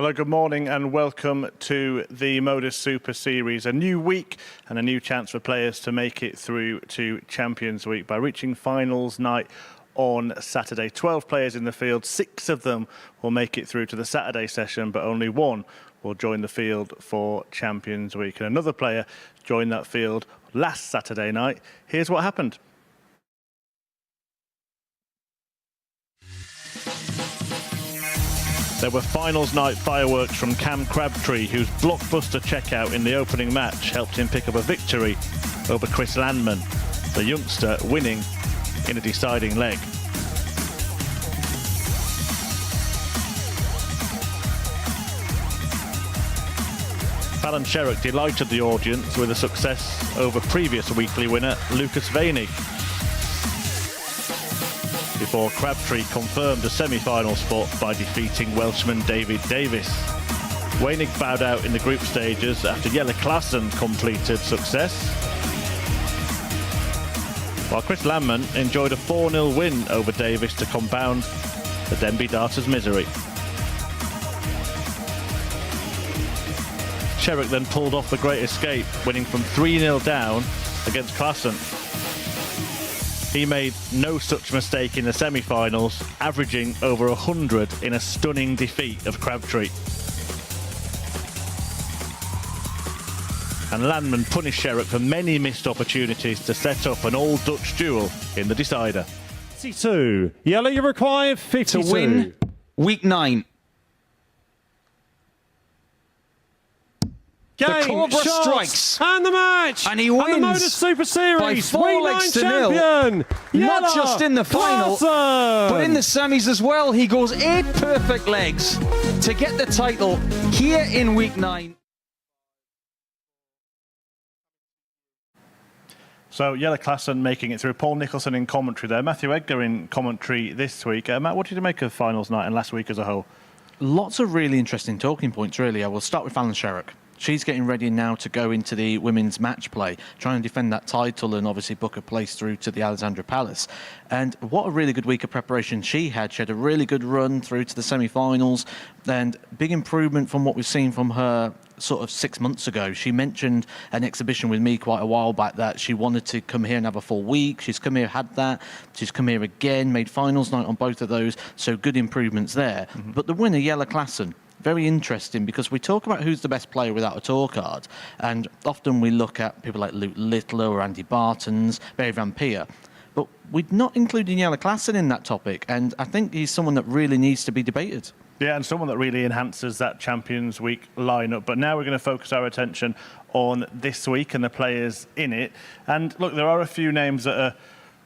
Hello, good morning and welcome to the MODUS Super Series. A new week and a new chance for players to make it through to Champions Week by reaching finals night on Saturday. 12 players in the field, 6 of them will make it through to the Saturday session, but only 1 will join the field for Champions Week. And another player joined that field last Saturday night. Here's what happened. There were finals night fireworks from Cam Crabtree, whose blockbuster checkout in the opening match helped him pick up a victory over Chris Landman, the youngster winning in a deciding leg. Fallon Sherrock delighted the audience with a success over previous weekly winner Lucas Veinig, before Crabtree confirmed a semi-final spot by defeating Welshman David Davis. Veinig bowed out in the group stages after Jelle Klassen completed success, while Chris Landman enjoyed a 4-0 win over Davis to compound the Denby Darters' misery. Sherrock then pulled off the great escape, winning from 3-0 down against Klassen. He made no such mistake in the semi-finals, averaging over 100 in a stunning defeat of Crabtree. And Landman punished Sherrock for many missed opportunities to set up an all-Dutch duel in the decider. 52. Yellow, you require 52. To win week 9. Game, the Cobra shots, strikes. And the match. And he wins. And the MODUS Super Series. By 4 legs to champion. 0. Not just in the final, but in the semis as well. He goes 8 perfect legs to get the title here in week 9. So Jelle Klassen making it through. Paul Nicholson in commentary there. Matthew Edgar in commentary this week. Matt, what did you make of finals night and last week as a whole? Lots of really interesting talking points, really. I will start with Fallon Sherrock. She's getting ready now to go into the women's match play, trying to defend that title and obviously book a place through to the Alexandra Palace. And what a really good week of preparation she had. She had a really good run through to the semi-finals and big improvement from what we've seen from her sort of 6 months ago. She mentioned an exhibition with me quite a while back that she wanted to come here and have a full week. She's come here, had that. She's come here again, made finals night on both of those. So good improvements there. But the winner, Jelle Klassen, very interesting because we talk about who's the best player without a tour card, and often we look at people like Luke Littler or Andy Bartons, Barry Van Peer, but we're not including Jelle Klassen in that topic, and I think he's someone that really needs to be debated. Yeah, and someone that really enhances that Champions Week lineup. But now we're going to focus our attention on this week and the players in it. And look, there are a few names that are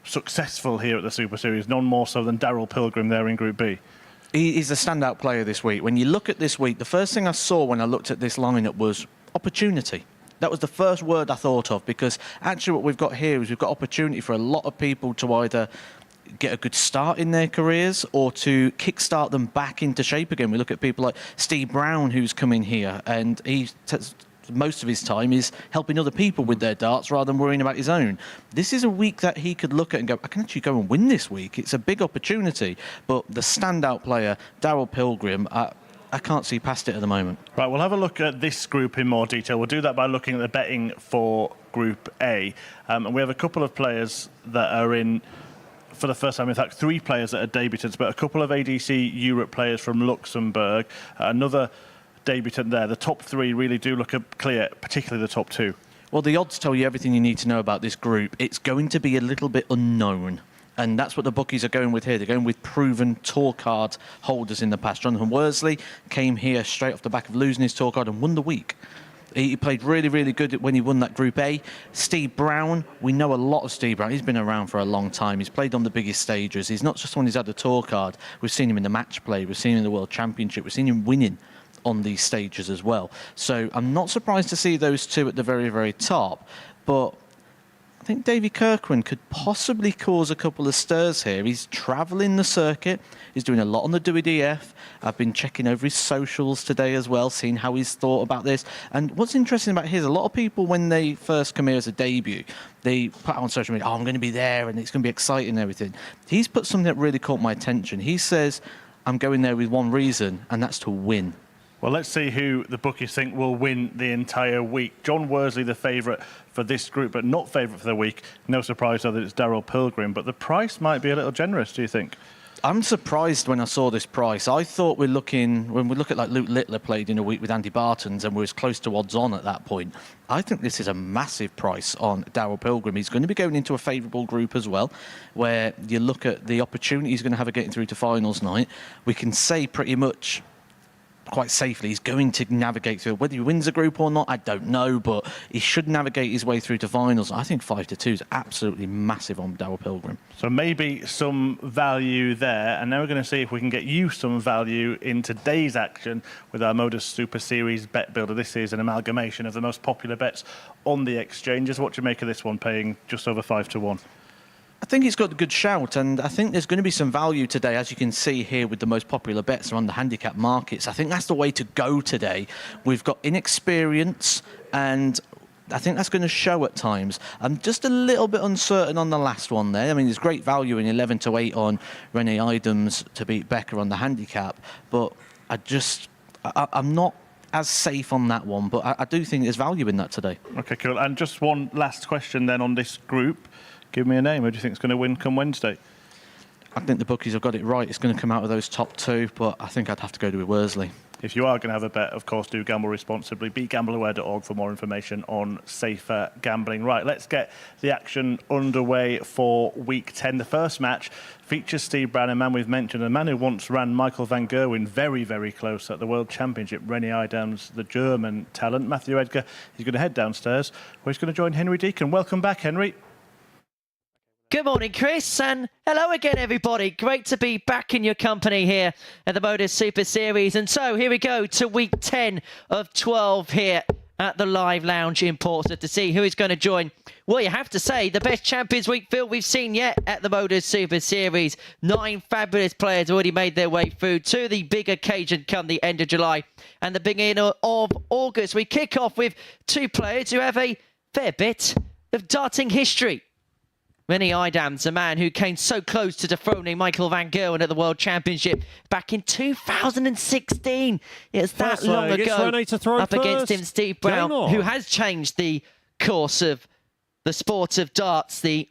successful here at the Super Series, none more so than Daryl Pilgrim there in Group B. He's a standout player this week. When you look at this week, the first thing I saw when I looked at this lineup was opportunity. That was the first word I thought of, because actually what we've got here is we've got opportunity for a lot of people to either get a good start in their careers or to kickstart them back into shape again. We look at people like Steve Brown, who's come in here, and he most of his time is helping other people with their darts rather than worrying about his own. This is a week that he could look at and go, I can actually go and win this week. It's a big opportunity. But the standout player, Daryl Pilgrim, I can't see past it at the moment. Right, we'll have a look at this group in more detail. We'll do that by looking at the betting for Group A. And we have a couple of players that are in for the first time. In fact, 3 players that are debutants, but a couple of ADC Europe players from Luxembourg, another debutant there. The top 3 really do look clear, particularly the top 2. Well, the odds tell you everything you need to know about this group. It's going to be a little bit unknown. And that's what the bookies are going with here. They're going with proven tour card holders in the past. Jonathan Worsley came here straight off the back of losing his tour card and won the week. He played really, really good when he won that Group A. Steve Brown, we know a lot of Steve Brown. He's been around for a long time. He's played on the biggest stages. He's not just one who's had a tour card. We've seen him in the match play. We've seen him in the World Championship. We've seen him winning on these stages as well. So I'm not surprised to see those 2 at the very, very top. But I think Davy Kirwan could possibly cause a couple of stirs here. He's travelling the circuit. He's doing a lot on the WDF. I've been checking over his socials today as well, seeing how he's thought about this. And what's interesting about his, a lot of people, when they first come here as a debut, they put out on social media, oh, I'm going to be there and it's going to be exciting and everything. He's put something that really caught my attention. He says, I'm going there with one reason, and that's to win. Well, let's see who the bookies think will win the entire week. John Worsley, the favourite for this group, but not favourite for the week. No surprise, though, that it's Daryl Pilgrim. But the price might be a little generous, do you think? I'm surprised when I saw this price. I thought we're looking, when we look at like Luke Littler played in a week with Andy Bartons and we're as close to odds on at that point. I think this is a massive price on Daryl Pilgrim. He's going to be going into a favourable group as well, where you look at the opportunity he's going to have of getting through to finals night. We can say pretty much quite safely. He's going to navigate through. Whether he wins the group or not, I don't know, but he should navigate his way through to finals. I think 5-2 is absolutely massive on Darrell Pilgrim. So maybe some value there. And now we're going to see if we can get you some value in today's action with our Modus Super Series bet builder. This is an amalgamation of the most popular bets on the exchanges. What do you make of this one, paying just over 5-1? I think he's got a good shout, and I think there's going to be some value today, as you can see here with the most popular bets are on the handicap markets. I think that's the way to go today. We've got inexperience, and I think that's going to show at times. I'm just a little bit uncertain on the last one there. I mean, there's great value in 11-8 on Rene Eidams to beat Becker on the handicap, but I'm not as safe on that one, but I do think there's value in that today. Okay, cool. And just one last question then on this group. Give me a name. Who do you think is going to win come Wednesday? I think the bookies have got it right. It's going to come out of those top two, but I think I'd have to go to Worsley. If you are going to have a bet, of course, do gamble responsibly. BeGambleAware.org for more information on safer gambling. Right, let's get the action underway for Week 10. The first match features Steve Brown, a man we've mentioned, a man who once ran Michael van Gerwen very, very close at the World Championship. Rene Eidams, the German talent. Matthew Edgar, he's going to head downstairs, where he's going to join Henry Deacon. Welcome back, Henry. Good morning, Chris, and hello again, everybody. Great to be back in your company here at the Modus Super Series. And so here we go to week 10 of 12 here at the Live Lounge in Portsmouth to see who is going to join. Well, you have to say, the best Champions Week field we've seen yet at the Modus Super Series. 9 fabulous players already made their way through to the big occasion come the end of July and the beginning of August. We kick off with 2 players who have a fair bit of darting history. Rene Eidams, a man who came so close to dethroning Michael van Gerwen at the World Championship back in 2016. It's that long ago. Up against him, Steve Brown, who has changed the course of the sport of darts, the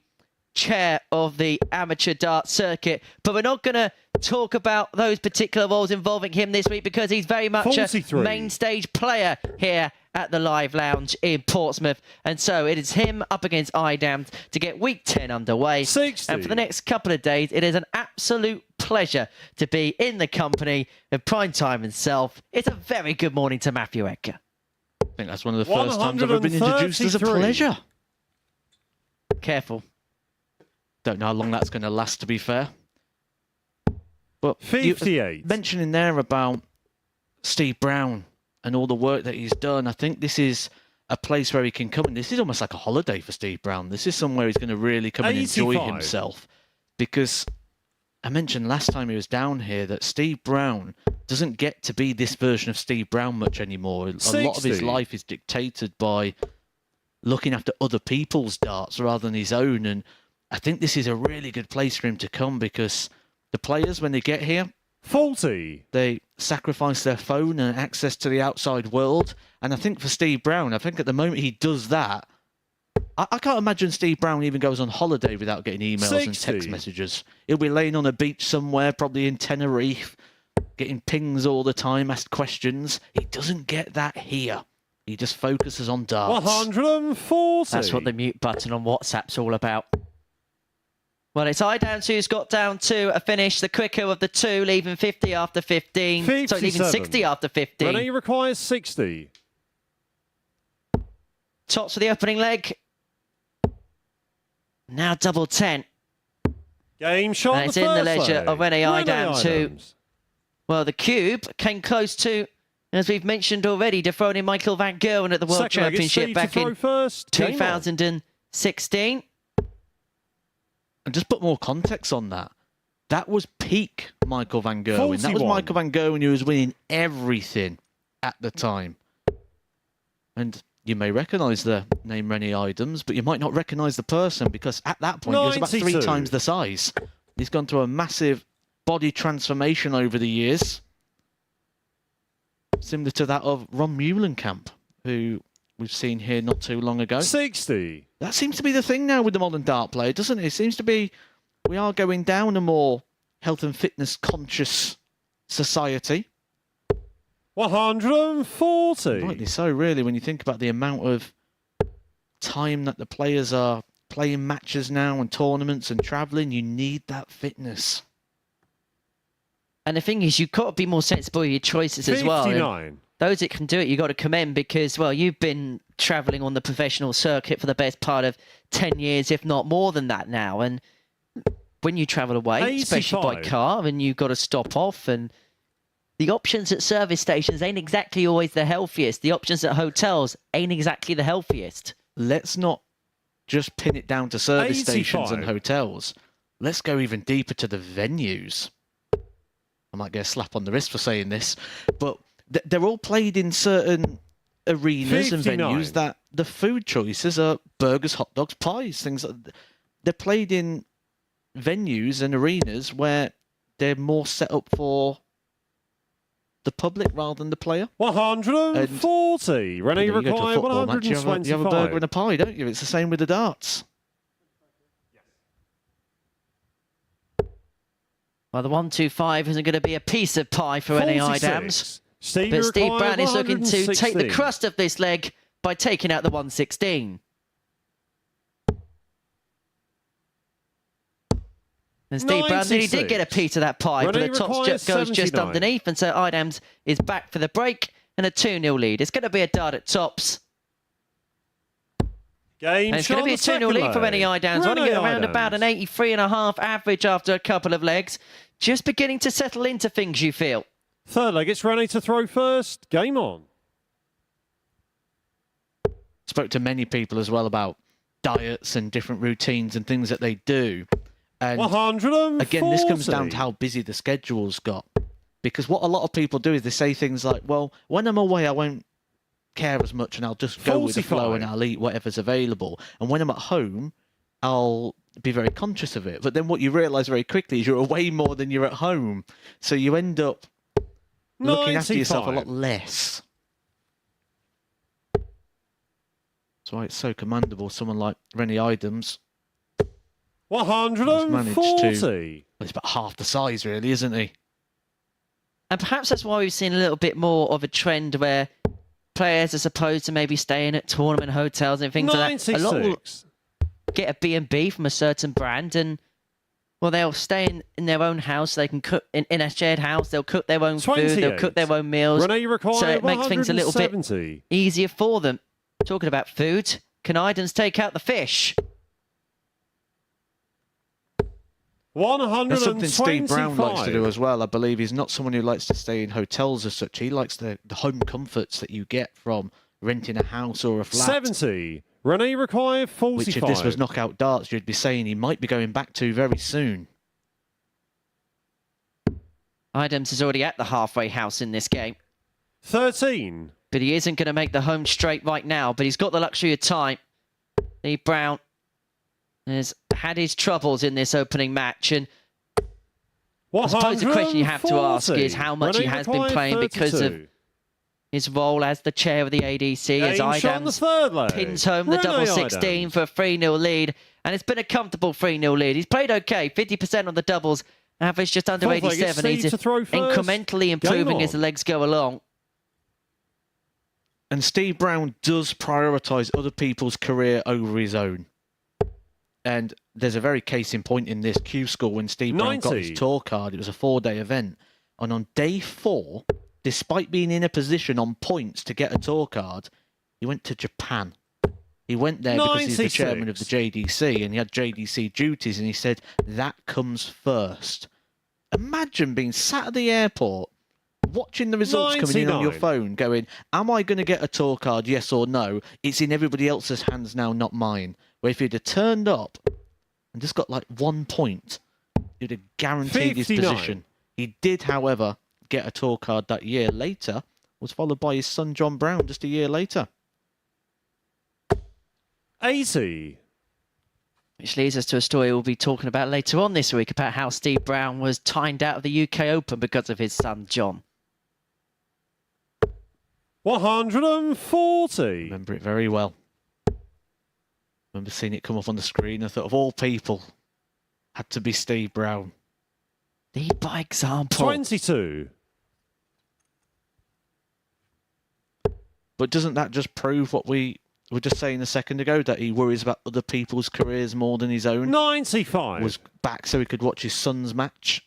chair of the amateur dart circuit. But we're not going to talk about those particular roles involving him this week because he's very much a main stage player here at the Live Lounge in Portsmouth. And so it is him up against Eidams to get week 10 underway. 60. And for the next couple of days, it is an absolute pleasure to be in the company of Primetime himself. It's a very good morning to Matthew Edgar. I think that's one of the first times I've ever been introduced as a pleasure. Careful. Don't know how long that's going to last, to be fair. But 58. Mentioning there about Steve Brown and all the work that he's done, I think this is a place where he can come. And this is almost like a holiday for Steve Brown. This is somewhere he's going to really come and enjoy himself. Because I mentioned last time he was down here that Steve Brown doesn't get to be this version of Steve Brown much anymore. 60. A lot of his life is dictated by looking after other people's darts rather than his own. And I think this is a really good place for him to come because the players, when they get here, 40. They sacrifice their phone and access to the outside world. And I think for Steve Brown, I think at the moment he does that, I can't imagine Steve Brown even goes on holiday without getting emails 60. and text messages. He'll be laying on a beach somewhere, probably in Tenerife, getting pings all the time, asked questions. He doesn't get that here. He just focuses on darts. 140. That's what the mute button on WhatsApp's all about. Well, it's Eidams who's got down to a finish, the quicker of the two, leaving 50 after 15. 57. So leaving 60 after 15. Rene requires 60. Tops for the opening leg. Now double 10. Game shot. And it's in the leisure of Rene Eidams, who, well, the cube came close to, as we've mentioned already, dethroning Michael van Gerwen at the World Championship back in 2016. And just put more context on that. That was peak Michael van Gerwen. 41. That was Michael van Gerwen who was winning everything at the time. And you may recognise the name Rene Eidams, but you might not recognise the person because at that point he was about 3 times the size. He's gone through a massive body transformation over the years. Similar to that of Ron Meulenkamp, who we've seen here not too long ago. 60. That seems to be the thing now with the modern dart player, doesn't it? It seems to be we are going down a more health and fitness conscious society. 140. Rightly so, really, when you think about the amount of time that the players are playing matches now and tournaments and travelling, you need that fitness. And the thing is, you've got to be more sensible with your choices as well. 59. Those that can do it, you've got to commend because, well, you've been travelling on the professional circuit for the best part of 10 years, if not more than that now. And when you travel away, especially by 85. car, and you've got to stop off, and the options at service stations ain't exactly always the healthiest. The options at hotels ain't exactly the healthiest. Let's not just pin it down to service stations and 85. hotels. Let's go even deeper to the venues. I might get a slap on the wrist for saying this, but they're all played in certain arenas 59. and venues that the food choices are burgers, hot dogs, pies, things like that. They're played in venues and arenas where they're more set up for the public rather than the player. 140. Renee You know, you go to a require football match, you have a 125. burger and a pie, don't you? It's the same with the darts. Well, the 125 isn't going to be a piece of pie for any Eidams. 46. Steve But Steve require Brown is looking to take the 116. crust of this leg by taking out the 116. And Steve Brown nearly did get a 96. piece of that pie, but Renee the top requires goes just 79. underneath, and so Eidams is back for the break and a 2-0 lead. It's going to be a dart at tops. Game And it's shot going to be a the 2-0 lead for second any leg. Eidams, running Renee at around about an Eidams. 83.5 average after a couple of legs. Just beginning to settle into things, you feel. Third leg, it's Renee to throw first. Game on. Spoke to many people as well about diets and different routines and things that they do. And 140. again, this comes down to how busy the schedule's got. Because what a lot of people do is they say things like, well, when I'm away, I won't care as much and I'll just go with the flow 45. and I'll eat whatever's available. And when I'm at home, I'll be very conscious of it. But then what you realise very quickly is you're away more than you're at home. So you end up looking after yourself a 95. lot less. That's why it's so commendable. Someone like Rennie Eidams, 140. well, he's about half the size, really, isn't he? And perhaps that's why we've seen a little bit more of a trend where players are supposed to maybe staying at tournament hotels and things like that. A lot will 96. get a B&B from a certain brand and, well, they'll stay in their own house. They can cook in a shared house. They'll cook their own food. They'll 28. cook their own meals. Renee require So it makes things a little bit 170. easier for them. Talking about food, can Eidams take out the fish? 125. That's something Steve Brown likes to do as well. I believe he's not someone who likes to stay in hotels as such. He likes the home comforts that you get from renting a house or a flat. 70. Renee require 45. Which, if this was knockout darts, you'd be saying he might be going back to very soon. Eidams is already at the halfway house in this game. 13. But he isn't going to make the home straight right now. But he's got the luxury of time. Steve Brown has had his troubles in this opening match. And I suppose the question you have to ask is how much he Renee has been require playing because of 32. his role as the chair of the ADC. As Game shot on the Eidams third leg. pins home the Renee double 16 Eidams. for a 3-0 lead. And it's been a comfortable 3-0 lead. He's played okay, 50% on the doubles, average just under Fourth leg, it's 87. Steve He's to throw first. incrementally improving as the on. legs go along. And Steve Brown does prioritise other people's career over his own. And there's a very case in point in this Q score when Steve Brown got 90. his tour card. It was a 4-day event. And on day 4, despite being in a position on points to get a tour card, he went to Japan. He went there because he's the 96. chairman of the JDC and he had JDC duties and he said, that comes first. Imagine being sat at the airport, watching the results coming in on your 99. phone, going, am I going to get a tour card, yes or no? It's in everybody else's hands now, not mine. Where if he'd have turned up and just got like 1 point, he'd have guaranteed his 59. position. He did, however, get a tour card that year later, was followed by his son John Brown just a year later. 80. Which leads us to a story we'll be talking about later on this week about how Steve Brown was timed out of the UK Open because of his son, John. 140. Remember it very well. Remember seeing it come up on the screen. I thought, of all people, had to be Steve Brown. Lead by example. 22. But doesn't that just prove what we were just saying a second ago, that he worries about other people's careers more than his own? 95. Was back so he could watch his son's match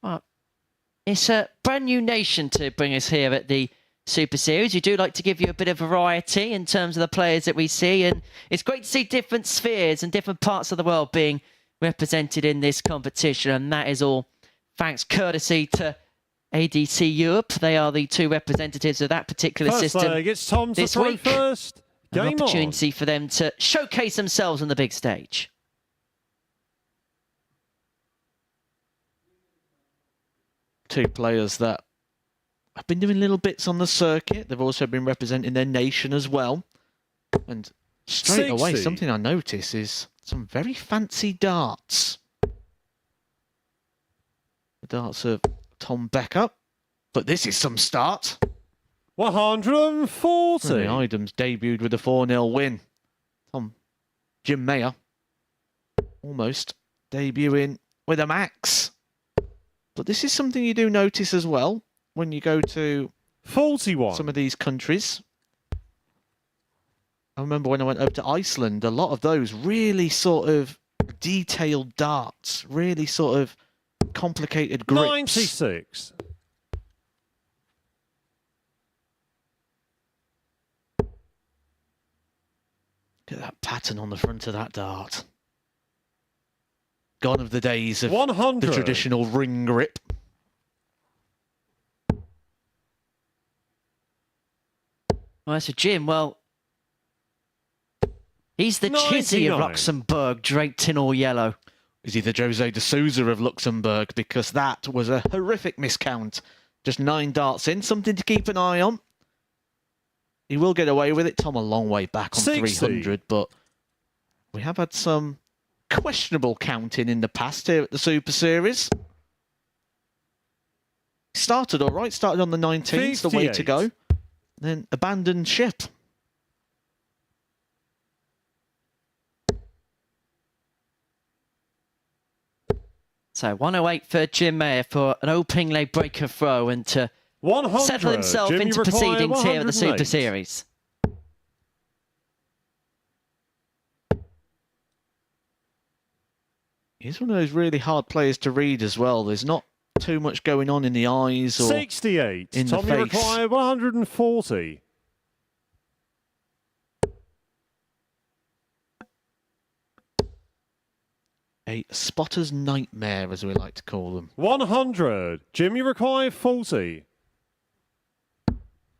Well, it's a brand new nation to bring us here at the Super Series. We do like to give you a bit of variety in terms of the players that we see, and it's great to see different spheres and different parts of the world being represented in this competition, and that is all thanks courtesy to ADC Europe. They are the two representatives of that particular system. It's Tom to throw first. An Game opportunity for them to showcase themselves on the big stage. Two players that have been doing little bits on the circuit. They've also been representing their nation as well. And straight away, something I notice is some very fancy darts. The darts of Tom Becker. But this is some start. 140. The Eidams debuted with a 4-0 win. Jim Mayer almost debuting with a max. But this is something you do notice as well when you go to 41. Some of these countries. I remember when I went over to Iceland, a lot of those really sort of detailed darts, really sort of complicated grips. 96. Look at that pattern on the front of that dart. Gone of the days of 100. the traditional ring grip. Well, so Jim, well, he's the Chizzy of 99. Luxembourg, draped in all yellow. Is he the Jose de Souza of Luxembourg? Because that was a horrific miscount. Just 9 darts in, something to keep an eye on. He will get away with it. Tom a long way back on 60. 300, but we have had some questionable counting in the past here at the Super Series. Started all right, started on the 19th, the way to 58. go. Then abandoned ship. So 108 for Jim Mayer for an opening leg breaker throw and to 100. settle himself Jim, into you require proceedings here at the Super 108. Series. He's one of those really hard players to read as well. There's not too much going on in the eyes or 68. in the Tom, you face. require 140. A spotter's nightmare, as we like to call them. 100. Jim, you require 40.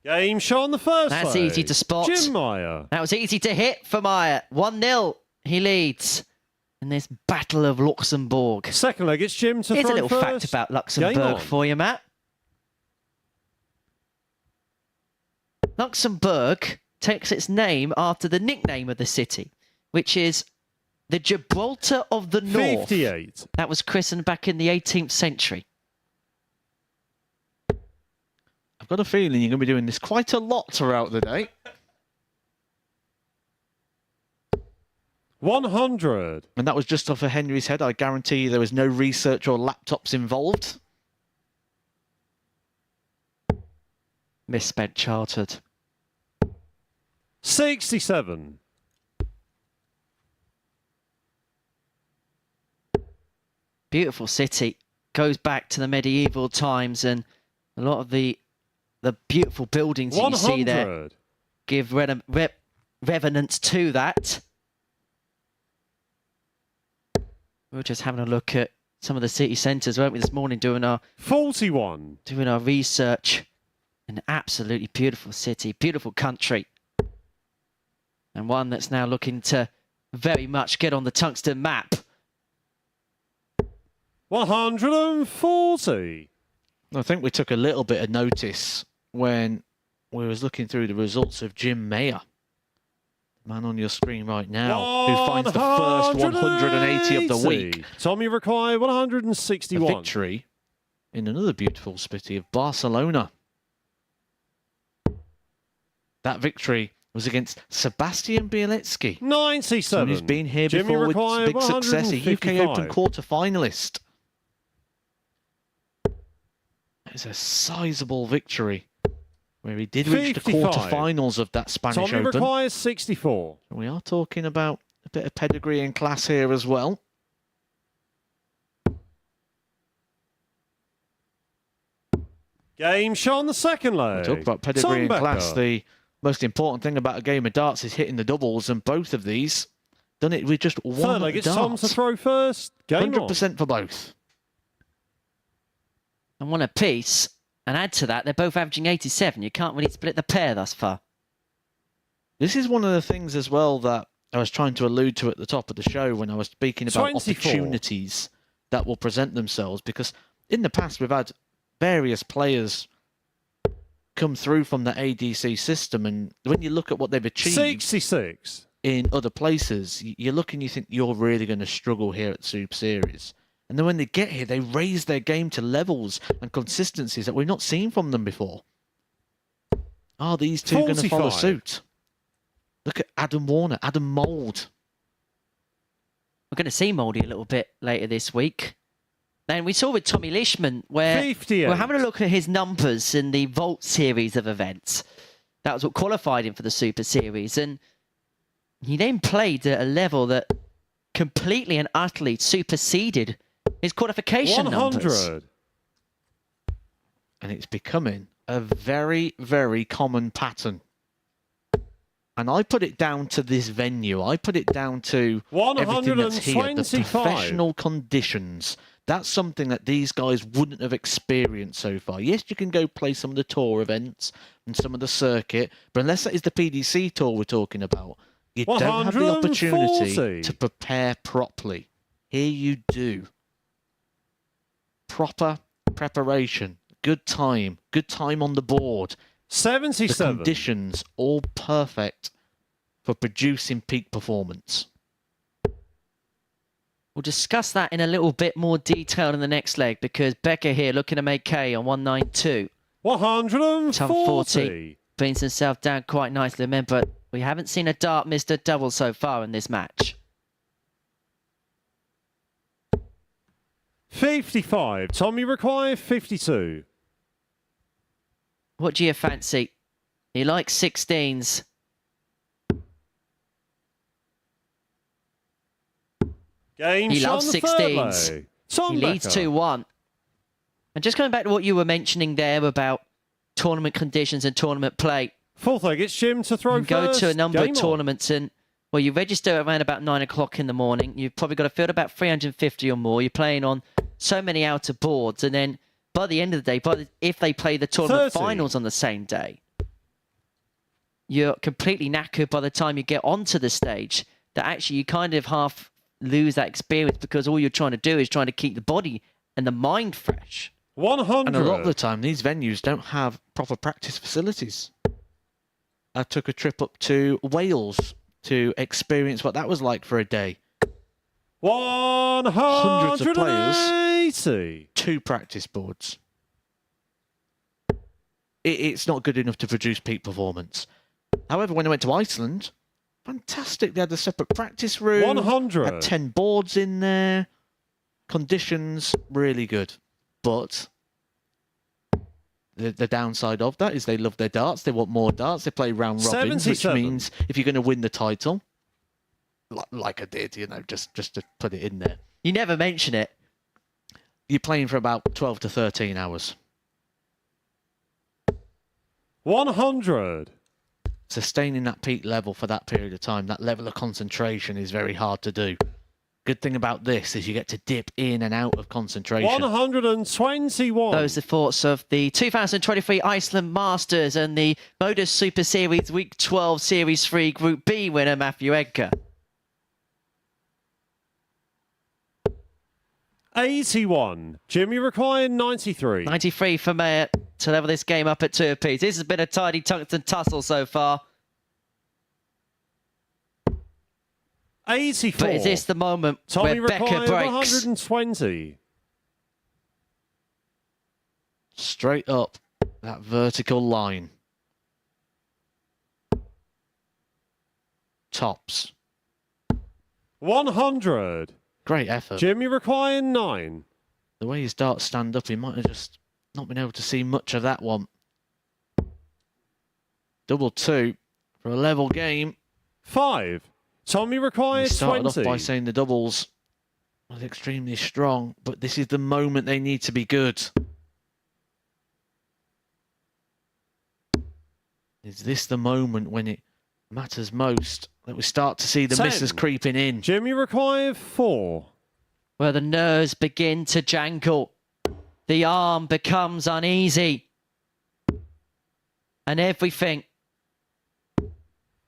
Game shot on the first That's leg. easy to spot. Jim Meyer. That was easy to hit for Meyer. 1-0, he leads in this Battle of Luxembourg. Second leg, it's Jim to Here's a throw little first. fact about Game Luxembourg on. for you, Matt. Luxembourg takes its name after the nickname of the city, which is the Gibraltar of the North. 58. That was christened back in the 18th century. I've got a feeling you're going to be doing this quite a lot throughout the day. 100. And that was just off of Henry's head. I guarantee you there was no research or laptops involved. Misspent chartered. 67. Beautiful city. Goes back to the medieval times, and a lot of the beautiful buildings that you see there 100. give revenance to that. We were just having a look at some of the city centres, weren't we, this morning, doing our 41. research. An absolutely beautiful city, beautiful country, and one that's now looking to very much get on the tungsten map. 140. I think we took a little bit of notice when we was looking through the results of Jim Mayer. The man on your screen right now, who finds the first 180 of the week. Tommy require A 161. victory in another beautiful city of Barcelona. That victory was against Sebastian Bieletsky. 97. Someone who's been here Jimmy before with require big success, a UK 155. Open quarter-finalist. That is a sizable victory where he did reach the 55. quarter-finals of that Spanish Tommy Open. requires 64. We are talking about a bit of pedigree and class here as well. Game shot on the second leg. Talk about pedigree and Becker. class. The most important thing about a game of darts is hitting the doubles, and both of these done it with just one Third leg, it's Tom to dart. throw first. Game 100% for both. And one apiece. And add to that, they're both averaging 87. You can't really split the pair thus far. This is one of the things as well that I was trying to allude to at the top of the show when I was speaking about 24. opportunities that will present themselves. Because in the past, we've had various players come through from the ADC system. And when you look at what they've achieved 66. in other places, you look and you think you're really going to struggle here at Super Series. And then when they get here, they raise their game to levels and consistencies that we've not seen from them before. Are these two going to follow 45. suit? Look at Adam Warner, Adam Mould. We're going to see Mouldy a little bit later this week. And we saw with Tommy Leishman, where 58. we're having a look at his numbers in the Vault series of events. That was what qualified him for the Super Series. And he then played at a level that completely and utterly superseded his qualification 100. numbers. And it's becoming a very, very common pattern. And I put it down to this venue. I put it down to everything that's here. The 125. professional conditions. That's something that these guys wouldn't have experienced so far. Yes, you can go play some of the tour events and some of the circuit, but unless that is the PDC tour we're talking about, you don't have the opportunity 140. to prepare properly. Here you do. Proper preparation, good time on the board. The 77. conditions all perfect for producing peak performance. We'll discuss that in a little bit more detail in the next leg because Becker here looking to make K on 192. 140. Brings himself down quite nicely. Remember, we haven't seen a dart miss a double so far in this match. 55. Tommy require 52. What do you fancy? He likes 16s. Game He shot loves on the 16s. third leg. Tom He leads Becker. 2-1. And just coming back to what you were mentioning there about tournament conditions and tournament play. Fourth leg, it's Jim to throw You can first. go to a number Game of on. tournaments and, well, you register around about 9 o'clock in the morning. You've probably got to field about 350 or more. You're playing on so many outer boards. And then by the end of the day, if they play the tournament 30. finals on the same day, you're completely knackered by the time you get onto the stage. That actually you kind of half lose that experience because all you're trying to do is trying to keep the body and the mind fresh. 100. And a lot of the time, these venues don't have proper practice facilities. I took a trip up to Wales to experience what that was like for a day. 180. 2 practice boards. It's not good enough to produce peak performance. However, when I went to Iceland, fantastic. They had a separate practice room. 100. Had 10 boards in there. Conditions, really good. But the downside of that is they love their darts. They want more darts. They play round robins, which 77. means if you're going to win the title, like I did, just to put it in there, You never mention it. you're playing for about 12 to 13 hours. 100. Sustaining that peak level for that period of time, that level of concentration is very hard to do. Good thing about this is you get to dip in and out of concentration. 121. Those are thoughts of the 2023 Iceland Masters and the MODUS Super Series Week 12 Series 3 Group B winner Matthew Edgar. 81. Jimmy required 93. 93 for Mayer to level this game up at 2 apiece. This has been a tidy tungsten tussle so far. 84. But is this the moment Tommy where Becker required breaks? 120. Straight up that vertical line. Tops. 100. Great effort. Jimmy required 9. The way his darts stand up, he might have just not been able to see much of that one. Double 2 for a level game. 5. Tommy He required started 20. off by saying the doubles was extremely strong, but this is the moment they need to be good. Is this the moment when it matters most? That we start to see the 10. misses creeping in. Jimmy required 4. Where the nerves begin to jangle. The arm becomes uneasy. And everything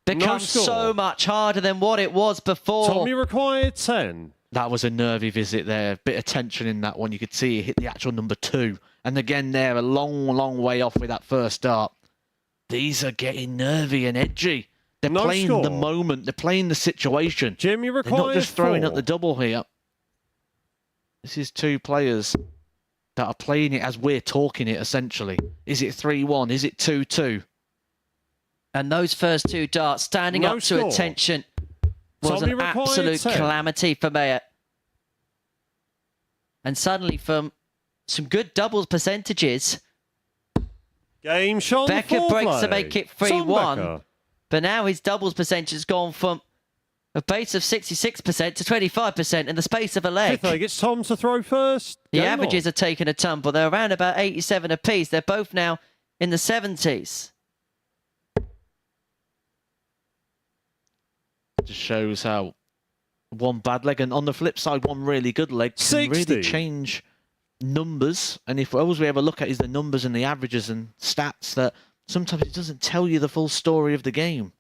becomes so much harder than what it was before. Tommy required 10. That was a nervy visit there. Bit of tension in that one. You could see it hit the actual number 2. And again there, a long, long way off with that first dart. These are getting nervy and edgy. They're playing the moment. They're playing the situation. Jimmy They're required not just throwing 4. up the double here. This is 2 players that are playing it as we're talking it, essentially. Is it 3-1? Is it 2-2? And those first 2 darts standing up to attention was Tommy an required absolute 10. calamity for Mayer. And suddenly from some good doubles percentages, Game shot. Becker breaks to make it 3-1. Becker. But now his doubles percentage has gone from a base of 66% to 25% in the space of a leg. Fifth leg, it's Tom to throw first. The Game averages on. are taking a tumble. They're around about 87 apiece. They're both now in the 70s. Just shows how one bad leg and on the flip side, one really good leg can 60. really change numbers. And if all we ever look at is the numbers and the averages and stats, that sometimes it doesn't tell you the full story of the game.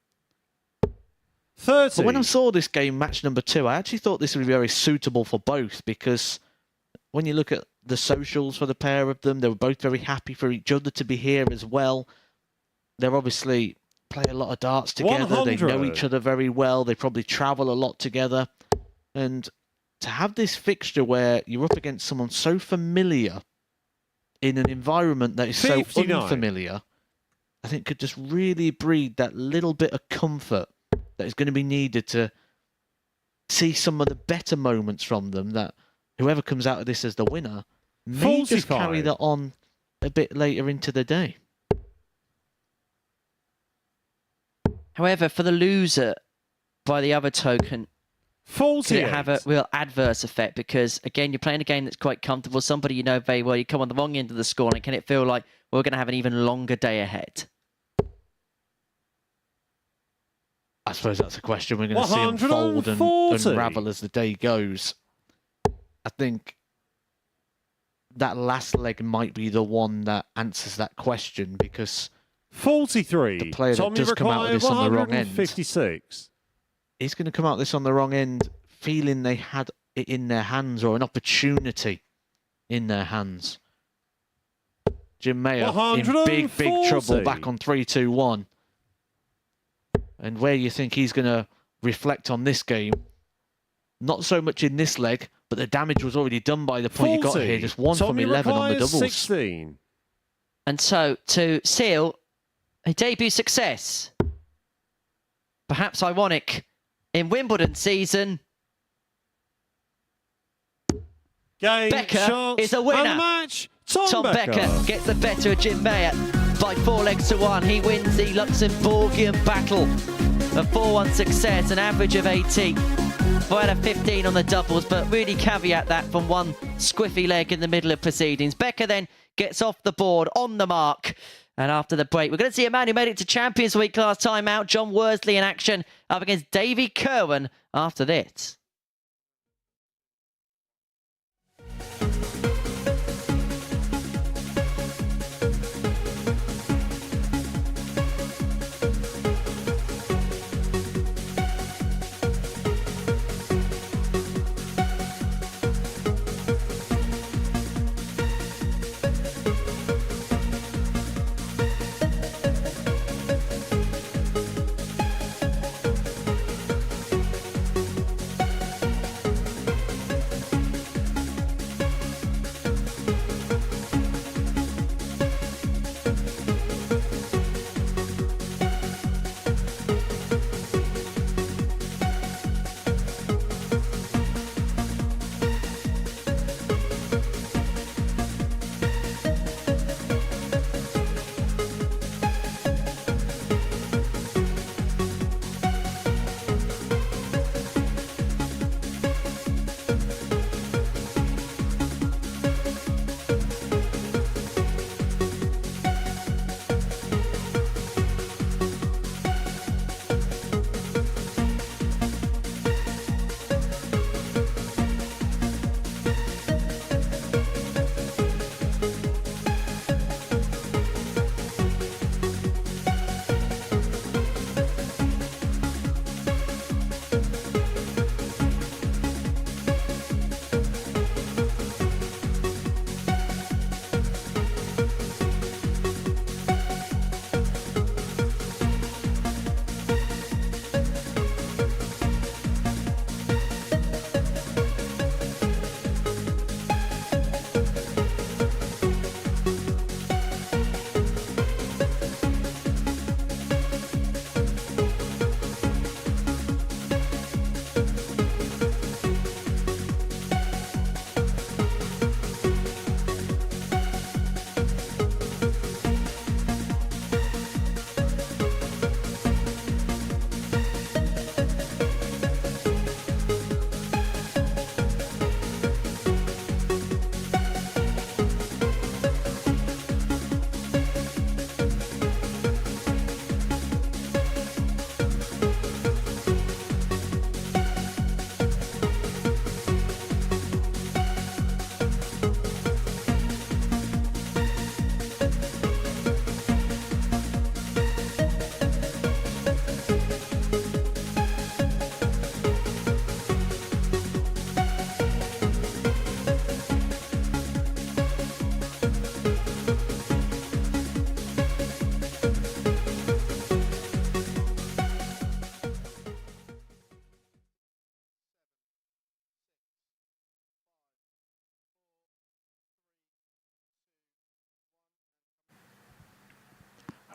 30. But when I saw this game, match number 2, I actually thought this would be very suitable for both, because when you look at the socials for the pair of them, they were both very happy for each other to be here as well. They're obviously play a lot of darts together. 100. They know each other very well. They probably travel a lot together. And to have this fixture where you're up against someone so familiar in an environment that is 59. so unfamiliar, I think could just really breed that little bit of comfort that is going to be needed to see some of the better moments from them, that whoever comes out of this as the winner may just 45. carry that on a bit later into the day. However, for the loser, by the other token, could 48. it have a real adverse effect? Because, again, you're playing a game that's quite comfortable. Somebody you know very well, you come on the wrong end of the score, and can it feel like we're going to have an even longer day ahead? I suppose that's a question we're going to see unfold and 140. unravel as the day goes. I think that last leg might be the one that answers that question, because 43. the player that Tommy does come out of this on the wrong end, 56. he's going to come out of this on the wrong end feeling they had it in their hands, or an opportunity in their hands. Jim Mayer in big, big trouble, back on 3-2-1. And where you think he's going to reflect on this game, not so much in this leg, but the damage was already done by the point you got here. Just 1 from 11 on the doubles. 16. And so, to seal a debut success, perhaps ironic, in Wimbledon season, Game, Becker shots, is a winner. And the match, Tom Becker gets the better of Jim Mayer by 4 legs to 1. He wins the Luxembourgian battle. A 4-1 success, an average of 80. 4 out of 15 on the doubles, but really caveat that from one squiffy leg in the middle of proceedings. Becker then gets off the board on the mark. And after the break, we're going to see a man who made it to Champions Week last time out, John Worsley, in action up against Davy Kirwan after this.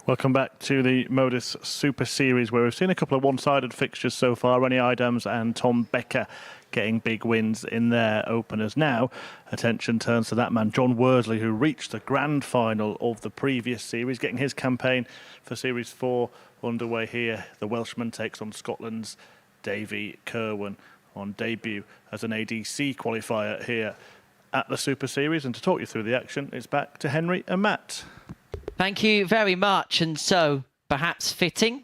Welcome back to the Modus Super Series, where we've seen a couple of one-sided fixtures so far. Rennie Eidams and Tom Becker getting big wins in their openers. Now, attention turns to that man, John Worsley, who reached the grand final of the previous series, getting his campaign for Series 4 underway here. The Welshman takes on Scotland's Davy Kirwan on debut as an ADC qualifier here at the Super Series. And to talk you through the action, it's back to Henry and Matt. Thank you very much. And so, perhaps fitting,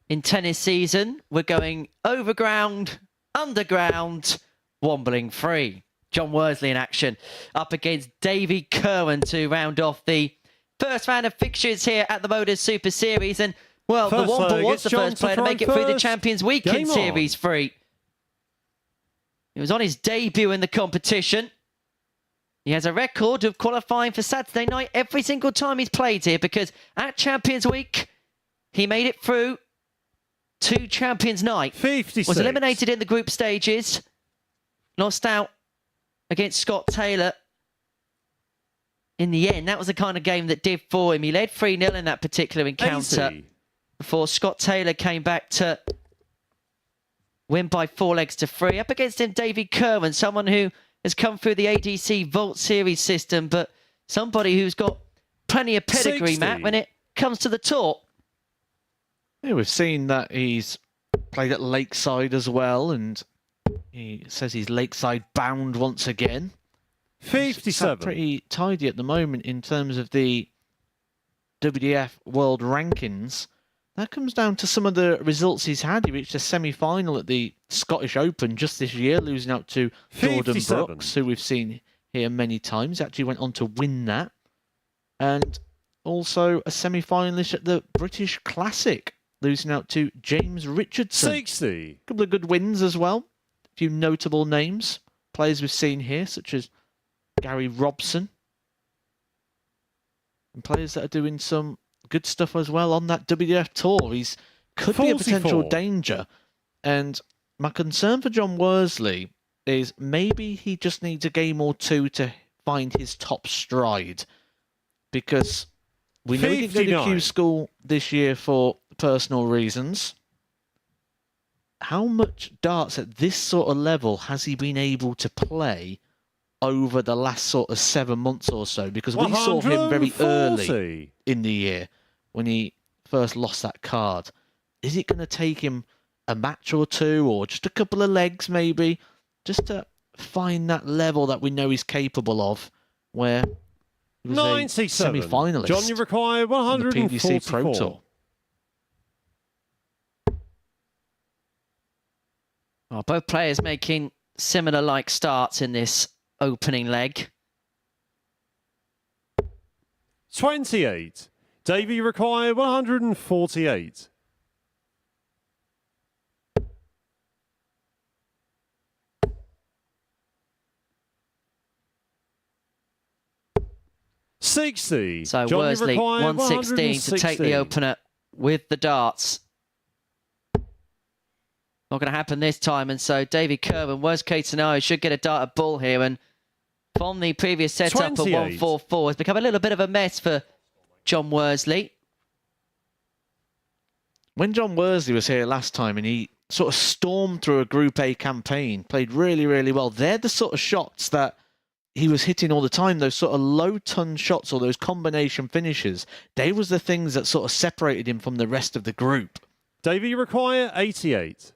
in tennis season, we're going overground, underground, wombling free. John Worsley in action up against Davy Kirwan to round off the first round of fixtures here at the Modus Super Series. And, well, the Womble was the first player to make it through the Champions Weekend Series 3. He was on his debut in the competition. He has a record of qualifying for Saturday night every single time he's played here, because at Champions Week, he made it through to Champions Night. 56. Was eliminated in the group stages. Lost out against Scott Taylor in the end. That was the kind of game that did for him. He led 3-0 in that particular encounter 80. before Scott Taylor came back to win by 4 legs to 3. Up against him, Davy Kirwan, someone who has come through the ADC Vault Series system, but somebody who's got plenty of pedigree, 60. Matt, when it comes to the tour. Yeah, we've seen that he's played at Lakeside as well, and he says he's Lakeside bound once again. 57. Pretty tidy at the moment in terms of the WDF World Rankings. That comes down to some of the results he's had. He reached a semi-final at the Scottish Open just this year, losing out to Jordan 57. Brooks, who we've seen here many times. Actually went on to win that. And also a semi-finalist at the British Classic, losing out to James Richardson. 60. A couple of good wins as well. A few notable names. Players we've seen here, such as Gary Robson. And players that are doing some good stuff as well on that WDF tour. He's could be a potential 44. danger. And my concern for John Worsley is maybe he just needs a game or two to find his top stride. Because we know he didn't go to 59. Q School this year for personal reasons. How much darts at this sort of level has he been able to play over the last sort of 7 months or so? Because we saw him very early 140. in the year when he first lost that card. Is it going to take him a match or two, or just a couple of legs maybe, just to find that level that we know he's capable of, where he was 97. a semi-finalist John, you require on the PDC Pro 144. Tour? Well, both players making similar like starts in this opening leg. 28. Davy, you require 148. $60. So John, you Worsley, require 116 to take the 116. opener with the darts. Not going to happen this time, and so Davy Kirwan, worst case scenario, should get a dart at ball here, and from the previous setup of 28. 144, it's become a little bit of a mess for John Worsley. When John Worsley was here last time and he sort of stormed through a Group A campaign, played really, really well, they're the sort of shots that he was hitting all the time, those sort of low-ton shots or those combination finishes. They was the things that sort of separated him from the rest of the group. Davy, you require 88.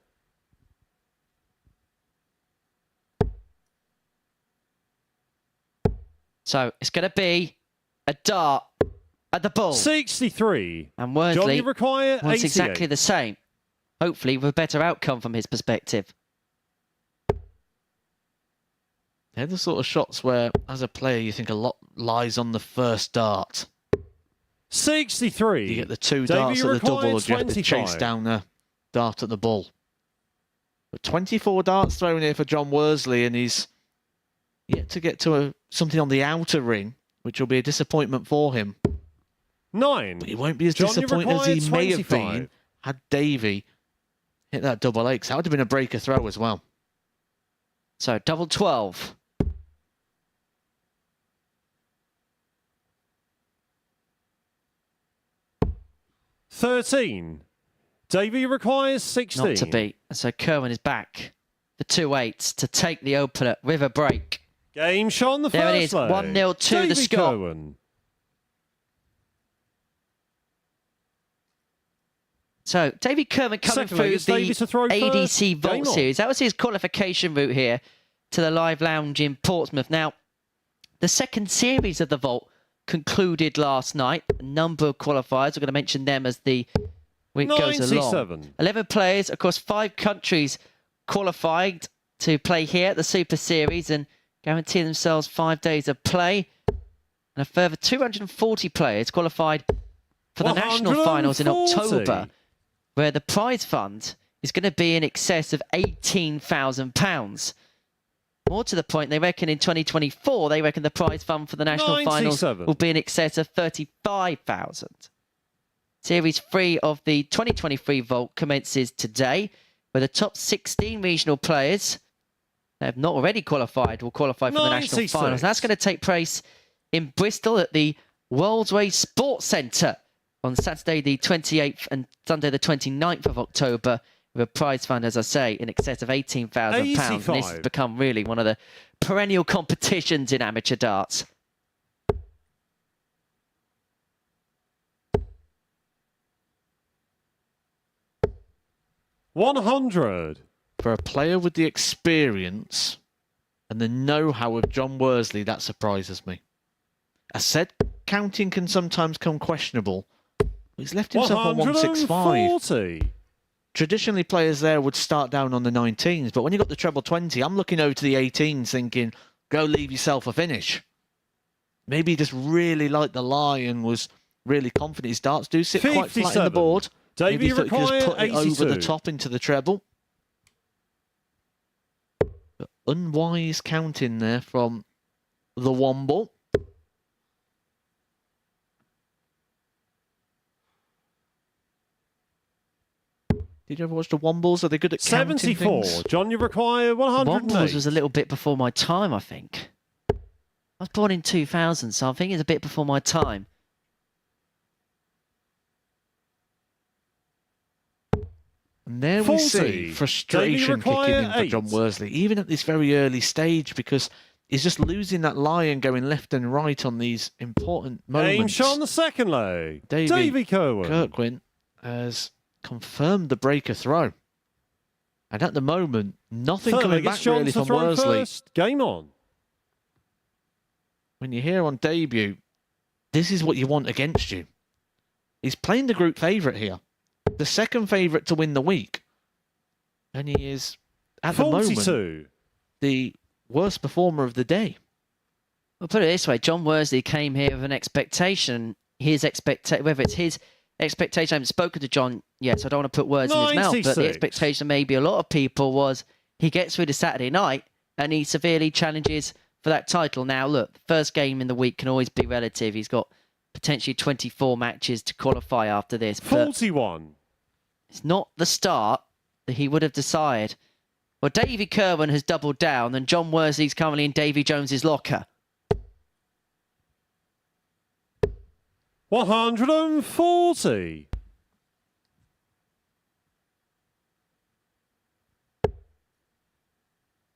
So it's going to be a dart at the ball. 63. And John, Worsley you require wants 88. exactly the same. Hopefully with a better outcome from his perspective. They're the sort of shots where, as a player, you think a lot lies on the first dart. 63. You get the two Davey, darts you at the double, require or do you have to chase 25. down the dart at the ball? But 24 darts thrown here for John Worsley, and he's yet to get to something on the outer ring, which will be a disappointment for him. 9. But he won't be as John, you disappointed as he require may have 25. been had Davey hit that double X. That would have been a breaker throw as well. So double 12. 13. Davey requires 16. Not to beat. So Kirwan is back for 2-8 to take the opener. River break. Game shot on the There first it is. leg. 1-0 to Davey the Scot. Kirwan. So, Davey Kirwan coming Second leg, through it's Davey to the throw first. ADC Game Vault on. Series. That was his qualification route here to the Live Lounge in Portsmouth. Now, the second series of the Vault concluded last night. A number of qualifiers. We're going to mention them as the week goes along. 97. 11 players, of course, 5 countries qualified to play here at the Super Series and guarantee themselves 5 days of play. And a further 240 players qualified for the national finals in 140. October, where the prize fund is going to be in excess of £18,000. More to the point, they reckon in 2024, they reckon the prize fund for the national finals 97. will be in excess of £35,000. Series 3 of the 2023 Vault commences today, where the top 16 regional players that have not already qualified will qualify for the national 96. finals. That's going to take place in Bristol at the Worsley Sports Centre on Saturday the 28th and Sunday the 29th of October, with a prize fund, as I say, in excess of £18,000. And this has become really one of the perennial competitions in amateur darts. $100. For a player with the experience and the know-how of John Worsley, that surprises me. I said counting can sometimes come questionable. He's left himself on 165. 140. Traditionally, players there would start down on the 19s, but when you got the treble 20, I'm looking over to the 18s thinking, go leave yourself a finish. Maybe he just really liked the lie and was really confident. His darts do sit quite flat in the board. Maybe he thought he could just put it over the top into the treble. But unwise counting there from the Womble. Did you ever watch the Wombles? Are they good at counting 74. things? John, you require 108. Wombles was a little bit before my time, I think. I was born in 2000, so I think it's a bit before my time. And there 40. we see frustration kicking in for John 8. Worsley, even at this very early stage, because he's just losing that lie and going left and right on these important moments. Game shot on the second leg. Davey Kirwan. Kirwan has confirmed the breaker throw. And at the moment, nothing Third coming leg, back it's John really to from throw Worsley. first. Game on. When you're here on debut, this is what you want against you. He's playing the group favourite here. The second favourite to win the week. And he is, at 42. the moment, the worst performer of the day. Well, put it this way, John Worsley came here with an expectation. Whether it's his expectation, I haven't spoken to John yet, so I don't want to put words in his mouth, but the 96. expectation maybe a lot of people was he gets through the Saturday night and he severely challenges for that title. Now, look, the first game in the week can always be relative. He's got potentially 24 matches to qualify after this. But 41. it's not the start that he would have desired. Well, Davey Kirwan has doubled down and John Worsley's currently in Davy Jones's locker. 140.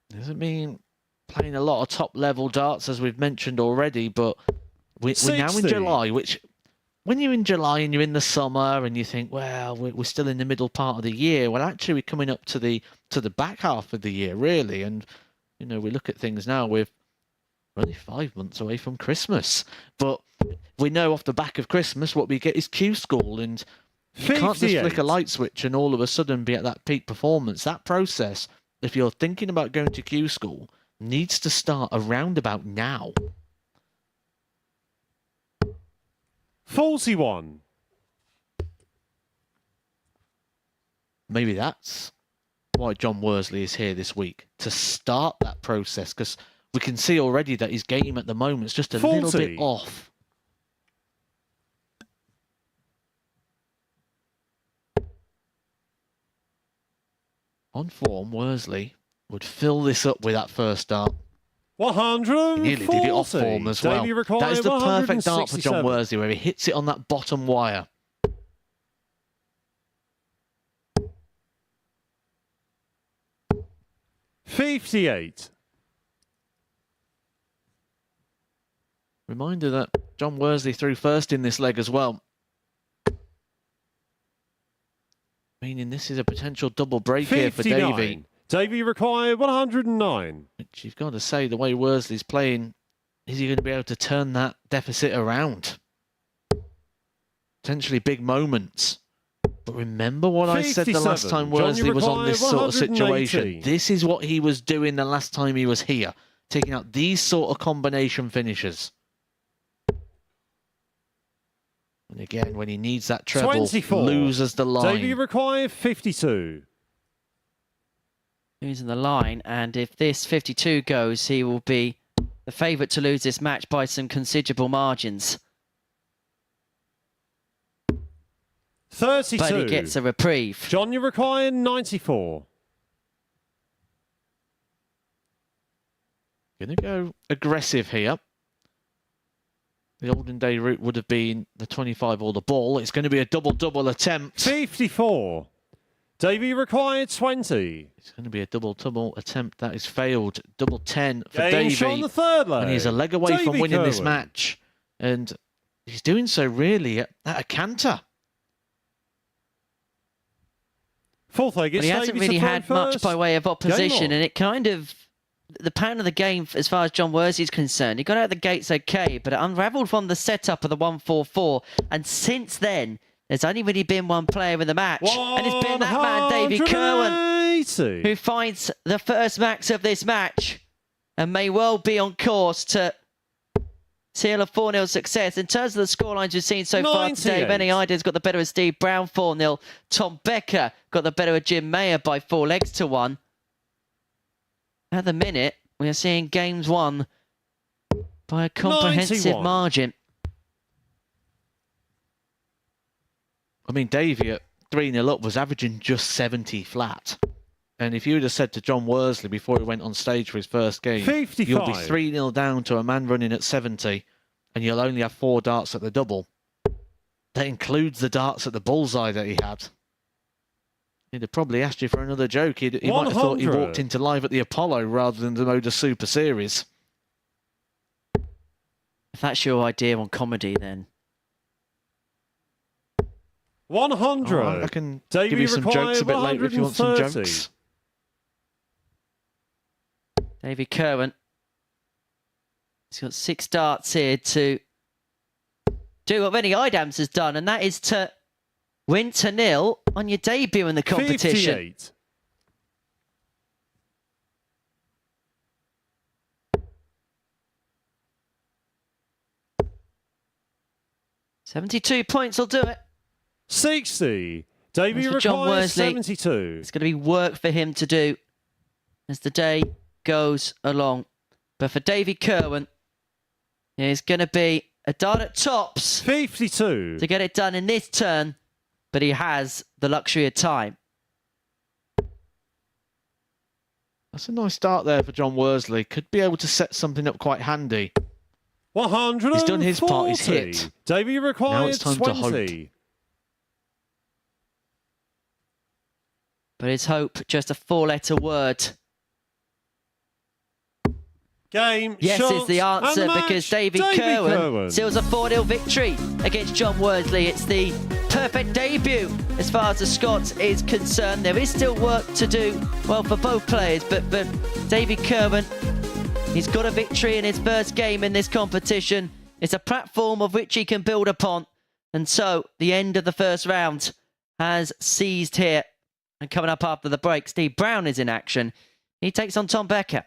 Doesn't mean playing a lot of top-level darts, as we've mentioned already, but we're now in 60. July, which, when you're in July and you're in the summer and you think, well, we're still in the middle part of the year, well, actually, we're coming up to the back half of the year, really, and, you know, we look at things now with we're only 5 months away from Christmas, but we know off the back of Christmas what we get is Q School, and you can't just flick a light switch and all of a sudden be at that peak performance. That process, if you're thinking about going to Q School, needs to start around about now. 41. Maybe that's why John Worsley is here this week, to start that process, because we can see already that his game at the moment is just a 40. little bit off. On form, Worsley would fill this up with that first dart. 140. He nearly did it off form as well. That is the perfect dart for John Worsley, where he hits it on that bottom wire. 58. Reminder that John Worsley threw first in this leg as well. Meaning this is a potential double break here for 59. Davey. Davey required 109. Which you've got to say, the way Worsley's playing, is he going to be able to turn that deficit around? Potentially big moments. But remember what I said the last 57. time Worsley was on this sort of 118. situation. This is what he was doing the last time he was here. Taking out these sort of combination finishes. And again, when he needs that treble, 24. loses the line. Davey required 52. Losing the line, and if this 52 goes, he will be the favourite to lose this match by some considerable margins. 32. But he gets a reprieve. John, you require 94. Going to go aggressive here. The olden day route would have been the 25 or the ball. It's going to be a double-double attempt. 54. Davey required 20. It's going to be a double-double attempt that is failed. Double 10 for Game shot on Davey. the third leg. And he's a leg away from Davey winning this Kirwan. match. And he's doing so really at a canter. Fourth leg, But it's he hasn't Davey really to throw had much first. by way of opposition, on. and it kind of... The pound of the game, as far as John Worsley's concerned, he got out of the gates okay, but it unravelled from the setup of the 1-4-4. And since then, there's only really been one player in the match, and it's been that man, Davey Kirwan, 180. who finds the first max of this match and may well be on course to seal a 4-0 success. In terms of the scorelines we've seen so far today, 98. Benny Eidams got the better of Steve Brown 4-0. Tom Becker got the better of Jim Mayer by 4 legs to 1. At the minute, we are seeing games won by a comprehensive 91. margin. I mean, Davey at 3-0 up was averaging just 70 flat. And if you would have said to John Worsley before he went on stage for his first game, 55. you'll be 3-0 down to a man running at 70 and you'll only have 4 darts at the double. That includes the darts at the bullseye that he had. He'd have probably asked you for another joke. He might have thought he 100. walked into live at the Apollo rather than the MODUS Super Series. If that's your idea on comedy, then 100. Oh, I can Davey give you some required jokes a bit later if you want some 130. jokes. Davey Kirwan, he's got 6 darts here to do what Benny Eidams has done, and that is to win to 0 on your debut in the competition. 58. £72 points will do it. 60. Davey That's for John requires Worsley. 72. It's going to be work for him to do as the day goes along. But for Davey Kirwan, it's going to be a dart at tops 52. to get it done in this turn, but he has the luxury of time. That's a nice start there for John Worsley. Could be able to set something up quite handy. 140. He's done his part, he's hit. Davey Now requires it's time to 20. But it's hope, just a 4-letter word. Game. Yes shot, is the answer, and match. because Davey Davey Kirwan seals a 4-0 victory against John Worsley. It's the perfect debut as far as the Scots is concerned. There is still work to do, well, for both players, but for Davey Kirwan, he's got a victory in his first game in this competition. It's a platform of which he can build upon. And so the end of the first round has seized here. And coming up after the break, Steve Brown is in action. He takes on Tom Becker.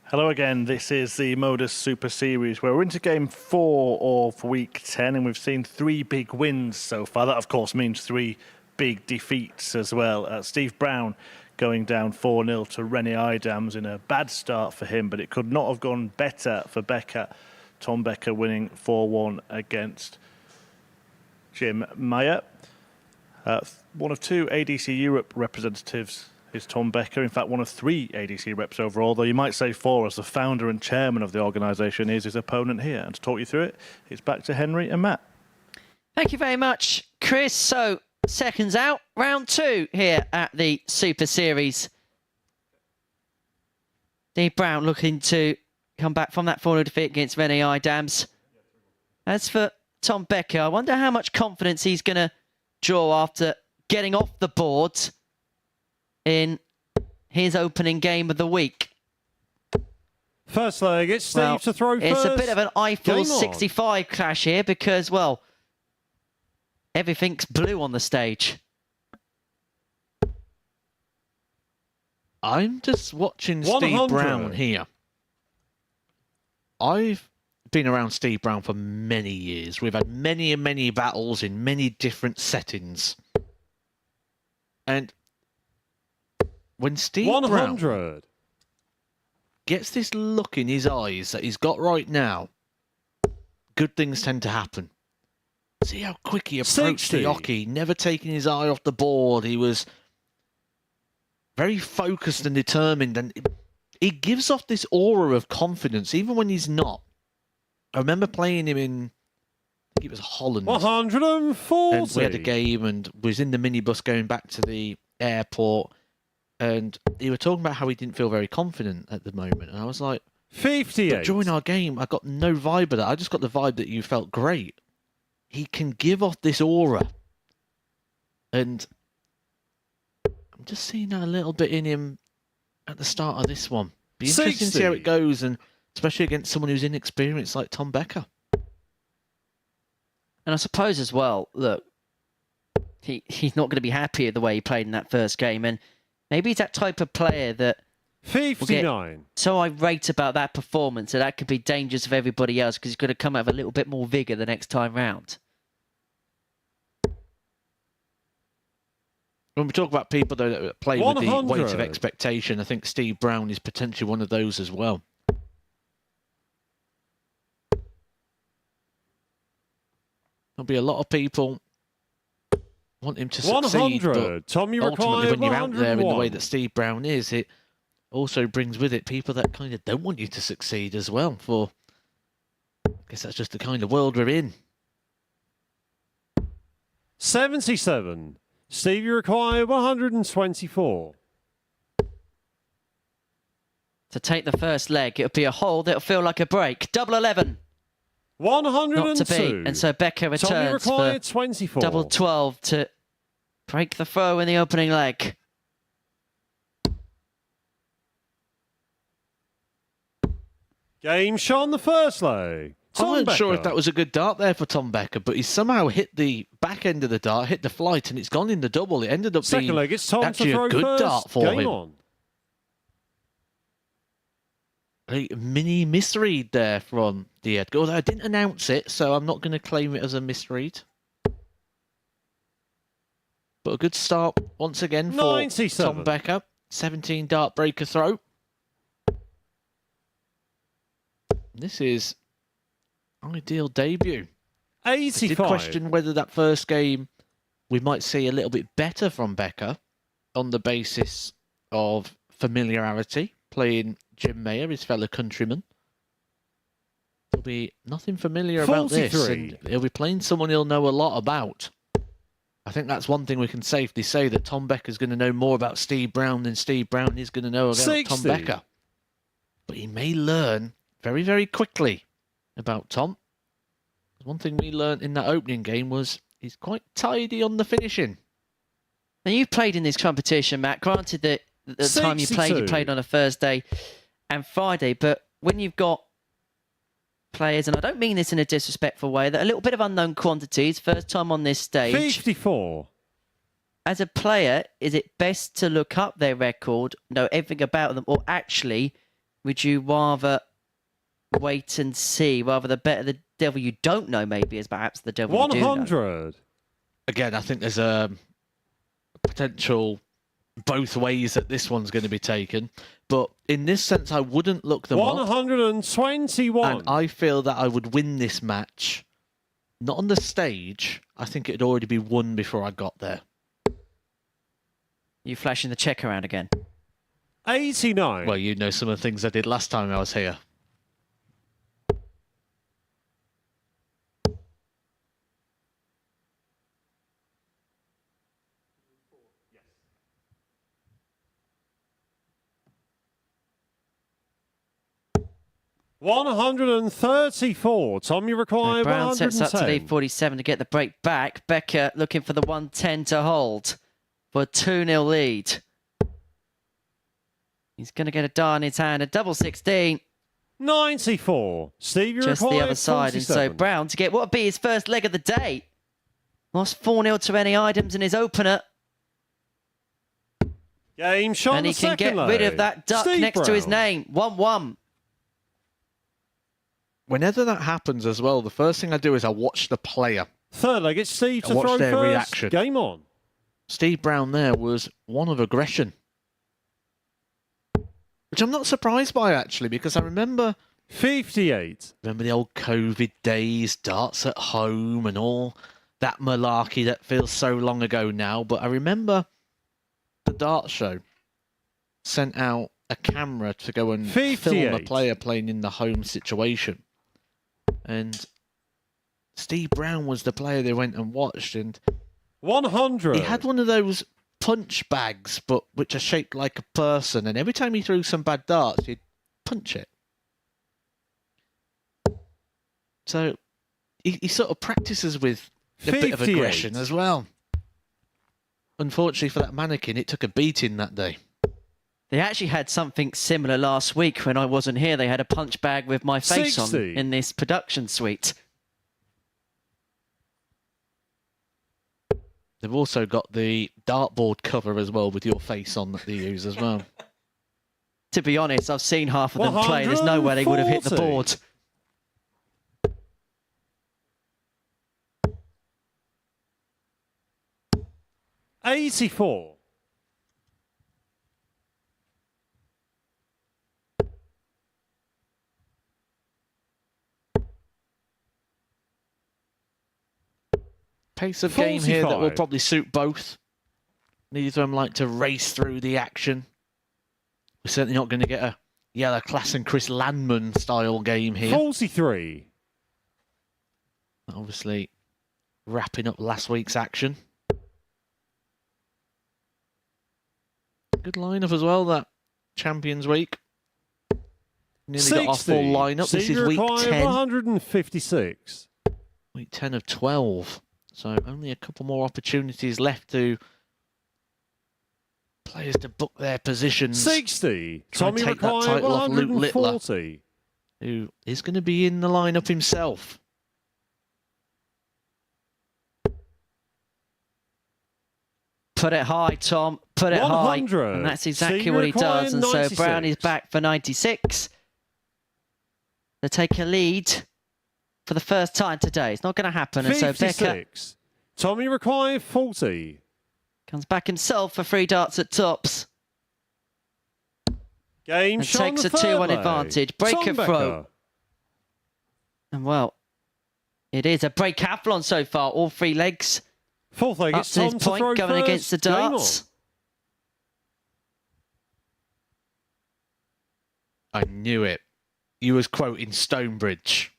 Hello again, this is the Modus Super Series where we're into game 4 of week 10 and we've seen 3 big wins so far. That of course means 3 big defeats as well. Steve Brown going down 4-0 to Rennie Eidams in a bad start for him, but it could not have gone better for Becker. Tom Becker winning 4-1 against Jim Meyer. One of 2 ADC Europe representatives is Tom Becker. In fact, one of 3 ADC reps overall, though you might say 4 as the founder and chairman of the organisation is his opponent here. And to talk you through it, it's back to Henry and Matt. Thank you very much, Chris. So, seconds out, round 2 here at the Super Series. Steve Brown looking to come back from that 4-0 defeat against Rennie Eidams. As for Tom Becker, I wonder how much confidence he's going to draw after getting off the board in his opening game of the week. First leg, it's Steve to throw first. It's a bit of an Eiffel 65 clash here because, well, everything's blue on the stage. I'm just watching 100. Steve Brown here. I've been around Steve Brown for many years. We've had many and many battles in many different settings. And when Steve 100 Brown gets this look in his eyes that he's got right now, good things tend to happen. See how quick he approached 60. the hockey, never taking his eye off the board. He was very focused and determined, and he gives off this aura of confidence, even when he's not. I remember playing him in, I think it was Holland. 140. And we had a game and was in the minibus going back to the airport, and he were talking about how he didn't feel very confident at the moment. And I was like, 58. but during our game, I got no vibe of that. I just got the vibe that you felt great. He can give off this aura. And I'm just seeing that a little bit in him at the start of this one. Be interesting to see how it goes, and especially against someone who's inexperienced like Tom Becker. And I suppose as well, look, he's not going to be happy with the way he played in that first game. And maybe he's that type of player that 59. so irate about that performance that could be dangerous for everybody else because he's going to come out with a little bit more vigour the next time round. When we talk about people though that play with the 100. weight of expectation, I think Steve Brown is potentially one of those as well. There'll be a lot of people want him to succeed, 100. but Tom, you ultimately require when you're out there in the 101. way that Steve Brown is, it also brings with it people that kind of don't want you to succeed as well. For I guess that's just the kind of world we're in. 77. Steve, you require 124. To take the first leg, it'll be a hold, it'll feel like a break. Double 11. 102. Not to be. And so Becker Tom, you returns require for 24. double 12 to break the throw in the opening leg. Game shot on the first leg. I wasn't sure if that was a good dart there for Tom Becker, but he somehow hit the back end of the dart, hit the flight, and it's gone in the double. It ended up Second being leg, it's Tom actually to throw a good first. dart for Game him. on. A mini misread there from the Edgar, although I didn't announce it, so I'm not going to claim it as a misread. But a good start once again for 97. Tom Becker. 17 dart breaker throw. This is ideal debut. 85. I did question whether that first game we might see a little bit better from Becker on the basis of familiarity, playing Jim Mayer, his fellow countryman. There'll be nothing familiar about this, 43. and he'll be playing someone he'll know a lot about. I think that's one thing we can safely say, that Tom Becker's going to know more about Steve Brown than Steve Brown is going to know about 60. Tom Becker. But he may learn very, very quickly about Tom. One thing we learned in that opening game was he's quite tidy on the finishing. Now, you played in this competition, Matt. Granted that the time you 62. played on a Thursday and Friday, but when you've got players, and I don't mean this in a disrespectful way, that are a little bit of unknown quantities, first time on this stage. 54. As a player, is it best to look up their record, know everything about them, or actually would you rather wait and see, rather than better the devil you don't know maybe as perhaps the devil you do know? 100. Again, I think there's a potential both ways that this one's going to be taken. But in this sense, I wouldn't look them up. 121. And I feel that I would win this match, not on the stage. I think it'd already be won before I got there. You flashing the check around again? 89. Well, you know some of the things I did last time I was here. $134. Tom, you require Brown 110. sets up to lead 47 to get the break back. Becker looking for the 110 to hold for a 2-0 lead. He's going to get a die in his hand, a double 16. 94. Steve, you Just require the other side. 47. And so Brown to get what would be his first leg of the day. Lost 4-0 to any Eidams in his opener. Game shot. And he can get rid of that duck Steve next to his Brown. name. 1-1. Whenever that happens as well, the first thing I do is I watch the player. Third leg, it's Steve to Watch throw their first. reaction. Game on. Steve Brown there was one of aggression. Which I'm not surprised by, actually, because I remember 58. the old COVID days, darts at home and all that malarkey that feels so long ago now. But I remember the darts show sent out a camera to go and film a 58. player playing in the home situation. And Steve Brown was the player they went and watched, and 100. he had one of those punch bags, but which are shaped like a person, and every time he threw some bad darts, he'd punch it. So he sort of practices with a bit of 58. aggression as well. Unfortunately for that mannequin, it took a beating that day. They actually had something similar last week when I wasn't here. They had a punch bag with my face 60. on in this production suite. They've also got the dartboard cover as well with your face on that they use as well. To be honest, I've seen half of them play. There's no way they would have hit the 140. board. $84. Pace of game here that will 45. probably suit both. Neither of them like to race through the action. We're certainly not going to get a Yellow Class and Chris Landman style game here. 43. Obviously, wrapping up last week's action. Good lineup as well, that Champions Week. Nearly got our 60. full lineup. This Steve, is week require 10. 156. Week 10 of 12. So only a couple more opportunities left to players to book their positions. 60. Try and Tommy take that require title off Luke Littler. 140. Who is going to be in the lineup himself. Put it high, Tom. Put it high. 100. And that's exactly Steve what he does. And so required Brown is 96. back for 96. They take a lead for the first time today. It's not going to happen. And so Becker 56. Tommy require 40. comes back himself for 3 darts at tops. Game And shot on takes the a 2-1 third leg. advantage. Breaker Tom throw. Becker. And well, it is a breakathlon so far. All 3 legs Fourth leg, up it's to this Tom to throw point, going first. against the Game on. darts. I knew it. You was quoting Stonebridge.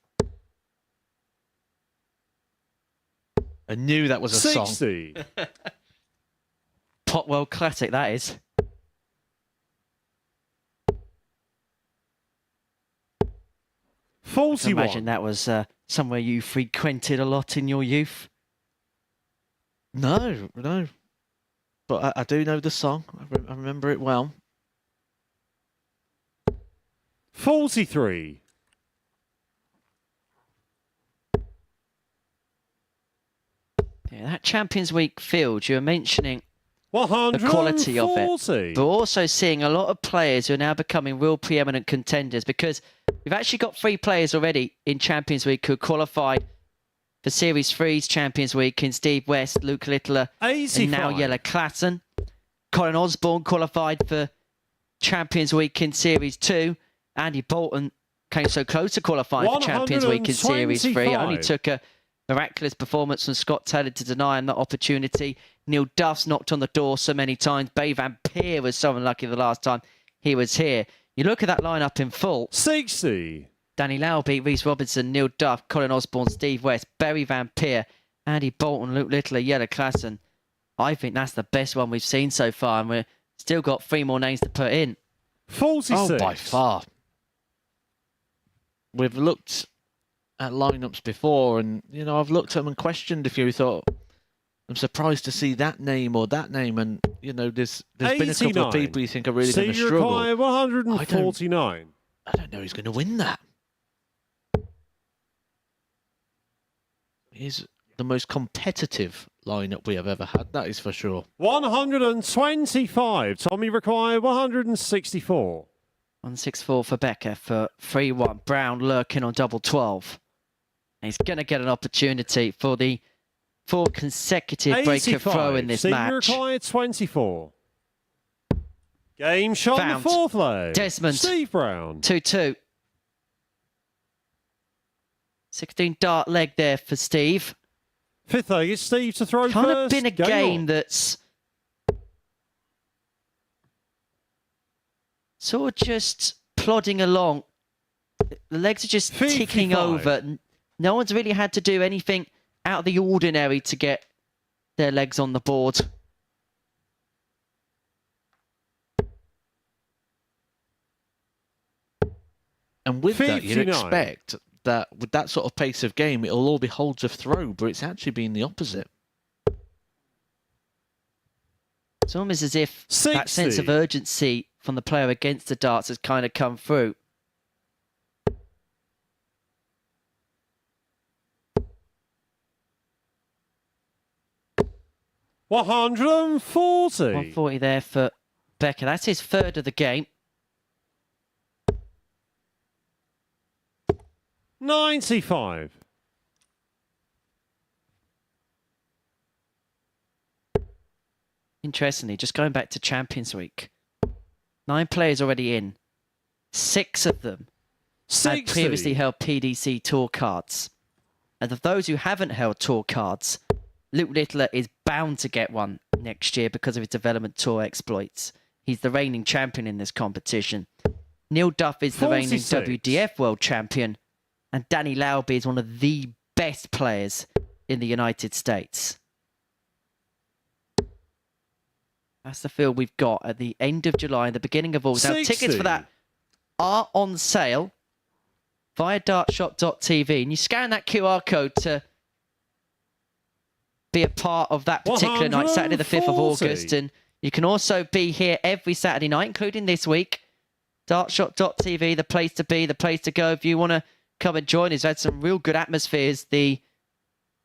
I knew that was a song. 60. Potwell classic, that is. I 41. imagine that was somewhere you frequented a lot in your youth. No. But I do know the song. I remember it well. 43. Yeah, that Champions Week field you were mentioning the quality of it. 140. But also seeing a lot of players who are now becoming real preeminent contenders, because we've actually got 3 players already in Champions Week who qualified for Series 3's Champions Week in Steve West, Luke Littler, 85. and now Jelle Klassen. Colin Osborne qualified for Champions Week in Series 2. Andy Bolton came so close to qualifying for Champions Week in Series 3. Only took a miraculous performance from Scott Taylor to deny him that opportunity. Neil Duff's knocked on the door so many times. Bay Van Peer was so unlucky the last time he was here. You look at that lineup in full. 60. Danny Lauby, Reece Robinson, Neil Duff, Colin Osborne, Steve West, Barry Van Peer, Andy Bolton, Luke Littler, Jelle Klassen. I think that's the best one we've seen so far, and we've still got 3 more names to put in. 46. Oh, by far. We've looked at lineups before, and I've looked at them and questioned a few. Thought, I'm surprised to see that name or that name, and there's been a couple of people you think are really going to struggle. 149. I don't know who's going to win that. He's the most competitive lineup we have ever had, that is for sure. 125. Tommy require 164. 164 for Becker for 3-1. Brown lurking on double 12. And he's going to get an opportunity for the 4th consecutive breaker throw in this match. Required 24. Game shot on the 4th leg. Desmond. Steve Brown. 2-2. 16 dart leg there for Steve. 5th leg is Steve to throw kind first. Of been a game that's sort of just plodding along. The legs are just 55. ticking over. No one's really had to do anything out of the ordinary to get their legs on the board. And with 59. that, you'd expect that with that sort of pace of game, it'll all be holds of throw, but it's actually been the opposite. It's almost as if 60. that sense of urgency from the player against the darts has kind of come through. $140. 140 there for Becker. That's his 3rd of the game. 95. Interestingly, just going back to Champions Week, 9 players already in. 6 of them 60. had previously held PDC Tour cards. And of those who haven't held Tour cards, Luke Littler is bound to get one next year because of his development tour exploits. He's the reigning champion in this competition. Neil Duff is the 46. reigning WDF World Champion. And Danny Lauby is one of the best players in the United States. That's the field we've got at the end of July and the beginning of August. Now, 60. tickets for that are on sale via dartshop.tv. And you scan that QR code to be a part of that particular night, Saturday the 5th of 140. August. And you can also be here every Saturday night, including this week. Dartshop.tv, the place to be, the place to go if you want to come and join us. We've had some real good atmospheres the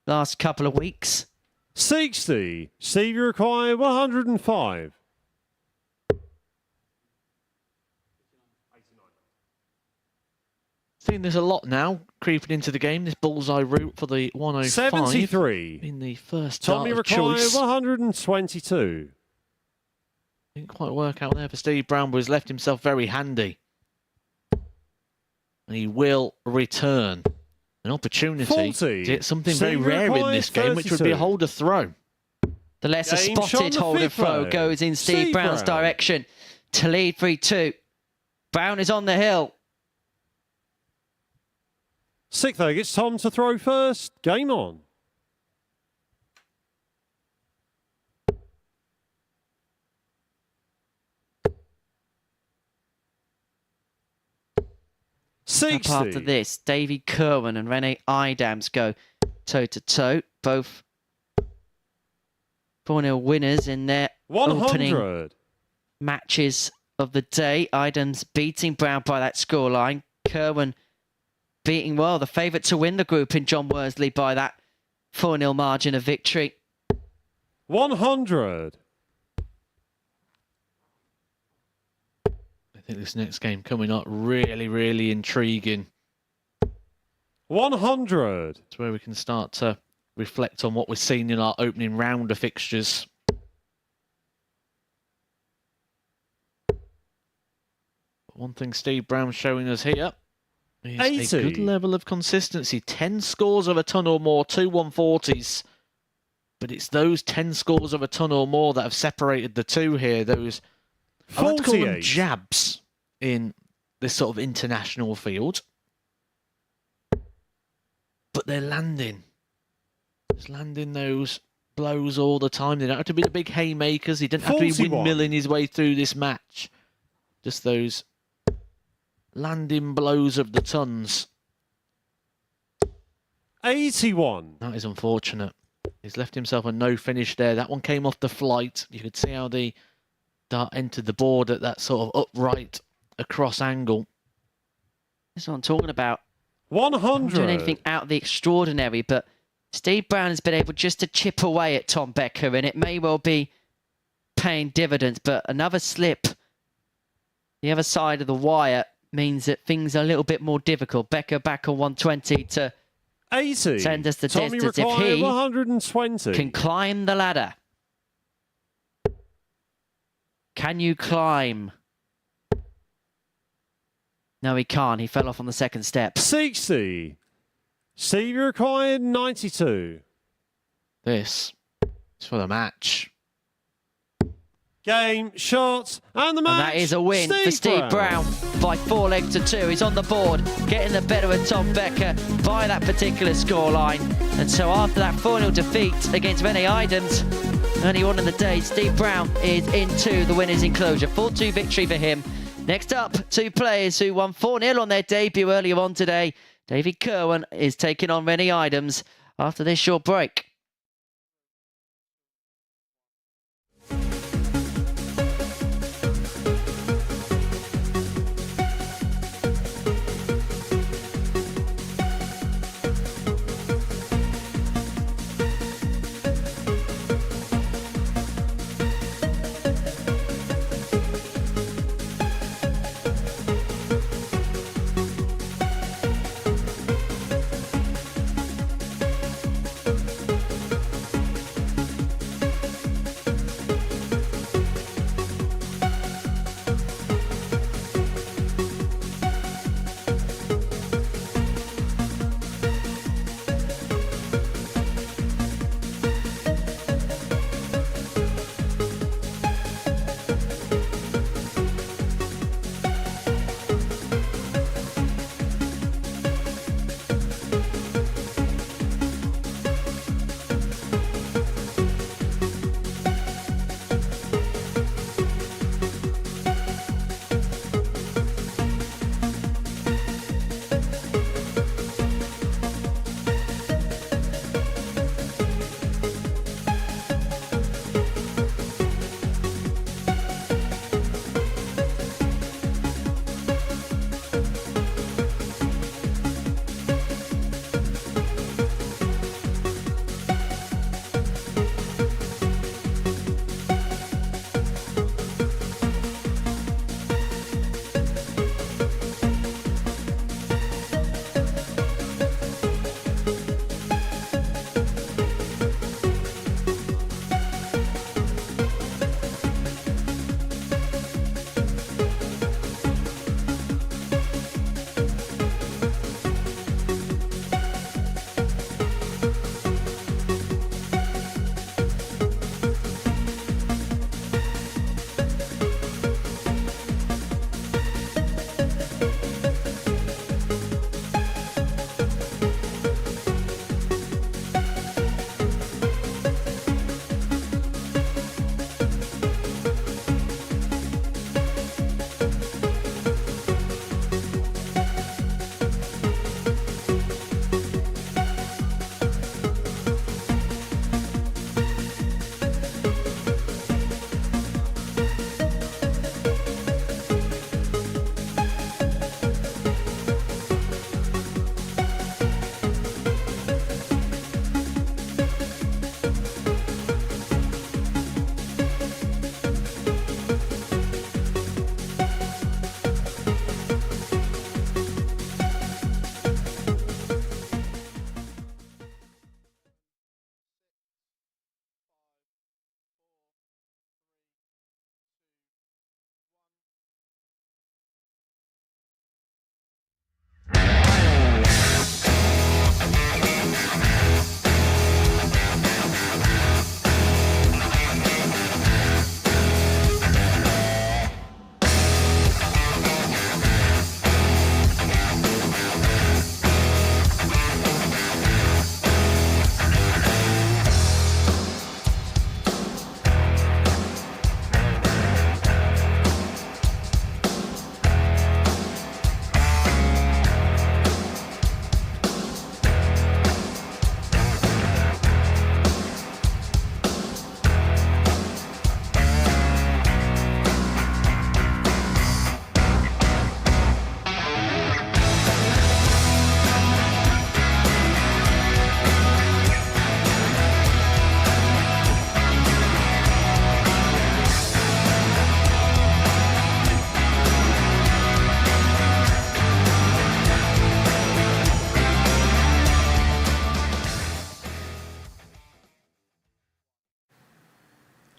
last couple of weeks. 60. Steve, you require 105. Seeing there's a lot now creeping into the game. This bullseye route for the 105. 73. In the first Tommy dart of require choice. 122. Didn't quite work out there for Steve Brown, but he's left himself very handy. And he will return. An opportunity 40. to get something Steve very rare in requires this game, which would be 32. a holder throw. The lesser Game shot on spotted the holder 5th throw leg. goes in Steve Steve Brown's Brown. direction to lead 3-2. Brown is on the hill. 6th leg, it's Tom to throw first. Game on. Up after this, Davey Kirwan and Rene Eidams go toe-to-toe. Both 4-0 winners in their opening 100. matches of the day. Eidams beating Brown by that scoreline. Kirwan beating, well, the favourite to win the group in John Worsley by that 4-0 margin of victory. 100. I think this next game coming up really, really intriguing. 100. It's where we can start to reflect on what we've seen in our opening round of fixtures. One thing Steve Brown's showing us here is a good level of consistency. 10 scores of a ton or more, 2 140s. But it's those 10 scores of a ton or more that have separated the two here. Those, I like to call them jabs in this sort of international field. But they're landing. Just landing those blows all the time. They don't have to be the big haymakers. He didn't have to be windmilling his way through this match. Just those landing blows of the tons. 81. That is unfortunate. He's left himself a no finish there. That one came off the flight. You could see how the dart entered the board at that sort of upright across angle. That's what I'm talking about. 100. Not doing anything out of the extraordinary, but Steve Brown has been able just to chip away at Tom Becker, and it may well be paying dividends, but another slip the other side of the wire means that things are a little bit more difficult. Becker back on 120 to 80. send us the Tommy distance. If he 120. can climb the ladder. Can you climb? No, he can't. He fell off on the second step. 60. Stevie required 92. This is for the match. Game, shots, and the match. And that is a win for Steve Brown by 4 legs to 2. He's on the board, getting the better of Tom Becker by that particular scoreline. And so after that 4-0 defeat against Rene Eidams, only one in the day, Steve Brown is into the winner's enclosure. 4-2 victory for him. Next up, 2 players who won 4-0 on their debut earlier on today. David Kirwan is taking on Rene Eidams after this short break.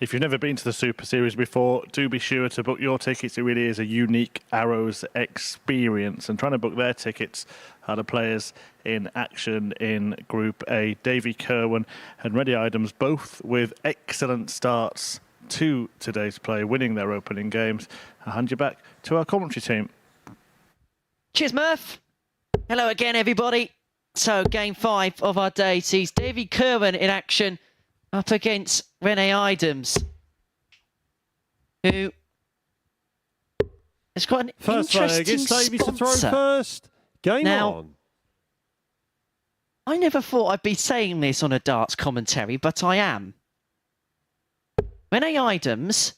If you've never been to the Super Series before, do be sure to book your tickets. It really is a unique Arrows experience. And trying to book their tickets are the players in action in Group A. Davy Kirwan and Reddy Eidams, both with excellent starts to today's play, winning their opening games. I'll hand you back to our commentary team. Cheers, Murph. Hello again, everybody. So, game 5 of our day sees Davy Kirwan in action up against Rene Eidams, who has got an First interesting leg, it's Davy to throw sponsor. first. Game Now, on. I never thought I'd be saying this on a darts commentary, but I am. Rene Eidams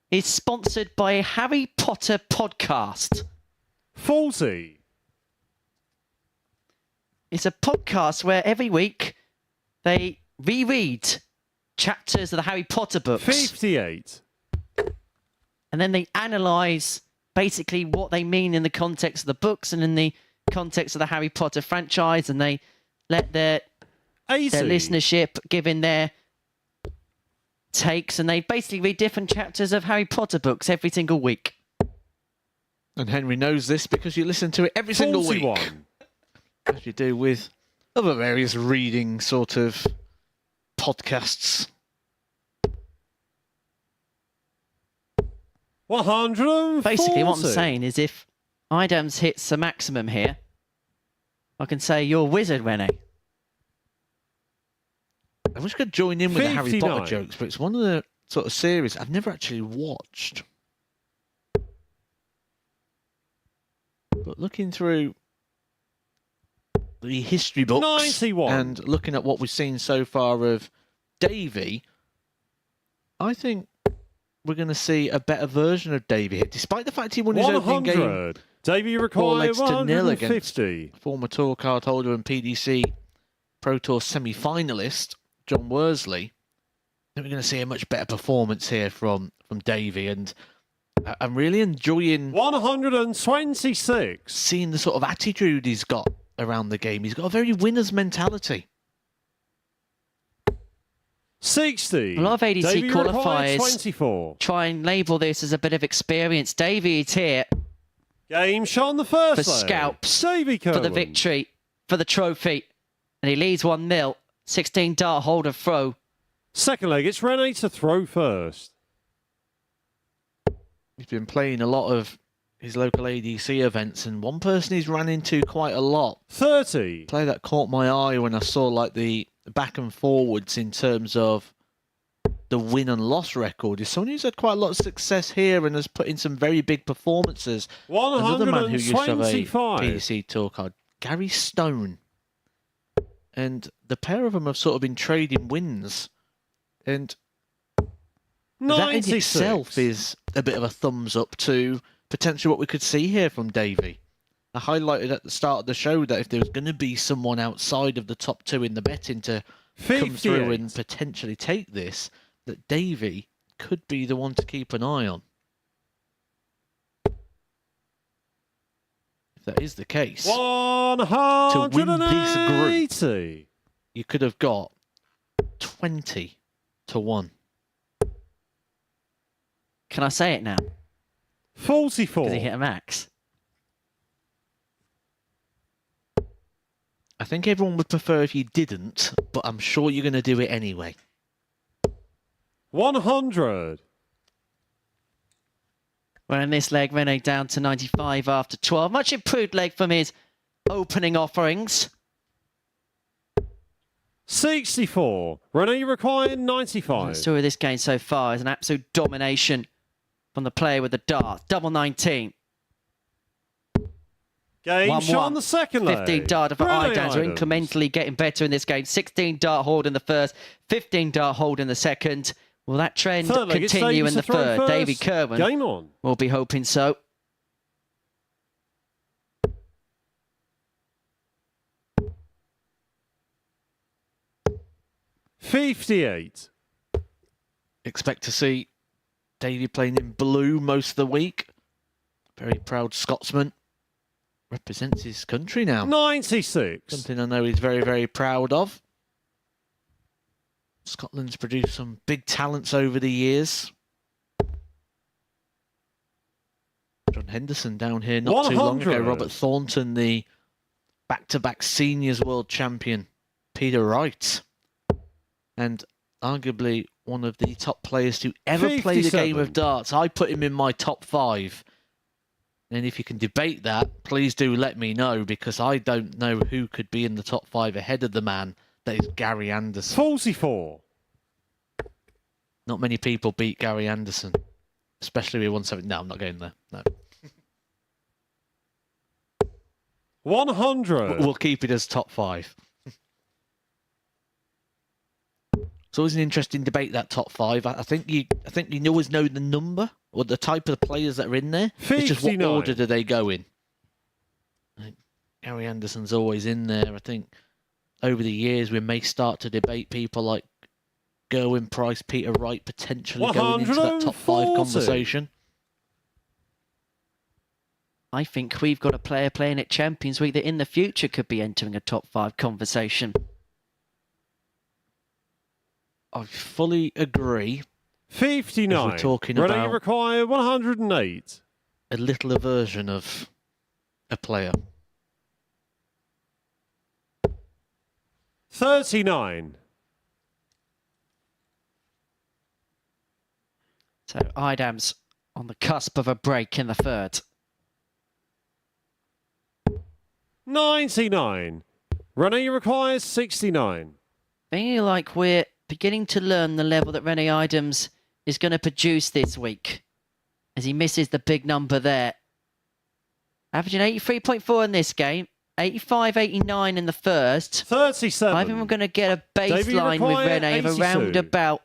is sponsored by a Harry Potter podcast. 40. It's a podcast where every week they reread chapters of the Harry Potter books. 58. And then they analyse basically what they mean in the context of the books and in the context of the Harry Potter franchise, and they let their 80. listenership give in their takes, and they basically read different chapters of Harry Potter books every single week. And Henry knows this because you listen to it every single 41. week. As you do with other various reading sort of podcasts. 140. Basically, what I'm saying is if Eidams hits the maximum here, I can say you're a wizard, Rene. I wish I could join in with the Harry 59. Potter jokes, but it's one of the sort of series I've never actually watched. But looking through the history books 91. and looking at what we've seen so far of Davy, I think we're going to see a better version of Davy here, despite the fact he won his opening game 100. Davy 4 requires legs to nil against 150. former tour card holder and PDC Pro Tour semi-finalist John Worsley. I think we're going to see a much better performance here from Davy, and I'm really enjoying 126. seeing the sort of attitude he's got around the game. He's got a very winner's mentality. 60. A lot of ADC Davy requires qualifiers 24. try and label this as a bit of experience. Davy is here Game shot on the first for leg. scalps, Davy for the Kirwan. victory, for the trophy. And he leads 1-0. 16 dart holder throw. Second leg, it's Rene to throw first. He's been playing a lot of his local ADC events, and one person he's ran into quite a lot. 30. Play that caught my eye when I saw like the back and forwards in terms of the win and loss record is someone who's had quite a lot of success here and has put in some very big performances. Another man who used to have a 125. PDC tour card, Gary Stone. And the pair of them have sort of been trading wins. And that in 96. itself is a bit of a thumbs up to potentially what we could see here from Davy. I highlighted at the start of the show that if there was going to be someone outside of the top 2 in the betting to come through 58. and potentially take this, that Davy could be the one to keep an eye on. If that is the case, 180. you could have got 20 to 1. Can I say it now? 44. Because he hit a max. I think everyone would prefer if you didn't, but I'm sure you're going to do it anyway. 100. Well, in this leg, Rene down to 95 after 12. Much improved leg from his opening offerings. 64. Rene required 95. The story of this game so far is an absolute domination from the player with the dart. Double 19. Game 1-1. shot on the second leg. 15 dart for Rene Eidams. Are Eidams. incrementally getting better in this game. 16 dart hold in the first, 15 dart hold in the second. Will that trend Third leg, it's continue Davy in to the throw third? first. Davy Kirwan Game on. will be hoping so. $58. Expect to see Davy playing in blue most of the week. Very proud Scotsman. Represents his country now. 96. Something I know he's very, very proud of. Scotland's produced some big talents over the years. John Henderson down here not too long ago. Robert Thornton, the back-to-back seniors world champion. Peter Wright. And arguably one of the top players to ever play the game of darts. I put him in my top 5. And if you can debate that, please do let me know, because I don't know who could be in the top 5 ahead of the man that is Gary Anderson. 44. Not many people beat Gary Anderson, especially with 170. No, I'm not going there. No. 100. We'll keep it as top 5. It's always an interesting debate, that top 5. I think you always know the number or the type of players that are in there. 59. It's just what order do they go in. Gary Anderson's always in there. I think over the years we may start to debate people like Gerwyn Price, Peter Wright potentially going into that top 5 conversation. I think we've got a player playing at Champions Week that in the future could be entering a top 5 conversation. I fully agree. 59. We're talking Running about require 108. a little aversion of a player. 39. So Eidams on the cusp of a break in the 3rd. 99. Running requires 69. Feeling like we're beginning to learn the level that Rene Eidams is going to produce this week, as he misses the big number there. Averaging 83.4 in this game, 85, 89 in the 1st. 37. I think we're going to get a baseline with Rene of around about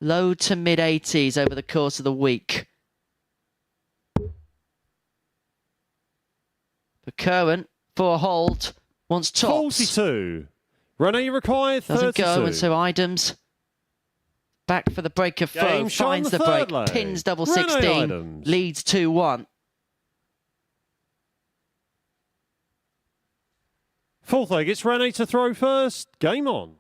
low to mid 80s over the course of the week. For Kirwan, for a hold, wants tops. 42. Rene require 32. Doesn't go, and so Eidams back for the break of throw, finds the break, pins double 16, leads 2-1. Fourth leg, it's Rene to throw first. Game on.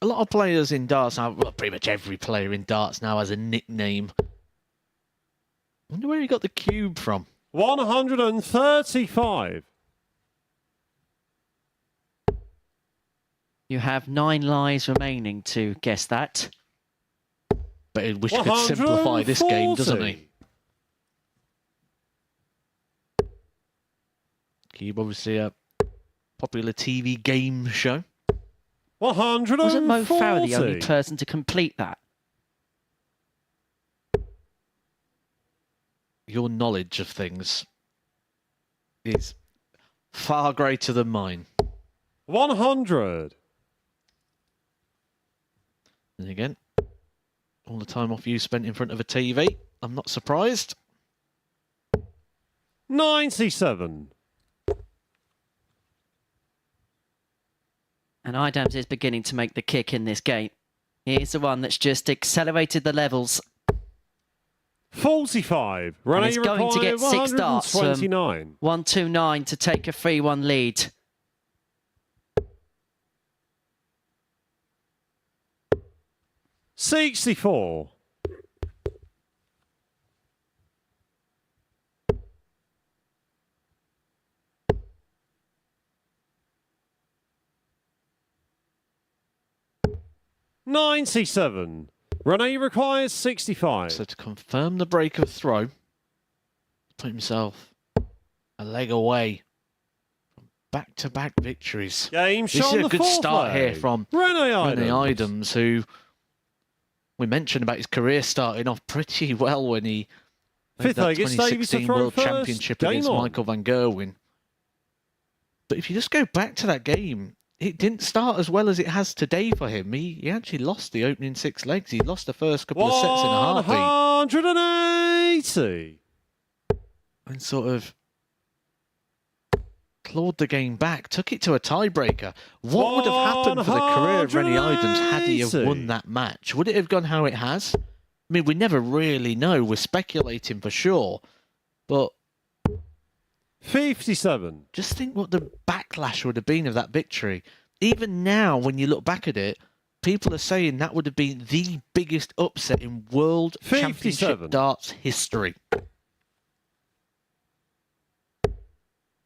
A lot of players in darts now, well, pretty much every player in darts now has a nickname. I wonder where he got the cube from. 135. You have 9 lives remaining to guess that. But he wish he could simplify this game, doesn't he? Cube, obviously a popular TV game show. 140. Wasn't Mo Farah the only person to complete that? Your knowledge of things is far greater than mine. 100. And again, all the time off you spent in front of a TV. I'm not surprised. 97. And Eidams is beginning to make the kick in this game. He's the one that's just accelerated the levels. 45. And he's going to get 6 darts from 129 to take a 3-1 lead. 64. 97. Rene requires 65. So to confirm the break of throw, put himself a leg away from back-to-back victories. Game This is a good start here from Rene Eidams, who we mentioned about his career starting off pretty well when he made that 2016 World Championship against Michael van Gerwen. But if you just go back to that game, it didn't start as well as it has today for him. He actually lost the opening 6 legs. He lost the first couple of sets in a heartbeat. 180. And sort of clawed the game back, took it to a tiebreaker. What would have happened for the career of Rene Eidams had he have won that match? Would it have gone how it has? I mean, we never really know. We're speculating for sure. But 57. just think what the backlash would have been of that victory. Even now, when you look back at it, people are saying that would have been the biggest upset in World 57. Championship darts history.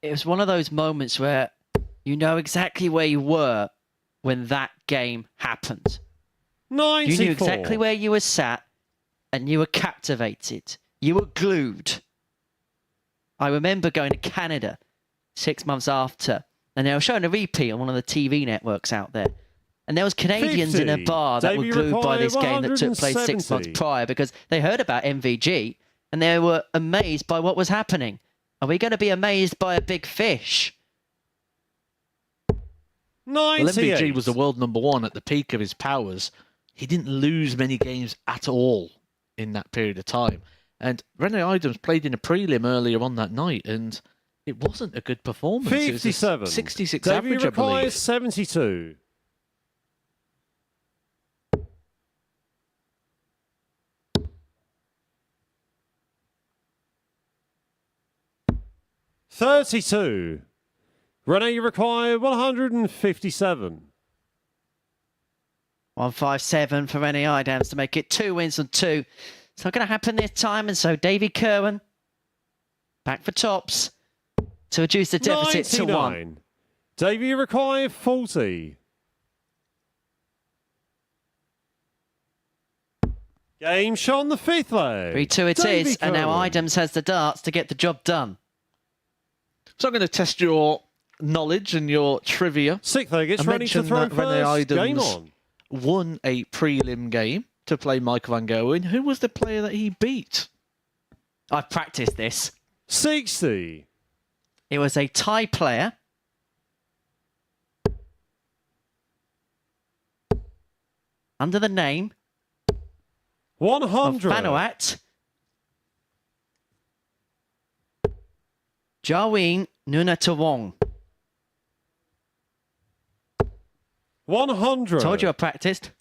It was one of those moments where you know exactly where you were when that game happened. 94. You knew exactly where you were sat, and you were captivated. You were glued. I remember going to Canada 6 months after, and they were showing a repeat on one of the TV networks out there. And there was Canadians 50. in a bar that were glued by this game that took place 6 months 170. prior because they heard about MVG and they were amazed by what was happening. Are we going to be amazed by a big fish? 98. Well, MVG was the world #1 at the peak of his powers. He didn't lose many games at all in that period of time. And Rene Eidams played in a prelim earlier on that night, and it wasn't a good performance. 57. It was a 66 Davey average, I requires believe. 72. $32. Rene, you require 157. 157 for Rene Eidams to make it 2 wins on 2. It's not going to happen this time, and so Davy Kirwan back for tops to reduce the deficit to 1. 99. Davey, you require 40. Game shot on the 5th leg. 3-2 it Davey is, and now Kirwan. Eidams has the darts to get the job done. So I'm going to test your knowledge and your trivia. 6th leg, it's I ready to mentioned throw that Rene first. Game Eidams on. won a prelim game to play Michael van Gerwen. Who was the player that he beat? I've practiced this. 60. It was a Thai player. Under the name of 100. Vanuat Jarwin Nunatawong. 100. Told you I practiced.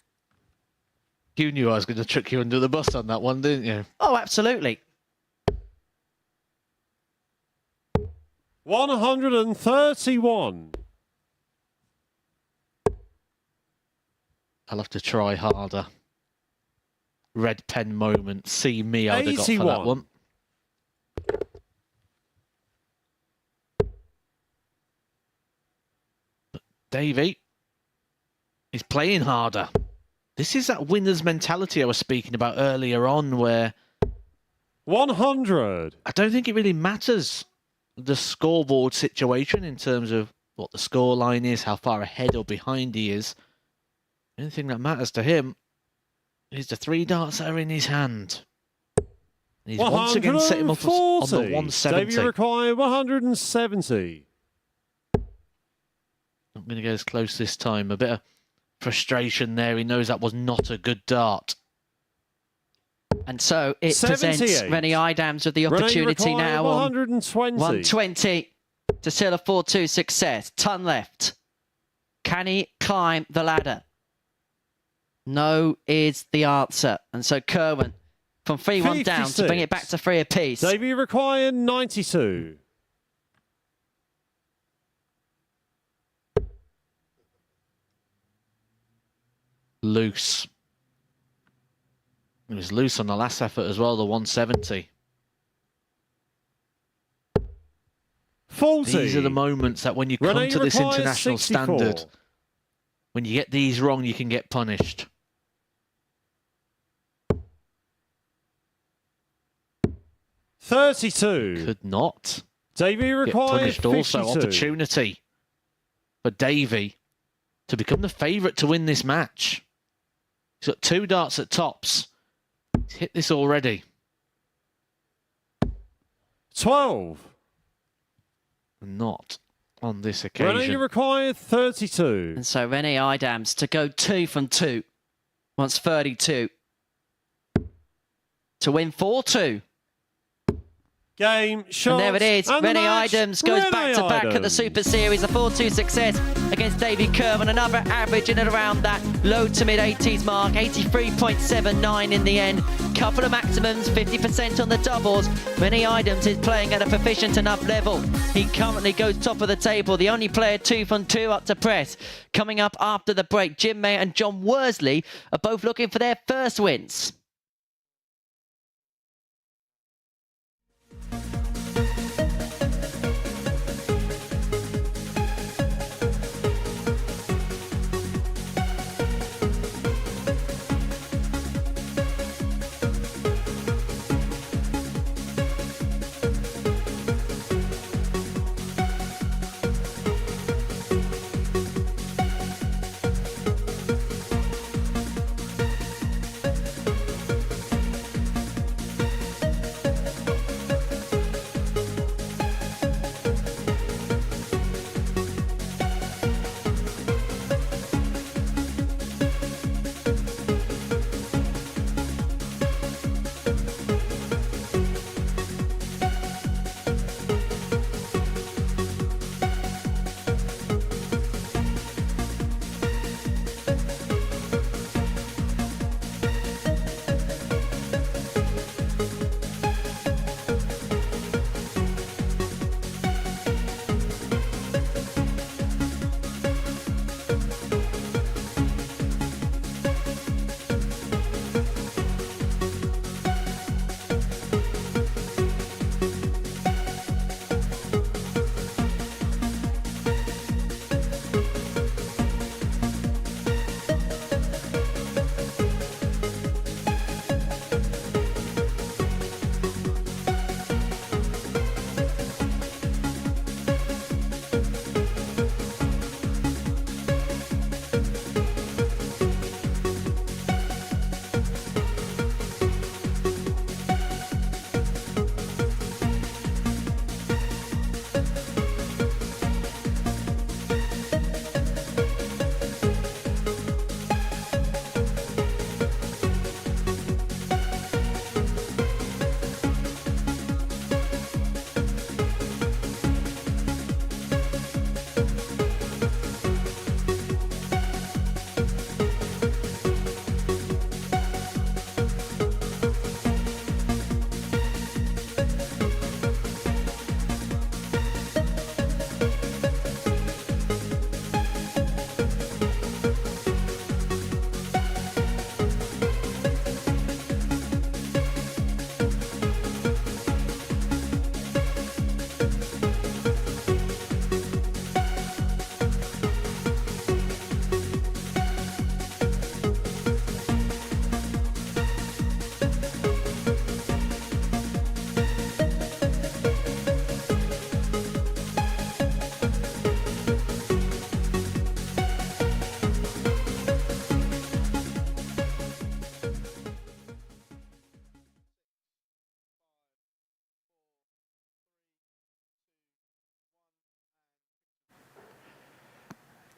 You knew I was going to chuck you under the bus on that one, didn't you? Oh, absolutely. 131. I'll have to try harder. Red pen moment. See me, I'd have got for that 81. one. But Davey is playing harder. This is that winner's mentality I was speaking about earlier on, where 100. I don't think it really matters the scoreboard situation in terms of what the score line is, how far ahead or behind he is. The only thing that matters to him is the 3 darts that are in his hand. And he's once again set him up on the 170. Davey require 170. I'm going to go as close this time. A bit of frustration there. He knows that was not a good dart. And so it presents 78. Rene Eidams with the opportunity Rene now require on 120. 120 to seal a 4-2 success. Ton left. Can he climb the ladder? No is the answer. And so Kirwan from 3-1 down to bring it back to 3 apiece. Davey require 92. Loose. It was loose on the last effort as well, the 170. 40. These are the moments that when you come Rene to this requires international 64. standard, when you get these wrong, you can get punished. 32. Could not. Davey Get requires punished 52. also. Opportunity for Davey to become the favourite to win this match. He's got 2 darts at tops. He's hit this already. 12. Not on this Rene occasion. require 32. And so Rene Eidams to go 2 from 2. Wants 32. To win 4-2. Game, shot, And there it is. and the Rennie match. Eidams goes Rennie back-to-back at the Eidams. Super Series. A 4-2 success against Davy Kirwan. Another average in and around that low to mid-80s mark. 83.79 in the end. Couple of maximums, 50% on the doubles. Rennie Eidams is playing at a proficient enough level. He currently goes top of the table. The only player 2 from 2 up to press. Coming up after the break, Jim Mayer and John Worsley are both looking for their first wins.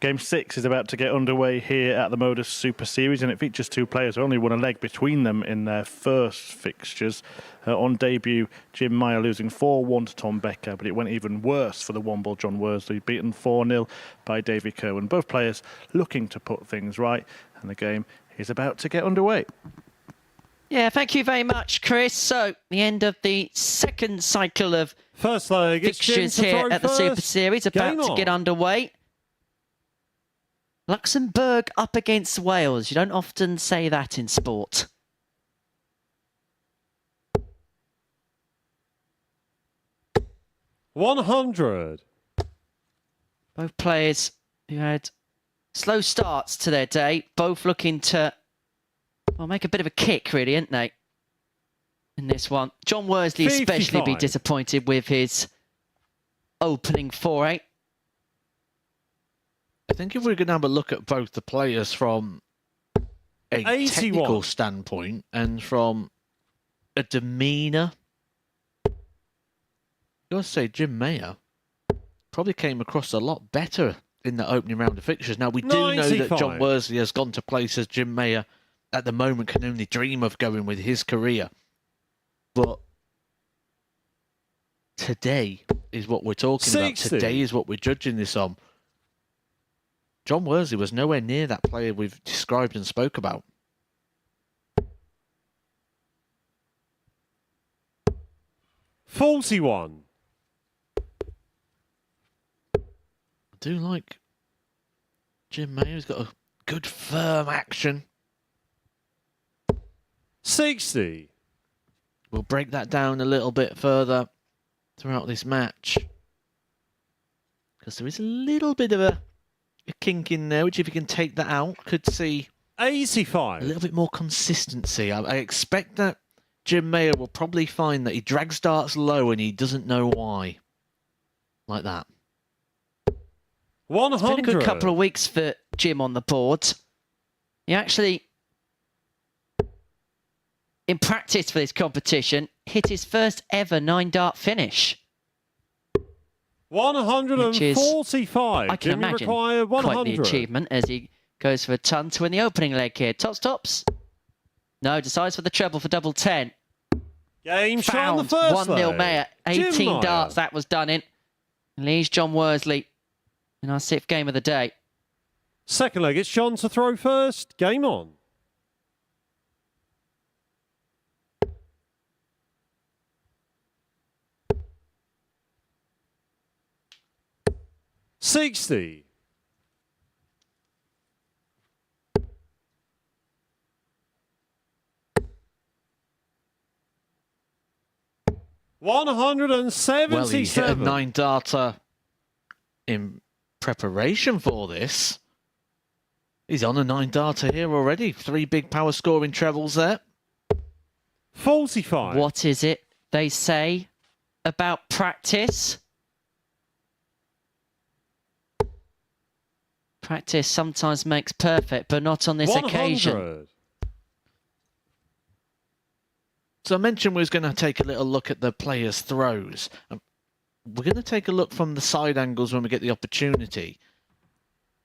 Game 6 is about to get underway here at the MODUS Super Series, and it features 2 players who only won a leg between them in their first fixtures. On debut, Jim Mayer losing 4-1 to Tom Becker, but it went even worse for the Womble John Worsley, beaten 4-0 by Davy Kirwan. Both players looking to put things right, and the game is about to get underway. Yeah, thank you very much, Chris. So, the end of the second cycle of First leg, fixtures here at the Super Series about to get underway. Luxembourg up against Wales. You don't often say that in sport. $100. Both players who had slow starts to their day, both looking to, well, make a bit of a kick, really, aren't they? In this one. John Worsley especially be disappointed with his opening foray. I think if we're going to have a look at both the players from a 81. technical standpoint and from a demeanour, I gotta say Jim Mayer probably came across a lot better in the opening round of fixtures. Now, we do know that John Worsley has gone to places Jim Mayer at the moment can only dream of going with his career. But today is what we're talking about. 60. Today is what we're judging this on. John Worsley was nowhere near that player we've described and spoke about. $41. I do like Jim Mayer. He's got a good firm action. 60. We'll break that down a little bit further throughout this match. Because there is a little bit of a kink in there, which if you can take that out, could see 85. a little bit more consistency. I expect that Jim Mayer will probably find that he drags darts low and he doesn't know why. Like that. 100. It's been a good couple of weeks for Jim on the board. He actually, in practice for this competition, hit his first ever 9-dart finish. 145. I can Jimmy imagine require 100. quite the achievement as he goes for a ton to win the opening leg here. Tops. No, decides for the treble for double 10. Game shot on the Found first 1-0 leg. Mayer. Jim 18 Mayer. darts that was done in. Leaves John Worsley in our 6th game of the day. Second leg, it's John to throw first. Game on. $60. Well, he hit a 177. 9-darter in preparation for this. He's on a 9-darter here already. 3 big power scoring trebles there. 45. What is it they say about practice? Practice sometimes makes perfect, but not on this 100. occasion. So I mentioned we was going to take a little look at the players' throws. We're going to take a look from the side angles when we get the opportunity.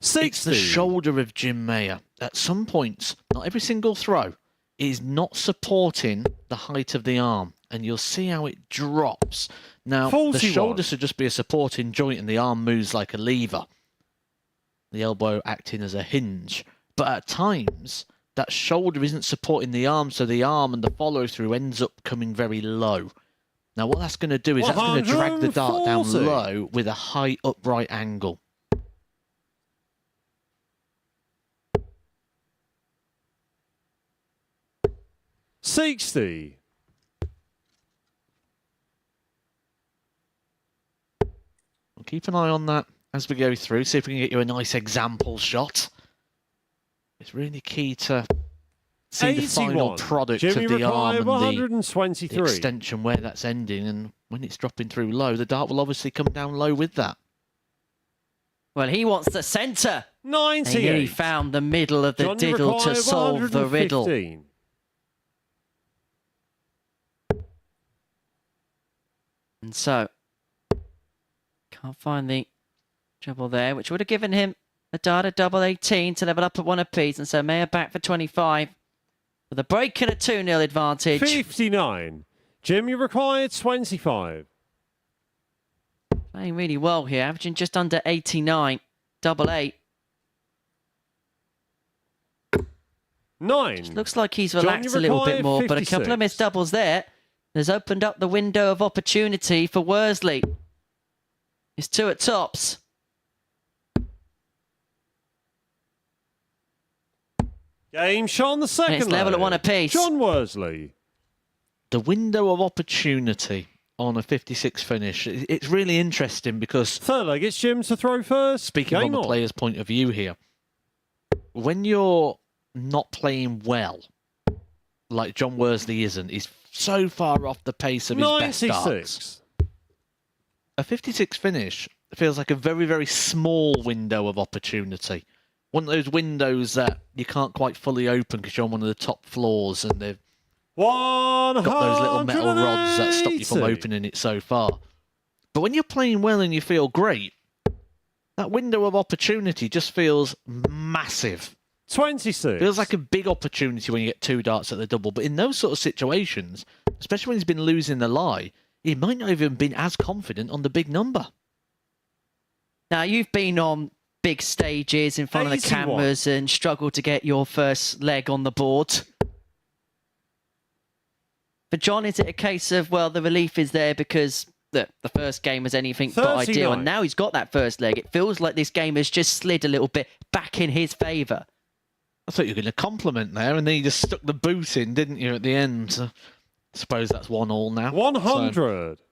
60. It's the shoulder of Jim Mayer. At some points, not every single throw, is not supporting the height of the arm. And you'll see how it drops. Now, 41. the shoulder should just be a supporting joint and the arm moves like a lever. The elbow acting as a hinge. But at times, that shoulder isn't supporting the arm, so the arm and the follow-through ends up coming very low. Now, what that's going to do is that's going to drag the dart down 140. low with a high upright angle. $60. We'll keep an eye on that as we go through, see if we can get you a nice example shot. It's really key to see the final 81. product Jimmy of the arm require and the 123. extension where that's ending, and when it's dropping through low, the dart will obviously come down low with that. Well, he wants the centre. And he 98. found the middle of the Johnny diddle to require solve the riddle. 115. And so, can't find the treble there, which would have given him a dart at double 18 to level up at 1 apiece. And so Mayer back for 25 with a break and a 2-0 advantage. 59. Jimmy required 25. Playing really well here, averaging just under 89, double 8. 9. Looks like he's Johnny relaxed a little bit required more, but a couple of 56. missed doubles there has opened up the window of opportunity for Worsley. It's 2 at tops. Game shot on the second And it's level leg. at 1 apiece. John Worsley. The window of opportunity on a 56 finish, it's really interesting because, Third leg, it's Jim to throw first. speaking Game from the on. player's point of view here, when you're not playing well, like John Worsley isn't, he's so far off the pace of his best darts. 96. A 56 finish feels like a very, very small window of opportunity. One of those windows that you can't quite fully open because you're on one of the top floors and they've 180. got those little metal rods that stop you from opening it so far. But when you're playing well and you feel great, that window of opportunity just feels massive. 26. Feels like a big opportunity when you get 2 darts at the double. But in those sort of situations, especially when he's been losing the lie, he might not even been as confident on the big number. Now, you've been on big stages in front of the cameras and struggled to get your first leg on the board. For John, is it a case of, well, the relief is there because the first game was anything but ideal, and now he's got that first leg? It feels like this game has just slid a little bit back in his favour. I thought you were going to compliment there, and then you just stuck the boot in, didn't you, at the end? So I suppose that's 1-1 now. 100. So.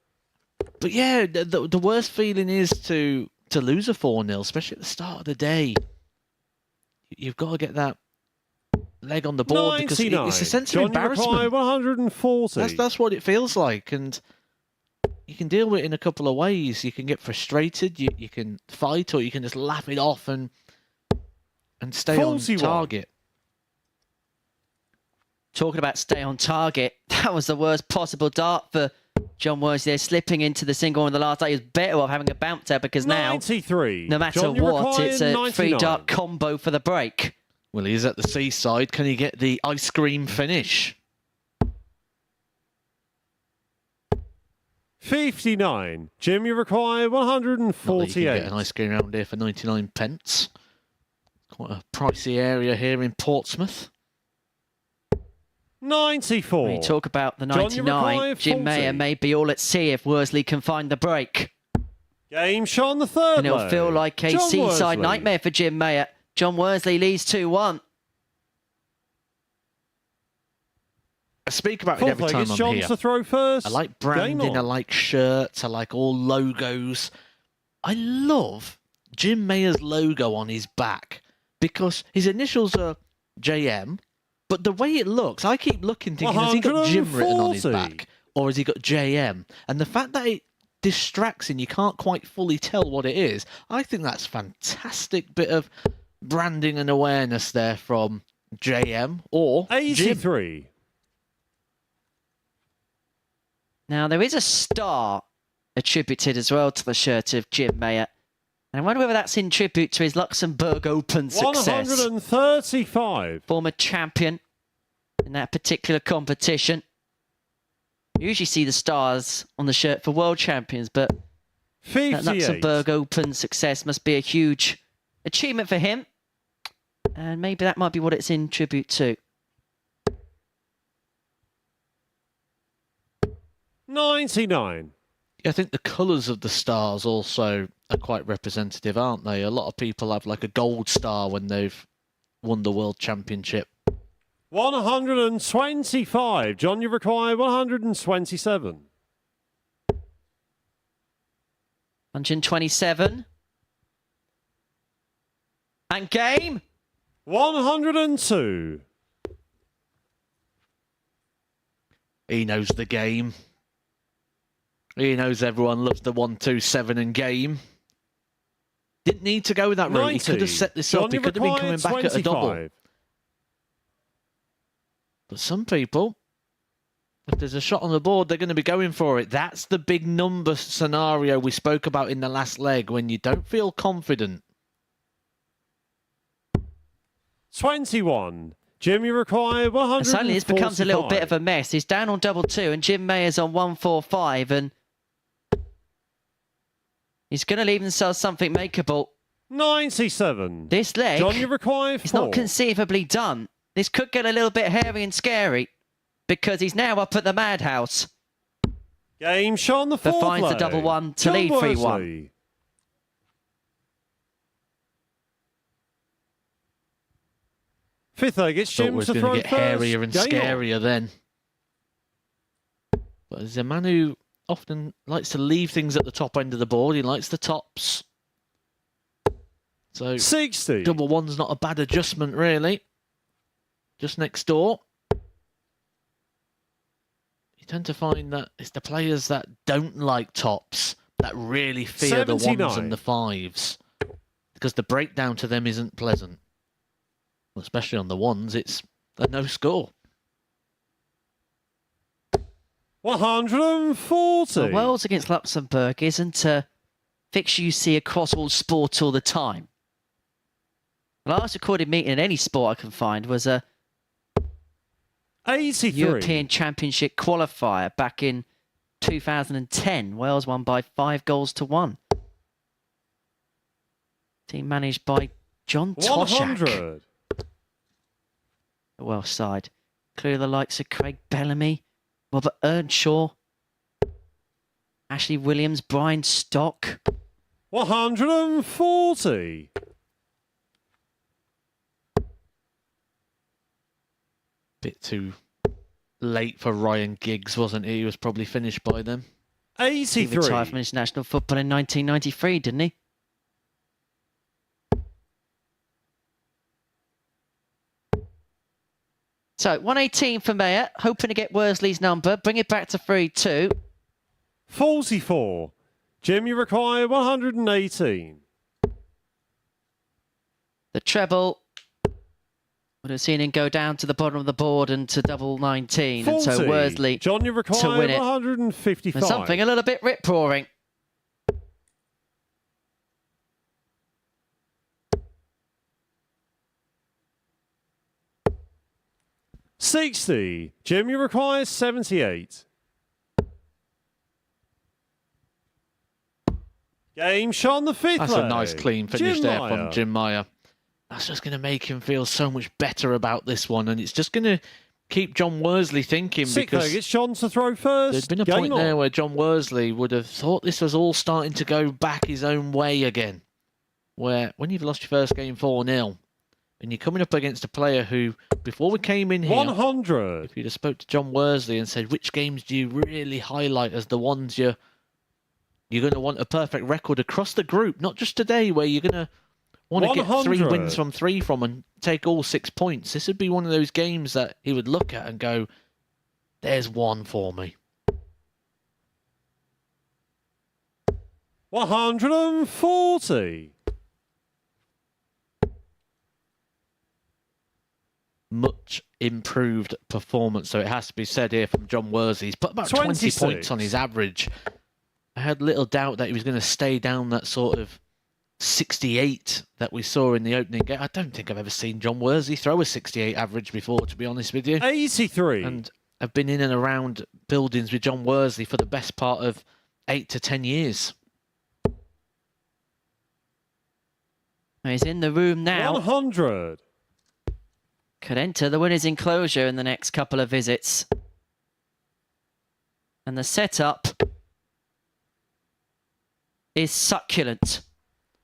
But yeah, the worst feeling is to lose a 4-0, especially at the start of the day. You've got to get that leg on the board 99. because it's a sense of embarrassment. 140. That's what it feels like, and you can deal with it in a couple of ways. You can get frustrated, you can fight, or you can just laugh it off and stay 41. on target. Talking about stay on target, that was the worst possible dart for John Worsley there, slipping into the single in the last day. He was better off having a bounce out because now, 93. no matter John, what, it's a 99. 3-dart combo for the break. Well, he's at the seaside. Can he get the ice cream finish? 59. Jim, you require 148. You can get an ice cream around here for 99 pence. Quite a pricey area here in Portsmouth. 94. When you talk about the John, 99, Jim Mayer may be all at sea if Worsley can find the break. Game shot on the third And it'll leg. feel like a John seaside Worsley. nightmare for Jim Mayer. John Worsley leads 2-1. I speak about it Fourth every leg, time it's I'm John's here. to throw first. I like Game branding, on. I like shirts, I like all logos. I love Jim Mayer's logo on his back because his initials are JM, but the way it looks, I keep looking thinking, has he got Jim written on his 140. back or has he got JM? And the fact that it distracts and you can't quite fully tell what it is, I think that's fantastic bit of branding and awareness there from JM or Jim. 83. Now, there is a star attributed as well to the shirt of Jim Mayer. And I wonder whether that's in tribute to his Luxembourg Open success. 135. Former champion in that particular competition. You usually see the stars on the shirt for world champions, but that 58. Luxembourg Open success must be a huge achievement for him. And maybe that might be what it's in tribute to. 99. I think the colours of the stars also are quite representative, aren't they? A lot of people have like a gold star when they've won the World Championship. 125. John, you require 127. 127. And game. 102. He knows the game. He knows everyone loves the 1-2-7 and game. Didn't need to go with that route. 90. He could have set this John, up. He you could have been require coming back at a double. 25. But some people, if there's a shot on the board, they're going to be going for it. That's the big number scenario we spoke about in the last leg when you don't feel confident. 21. Jim, you require 145. And suddenly this becomes a little bit of a mess. He's down on double two and Jim Mayer's on 145 and he's going to leave himself something makeable. 97. This leg John, you require 4. is not conceivably done. This could get a little bit hairy and scary because he's now up at the madhouse. Game shot on the But fourth finds the leg. double one to John lead 3-1. Worsley. Fifth leg, it's Thought Jim was to going throw to get first. hairier and Game on. scarier then. But he's a man who often likes to leave things at the top end of the board. He likes the tops. So 60. double one's not a bad adjustment, really. Just next door. You tend to find that it's the players that don't like tops that really fear the 79. ones and the fives. Because the breakdown to them isn't pleasant. Well, especially on the ones, it's a no score. 140. Well, Wales against Luxembourg isn't a fixture you see across all sports all the time. The last recorded meeting in any sport I can find was a 83. European Championship qualifier back in 2010. Wales won by 5-1. Team managed by John Toshak. 100. The Welsh side. Clear the likes of Craig Bellamy, Robert Earnshaw, Ashley Williams, Brian Stock. 140. Bit too late for Ryan Giggs, wasn't he? He was probably finished by then. He 83. retired from international football in 1993, didn't he? So 118 for Mayer, hoping to get Worsley's number, bring it back to 3-2. 44. Jim, you require 118. The treble would have seen him go down to the bottom of the board and to double 19. 40. And so Worsley John, you to require win it. 155. There's something a little bit rip-roaring. $60. Jim, you require 78. Game shot the fifth That's leg. a nice clean finish Jim there Meyer. from Jim Meyer. That's just going to make him feel so much better about this one, and it's just going to keep John Worsley thinking, Sixth leg, because it's John to throw first. there'd been a Game point on. there where John Worsley would have thought this was all starting to go back his own way again, where when you've lost your first game 4-0 and you're coming up against a player who, before we came in here, 100. if you'd have spoke to John Worsley and said, which games do you really highlight as the ones you're going to want a perfect record across the group, not just today, where you're going to want to get 3 100. wins from 3 from and take all 6 points. This would be one of those games that he would look at and go, there's one for me. 140. Much improved performance, so it has to be said here from John Worsley. He's put about 20 26. points on his average. I had little doubt that he was going to stay down that sort of 68 that we saw in the opening game. I don't think I've ever seen John Worsley throw a 68 average before, to be honest with you. 83. And I've been in and around buildings with John Worsley for the best part of 8 to 10 years. He's in the room now. 100. Could enter the winner's enclosure in the next couple of visits. And the setup is succulent.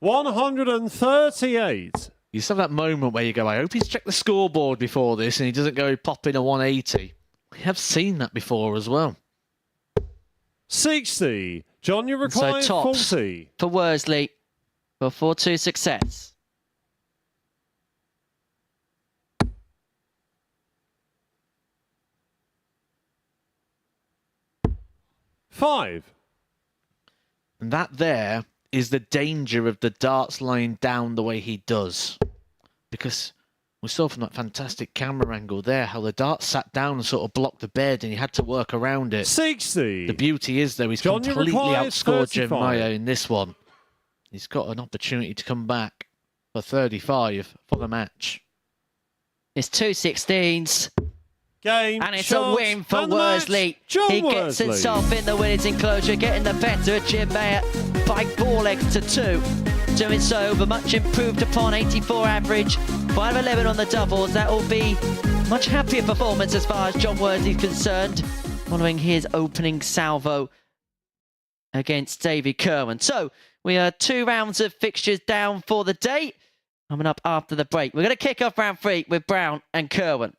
138. You just have that moment where you go, I hope he's checked the scoreboard before this and he doesn't go pop in a 180. We have seen that before as well. 60. John, you So require tops 40. for Worsley for 4-2 success. 5. And that there is the danger of the darts lying down the way he does. Because we saw from that fantastic camera angle there how the dart sat down and sort of blocked the bed and he had to work around it. 60. The beauty is, though, he's John, you completely require outscored Jim 35. Meyer in this one. He's got an opportunity to come back for 35 for the match. It's 2 16s. Game. And it's shot, a win for and the match, Worsley. John He gets Worsley. himself in the winner's enclosure, getting the better of Jim Mayer by 4 legs to 2. Doing so with a much improved upon 84 average, 5-11 on the doubles. That will be much happier performance as far as John Worsley is concerned, following his opening salvo against David Kirwan. So we are 2 rounds of fixtures down for the day. Coming up after the break. We're going to kick off round 3 with Brown and Kirwan.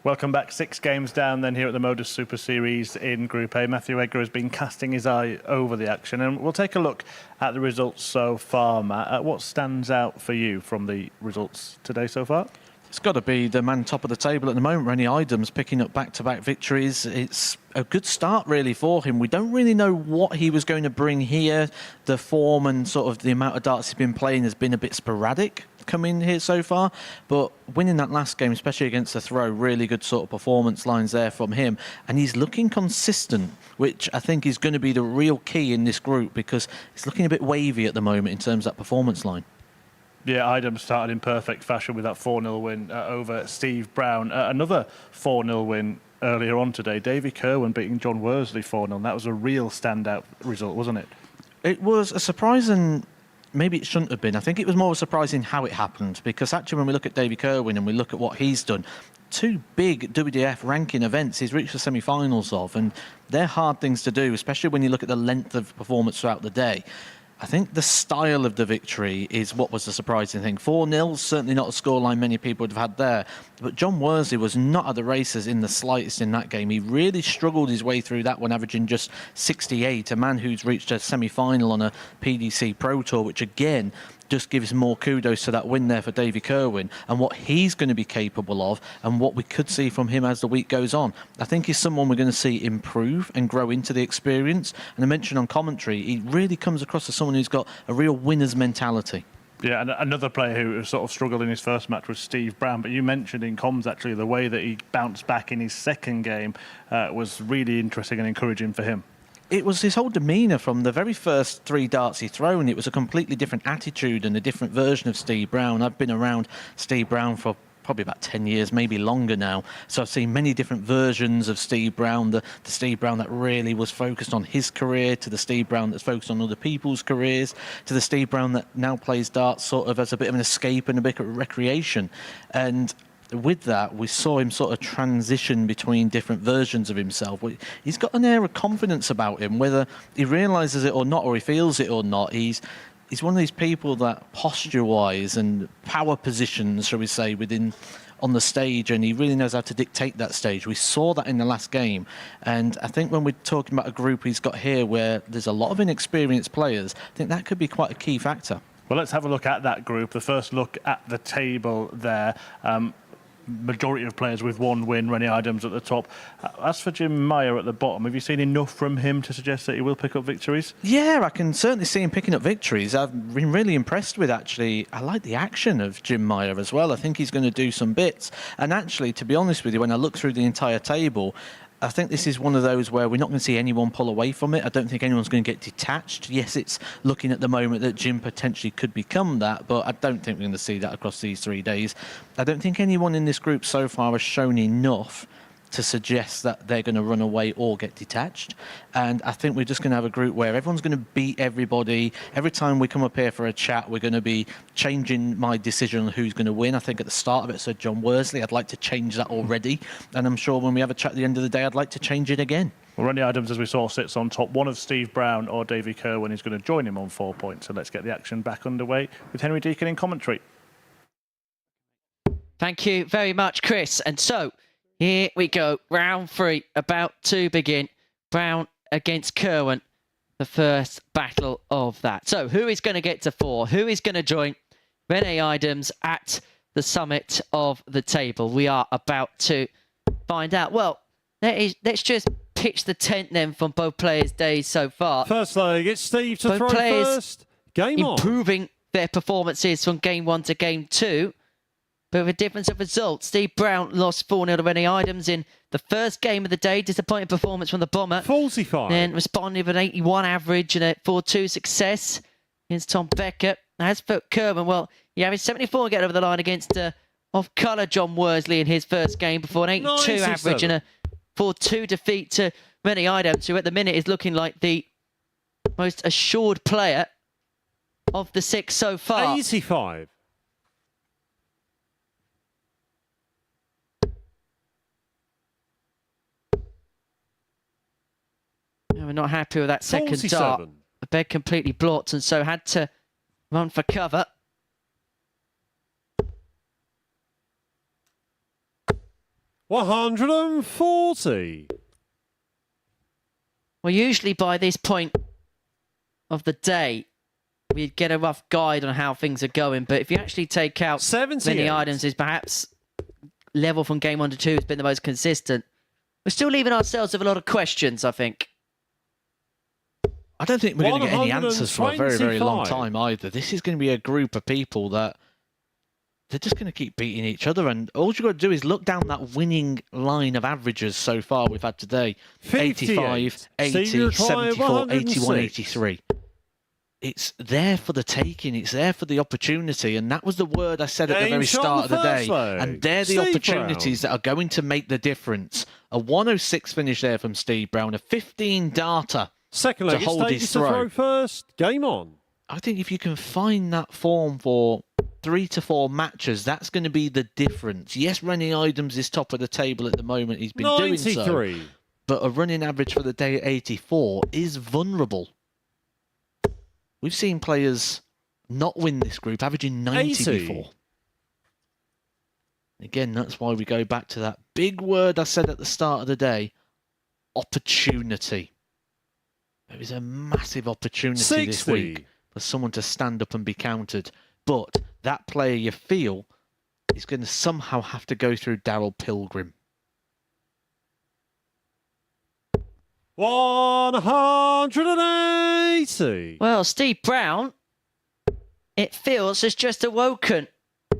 Welcome back. 6 games down then here at the MODUS Super Series in Group A. Matthew Edgar has been casting his eye over the action, and we'll take a look at the results so far, Matt. What stands out for you from the results today so far? It's got to be the man top of the table at the moment, Rennie Eidams, picking up back-to-back victories. It's a good start, really, for him. We don't really know what he was going to bring here. The form and sort of the amount of darts he's been playing has been a bit sporadic coming here so far, but winning that last game, especially against the throw, really good sort of performance lines there from him, and he's looking consistent, which I think is going to be the real key in this group, because it's looking a bit wavy at the moment in terms of that performance line. Yeah, Eidams started in perfect fashion with that 4-0 win over Steve Brown. Another 4-0 win earlier on today. Davy Kirwan beating John Worsley 4-0. That was a real standout result, wasn't it? It was a surprising... Maybe it shouldn't have been. I think it was more surprising how it happened, because actually when we look at Davy Kirwan and we look at what he's done, 2 big WDF ranking events he's reached the semi-finals of, and they're hard things to do, especially when you look at the length of performance throughout the day. I think the style of the victory is what was the surprising thing. 4-0, certainly not a scoreline many people would have had there. But John Worsley was not at the races in the slightest in that game. He really struggled his way through that one, averaging just 68, a man who's reached a semi-final on a PDC Pro Tour, which again just gives more kudos to that win there for Davy Kirwan and what he's going to be capable of and what we could see from him as the week goes on. I think he's someone we're going to see improve and grow into the experience. And I mentioned on commentary, he really comes across as someone who's got a real winner's mentality. Yeah, and another player who sort of struggled in his first match was Steve Brown, but you mentioned in comms actually the way that he bounced back in his second game was really interesting and encouraging for him. It was his whole demeanour from the very first 3 darts he thrown. It was a completely different attitude and a different version of Steve Brown. I've been around Steve Brown for probably about 10 years, maybe longer now. So I've seen many different versions of Steve Brown, the Steve Brown that really was focused on his career, to the Steve Brown that's focused on other people's careers, to the Steve Brown that now plays darts sort of as a bit of an escape and a bit of recreation. And with that, we saw him sort of transition between different versions of himself. He's got an air of confidence about him, whether he realises it or not, or he feels it or not. He's one of these people that posture-wise and power positions, shall we say, on the stage, and he really knows how to dictate that stage. We saw that in the last game, and I think when we're talking about a group he's got here where there's a lot of inexperienced players, I think that could be quite a key factor. Well, let's have a look at that group. The first look at the table there. Majority of players with 1 win, Rennie Eidams at the top. As for Jim Meyer at the bottom, have you seen enough from him to suggest that he will pick up victories? Yeah, I can certainly see him picking up victories. I've been really impressed with, actually, I like the action of Jim Meyer as well. I think he's going to do some bits. And actually, to be honest with you, when I look through the entire table, I think this is one of those where we're not going to see anyone pull away from it. I don't think anyone's going to get detached. Yes, it's looking at the moment that Jim potentially could become that, but I don't think we're going to see that across these 3 days. I don't think anyone in this group so far has shown enough to suggest that they're going to run away or get detached. And I think we're just going to have a group where everyone's going to beat everybody. Every time we come up here for a chat, we're going to be changing my decision on who's going to win. I think at the start of it, said John Worsley. I'd like to change that already. And I'm sure when we have a chat at the end of the day, I'd like to change it again. Well, Rennie Eidams, as we saw, sits on top. One of Steve Brown or Davy Kirwan is going to join him on 4 points. So let's get the action back underway with Henry Deacon in commentary. Thank you very much, Chris. And so, here we go. Round 3 about to begin. Brown against Kirwan. The first battle of that. So who is going to get to 4? Who is going to join Rennie Eidams at the summit of the table? We are about to find out. Well, let's just pitch the tent then from both players' days so far. First leg, it's Steve to both throw players first. Game on. Improving their performances from game 1 to game 2. But with a difference of results, Steve Brown lost 4-0 to Rennie Eidams in the first game of the day. Disappointing performance from the bomber. Falsified. Then responded with an 81 average and a 4-2 success against Tom Becker. As for Kirwan, well, he averaged 74 get over the line against off-colour John Worsley in his first game before an 82 average and a 4-2 defeat to Rennie Eidams, who at the minute is looking like the most assured player of the 6 so far. 85. We're not happy with that second 47. dart. The bed completely blocked and so had to run for cover. 140. Well, usually by this point of the day, we'd get a rough guide on how things are going. But if you actually take out 78. many items, is perhaps level from game 1 to 2 has been the most consistent. We're still leaving ourselves with a lot of questions, I think. I don't think we're going to get any answers for a very, very long 125. time either. This is going to be a group of people that they're just going to keep beating each other. And all you've got to do is look down that winning line of averages so far we've had today. 85, 80, Steve, 74, 81, 106. 83. It's there for the taking. It's there for the opportunity. And that was the word I said at the very start of the day. And they're the opportunities that are going to make the difference. A 106 finish there from Steve Brown. A 15 darter. Second leg, to hold his it's to throw first. Game on. I think if you can find that form for 3 to 4 matches, that's going to be the difference. Yes, Rennie Eidams is top of the table at the moment. He's been 93. doing so. But a running average for the day at 84 is vulnerable. We've seen players not win this group, averaging 90 80. before. Again, that's why we go back to that big word I said at the start of the day, opportunity. There is a massive opportunity 60. this week for someone to stand up and be countered. But that player you feel is going to somehow have to go through Daryl Pilgrim. 180. Well, Steve Brown, it feels, has just awoken.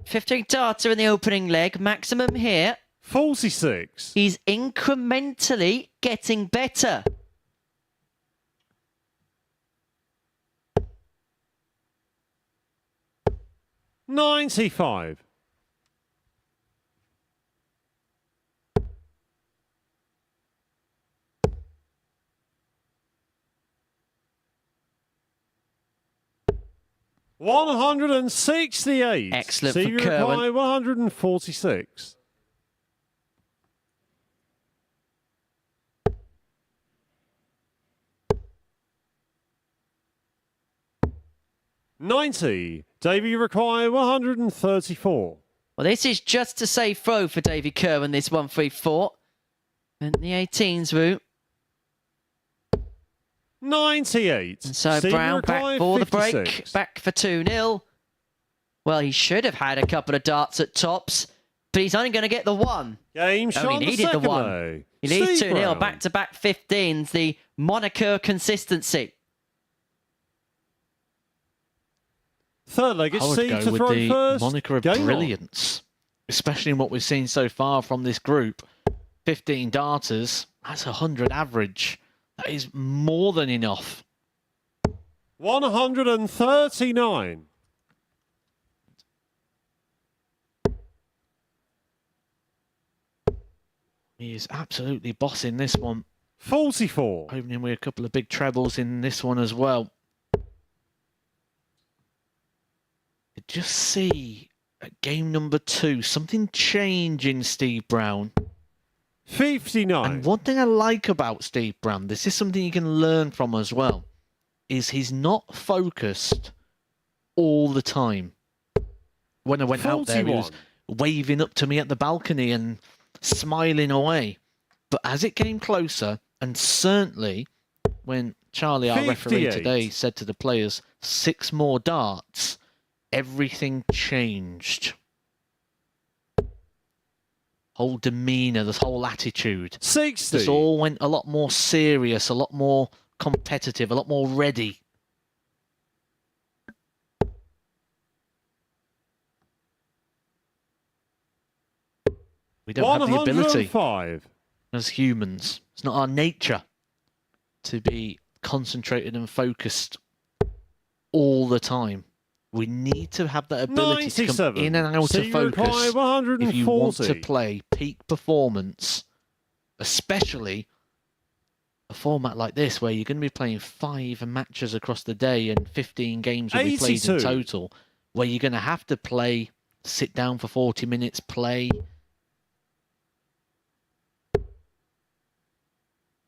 15 darter in the opening leg, maximum here. 46. He's incrementally getting better. $95. $168. Excellent Stevie for Kirwan. Reply, 146. $90. Davey require 134. Well, this is just a safe throw for Davy Kirwan, this 134. And the 18's route. 98. And so Stevie Brown back Reply, for the 56. break, back for 2-0. Well, he should have had a couple of darts at tops, but he's only going to get the one. Game Oh, shot he the needed the second one. leg. He needs Steve 2-0, Brown. back-to-back 15s, the moniker consistency. Third leg, it's I would Steve go to with throw the first. moniker of Game on. brilliance, especially in what we've seen so far from this group. 15 darters, that's 100 average. That is more than enough. 139. He is absolutely bossing this one. 44. Opening with a couple of big trebles in this one as well. Just see at game number 2, something change in Steve Brown. 59. And one thing I like about Steve Brown, this is something you can learn from as well, is he's not focused all the time. When I went out there, he was 41. waving up to me at the balcony and smiling away. But as it came closer, and certainly when Charlie, our referee 58. today, said to the players, 6 more darts, everything changed. Whole demeanour, this whole attitude. 60. This all went a lot more serious, a lot more competitive, a lot more ready. We don't have the ability 105. as humans. It's not our nature to be concentrated and focused all the time. We need to have that ability to come 97. in and out of Stevie focus Reply, 140. if you want to play peak performance, especially a format like this where you're going to be playing 5 matches across the day and 15 games will be played 82. in total, where you're going to have to play, sit down for 40 minutes, play.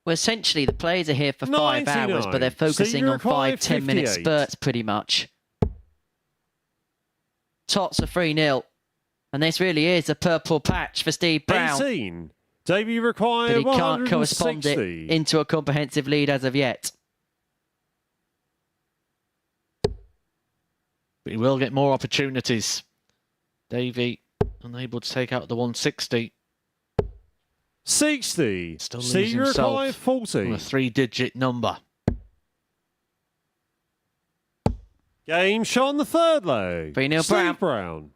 Well, essentially, the players are here for 5 hours, 99. but they're focusing Senior on 5 Clive, 10-minute 58. spurts, pretty much. Tots are 3-0. And this really is a purple patch for Steve Brown. 18. Davey require But he can't correspond 160. it into a comprehensive lead as of yet. But he will get more opportunities. Davey unable to take out the 160. 60. Still Steve losing himself require on 40. a 3-digit number. Game shot on the third leg. 3-0 Steve Brown.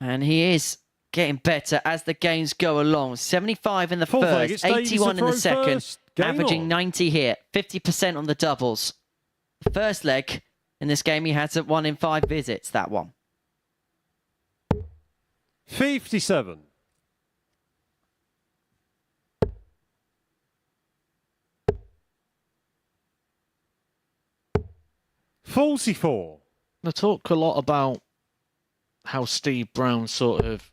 And he is getting better as the games go along. 75 in the Fourth leg, first, it's Davies 81 to in the throw second, first. Game averaging on. 90 here, 50% on the doubles. First leg in this game, he has 1 in 5 visits, that one. 57. $44. I talk a lot about how Steve Brown sort of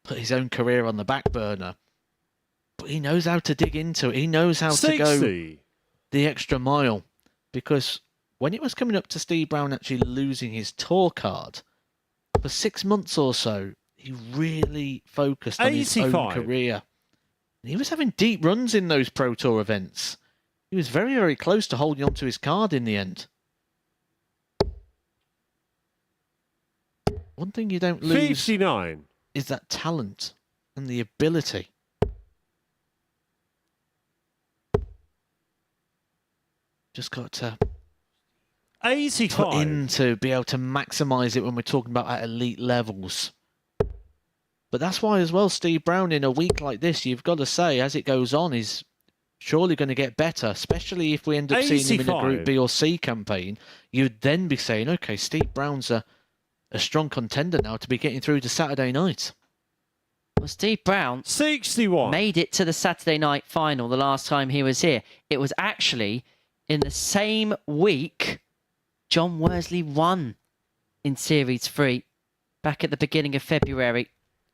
put his own career on the back burner. But he knows how to dig into it. He knows how 60. to go the extra mile. Because when it was coming up to Steve Brown actually losing his tour card, for 6 months or so, he really focused on his own 85. career. And he was having deep runs in those Pro Tour events. He was very, very close to holding on to his card in the end. One thing you don't lose 59. is that talent and the ability. Just got to put 85. in to be able to maximise it when we're talking about at elite levels. But that's why as well, Steve Brown, in a week like this, you've got to say, as it goes on, is surely going to get better, especially if we end up seeing him in a Group B or C campaign. You'd then be saying, okay, Steve Brown's a strong contender now to be getting through to Saturday night. Well, Steve Brown 61. made it to the Saturday night final the last time he was here. It was actually in the same week John Worsley won in Series 3 back at the beginning of February.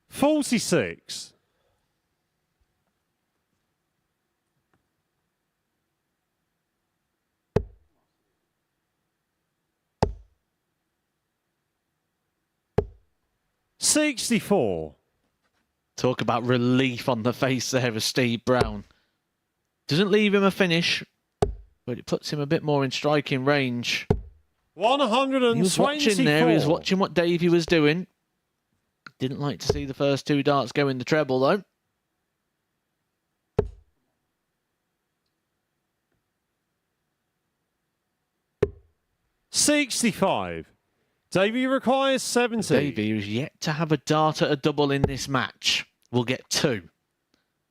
46. $64. Talk about relief on the face there of Steve Brown. Doesn't leave him a finish, but it puts him a bit more in striking range. 124. He was watching there, he was watching what Davey was doing. Didn't like to see the first 2 darts go in the treble though. $65. Davey requires 70. Davey, who's yet to have a dart at a double in this match, will get 2.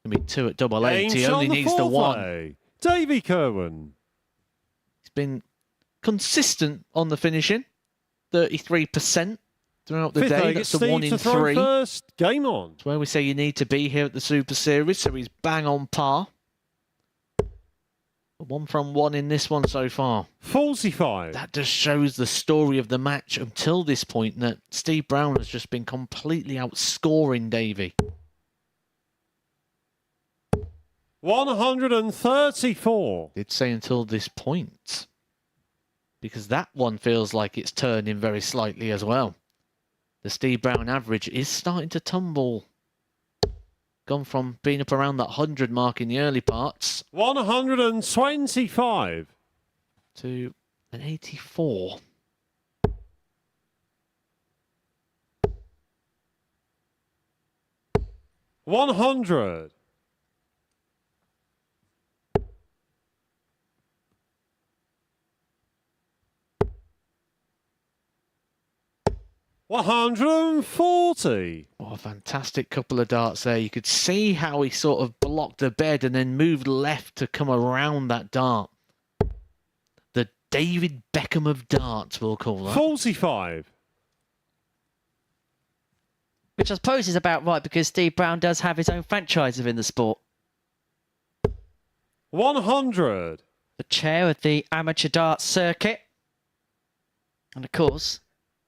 I mean, 2 at double 8. He only needs the 1. Davey Kirwan. He's been consistent on the finishing, 33% throughout the Fifth day. leg, That's it's a 1 Steve in to throw 3. first. Game on. It's where we say you need to be here at the Super Series, so he's bang on par. 1 from 1 in this one so far. 45. That just shows the story of the match until this point, that Steve Brown has just been completely outscoring Davey. 134. Did say until this point, because that one feels like it's turning very slightly as well. The Steve Brown average is starting to tumble. Gone from being up around that 100 mark in the early parts 125. to an 84. $100. $140. Oh, a fantastic couple of darts there. You could see how he sort of blocked the bed and then moved left to come around that dart. The David Beckham of darts, we'll call that. 45. Which I suppose is about right because Steve Brown does have his own franchise within the sport. 100. The chair of the amateur darts circuit. And of course,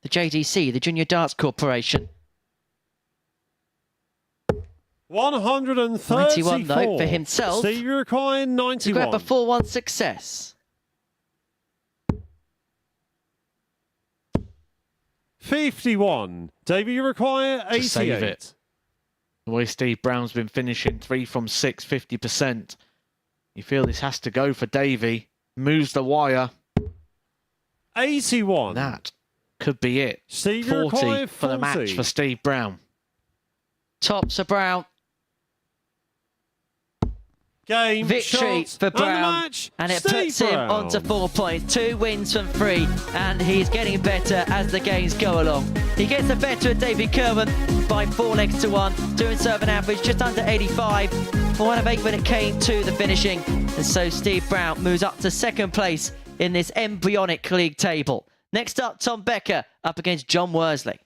the JDC, the Junior Darts Corporation. 134. 91 though for himself. Steve requiring To 91. grab a 4-1 success. 51. Davey, you require 88. To save it. The way Steve Brown's been finishing 3 from 6, 50%. You feel this has to go for Davey. Moves the wire. 81. That could be it. Steve, 40 for the match for Steve Brown. Tops are Brown. Game, Victory shot, for Brown, and, the match, and it Steve puts him Brown. onto 4 points. 2 wins from 3, and he's getting better as the games go along. He gets the better of David Kirwan by 4 legs to 1, doing so of an average just under 85. 1 of 8 when it came to the finishing, and so Steve Brown moves up to 2nd place in this embryonic league table. Next up, Tom Becker up against John Worsley.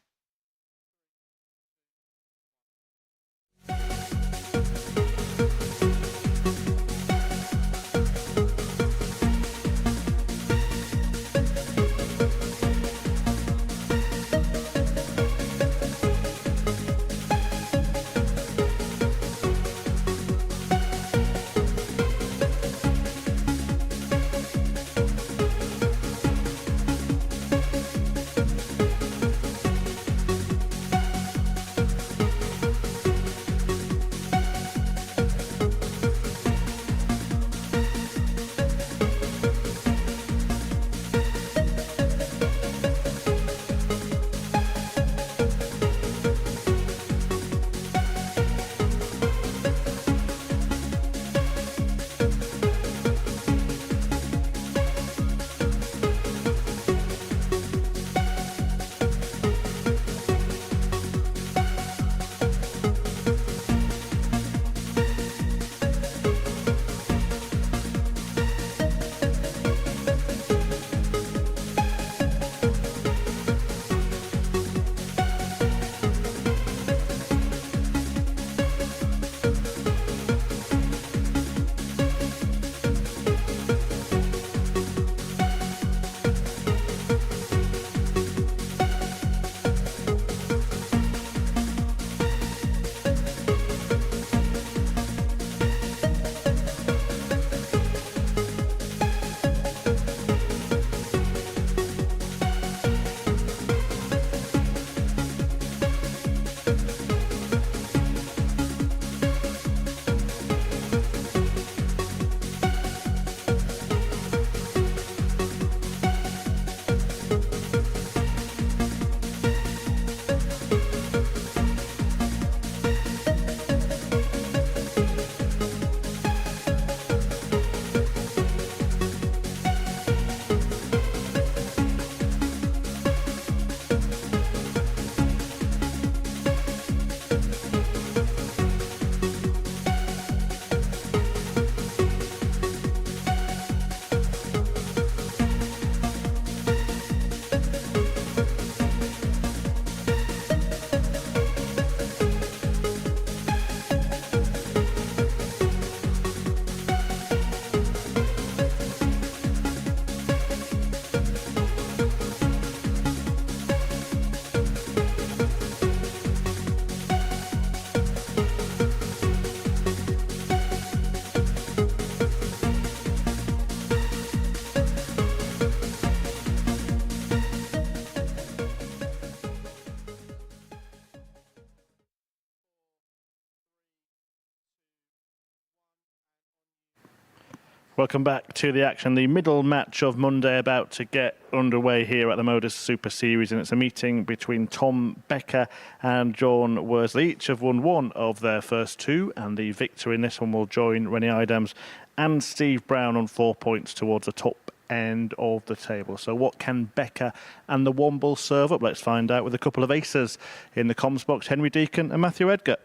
Welcome back to the action. The middle match of Monday about to get underway here at the MODUS Super Series, and it's a meeting between Tom Becker and John Worsley. Each have won 1 of their first 2, and the victor in this one will join Rennie Eidams and Steve Brown on 4 points towards the top end of the table. So what can Becker and the Womble serve up? Let's find out with a couple of aces in the comms box, Henry Deacon and Matthew Edgar.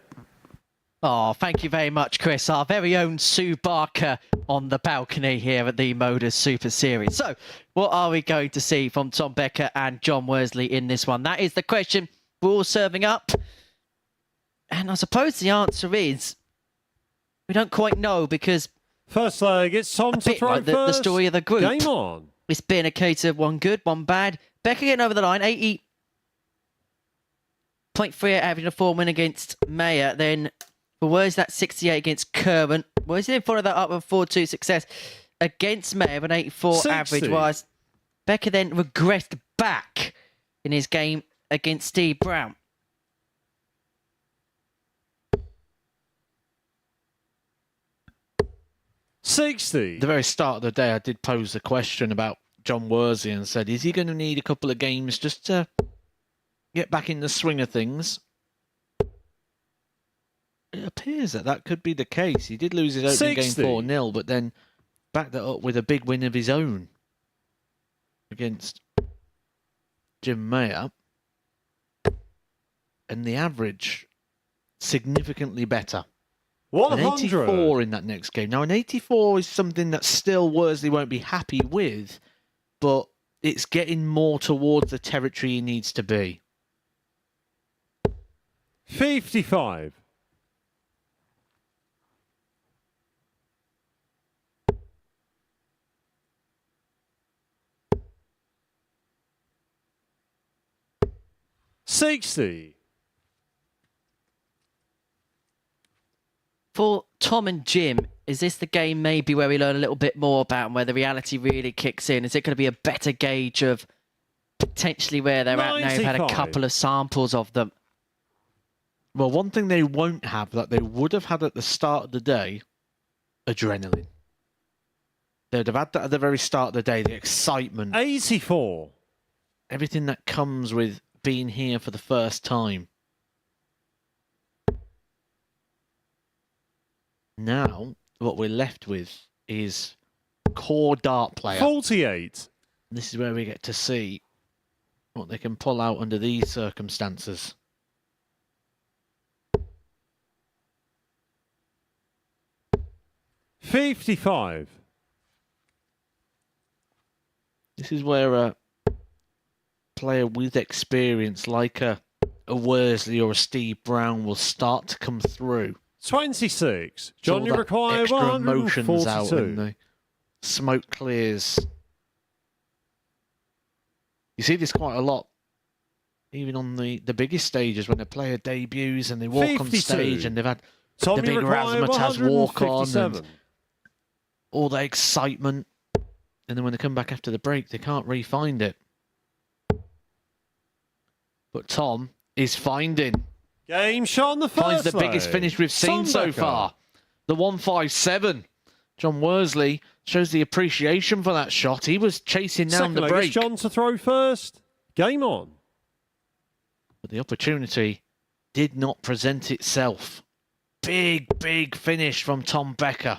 Oh, thank you very much, Chris. Our very own Sue Barker on the balcony here at the MODUS Super Series. So, what are we going to see from Tom Becker and John Worsley in this one? That is the question we're all serving up. And I suppose the answer is we don't quite know, because first leg, it's Tom to throw like first. The story of the group. Game on. It's been a case of 1 good, 1 bad. Becker getting over the line, 80.3 averaging a 4 win against Mayer. Then for Worsley, that's 68 against Kirwan. Worsley then followed that up with 4-2 success against Mayer, an 84 60. average, whilst Becker then regressed back in his game against Steve Brown. $60. The very start of the day, I did pose a question about John Worsley and said, is he going to need a couple of games just to get back in the swing of things? It appears that that could be the case. He did lose his opening game 4-0, but then backed that up with a big win of his own against Jim Mayer. And the average significantly better. 100. An 84 in that next game. Now, an 84 is something that still Worsley won't be happy with, but it's getting more towards the territory he needs to be. 55. $60. For Tom and Jim, is this the game maybe where we learn a little bit more about and where the reality really kicks in? Is it going to be a better gauge of potentially where they're at now? You've had a couple of samples of them. Well, one thing they won't have that they would have had at the start of the day, adrenaline. They'd have had that at the very start of the day, the excitement. 84. Everything that comes with being here for the first time. Now, what we're left with is core dart player. 48. This is where we get to see what they can pull out under these circumstances. $55. This is where a player with experience like a Worsley or a Steve Brown will start to come through. 26. John, you require extra emotions out 142. and the smoke clears. You see this quite a lot, even on the biggest stages when a player debuts and they walk 52. on stage and they've had Tom, the big you require razzmatazz walk on 157. and all the excitement, and then when they come back after the break, they can't re-find it. But Tom is finding. Game shot on the first Finds the biggest leg. finish we've seen so Becker. far. The 157. John Worsley shows the appreciation for that shot. He was chasing down Second the leg, break. it's John to throw first. Game on. But the opportunity did not present itself. Big finish from Tom Becker.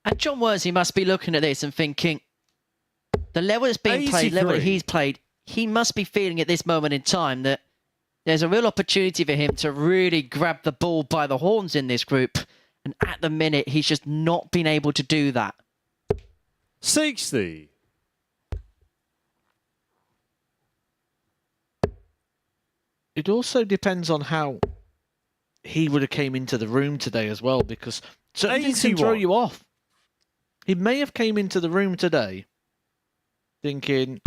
And John Worsley must be looking at this and thinking, the level that's being played, level that 83. he's played, he must be feeling at this moment in time that there's a real opportunity for him to really grab the ball by the horns in this group. And at the minute, he's just not been able to do that. 60. It also depends on how he would have came into the room today as well, because certain things can throw 81. you off. He may have came into the room today thinking,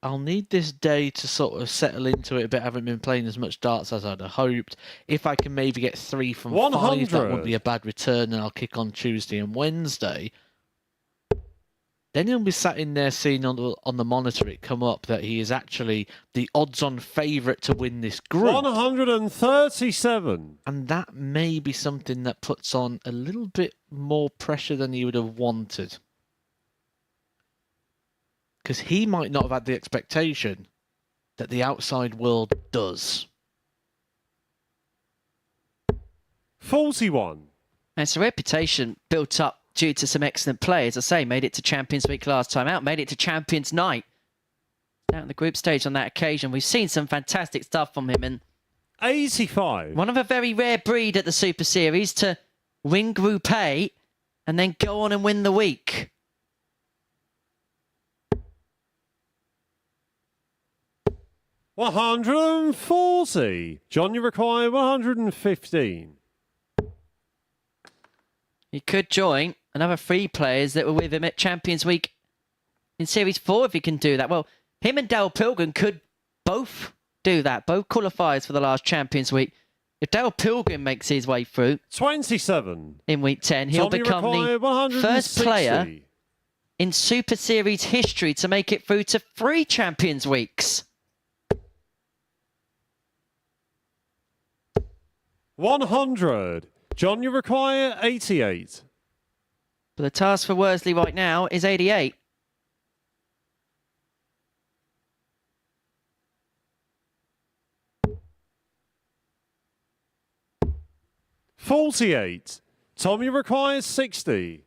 I'll need this day to sort of settle into it a bit. I haven't been playing as much darts as I'd have hoped. If I can maybe get 3 from 5, that 100. wouldn't be a bad return, and I'll kick on Tuesday and Wednesday. Then he'll be sat in there seeing on the monitor it come up that he is actually the odds-on favourite to win this group. 137. And that may be something that puts on a little bit more pressure than he would have wanted. Because he might not have had the expectation that the outside world does. 41. And it's a reputation built up due to some excellent play. As I say, made it to Champions Week last time out, made it to Champions Night. Out in the group stage on that occasion. We've seen some fantastic stuff from him. And 85. one of a very rare breed at the Super Series to win Group A and then go on and win the week. $140. John, you require 115. He could join another 3 players that were with him at Champions Week in Series 4 if he can do that. Well, him and Dale Pilgrim could both do that. Both qualifiers for the last Champions Week. If Dale Pilgrim makes his way through 27. in Week 10, he'll John, you become require the 160. first player in Super Series history to make it through to 3 Champions Weeks. 100. John, you require 88. But the task for Worsley right now is 88. $48. Tommy requires 60.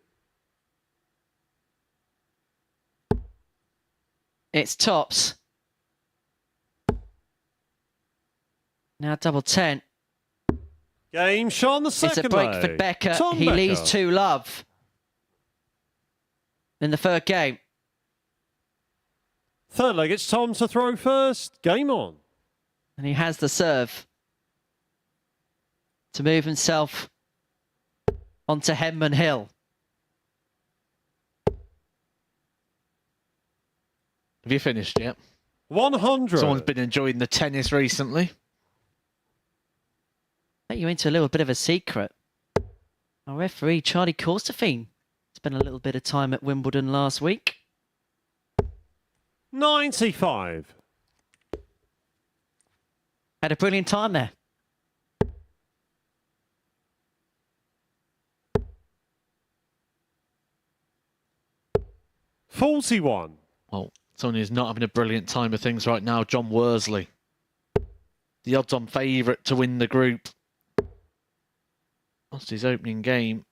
It's tops. Now double 10. Game Sean the second. It's a break for Becker. He Becker. leads 2-love in the third game. Third leg, it's Tom to throw first. Game on. And he has the serve to move himself onto Henman Hill. Have you finished yet? 100. Someone's been enjoying the tennis recently. Let you into a little bit of a secret. Our referee, Charlie Corstefine, spent a little bit of time at Wimbledon last week. 95. Had a brilliant time there. $41. Well, someone who's not having a brilliant time of things right now, John Worsley. The odds-on favourite to win the group. Lost his opening game.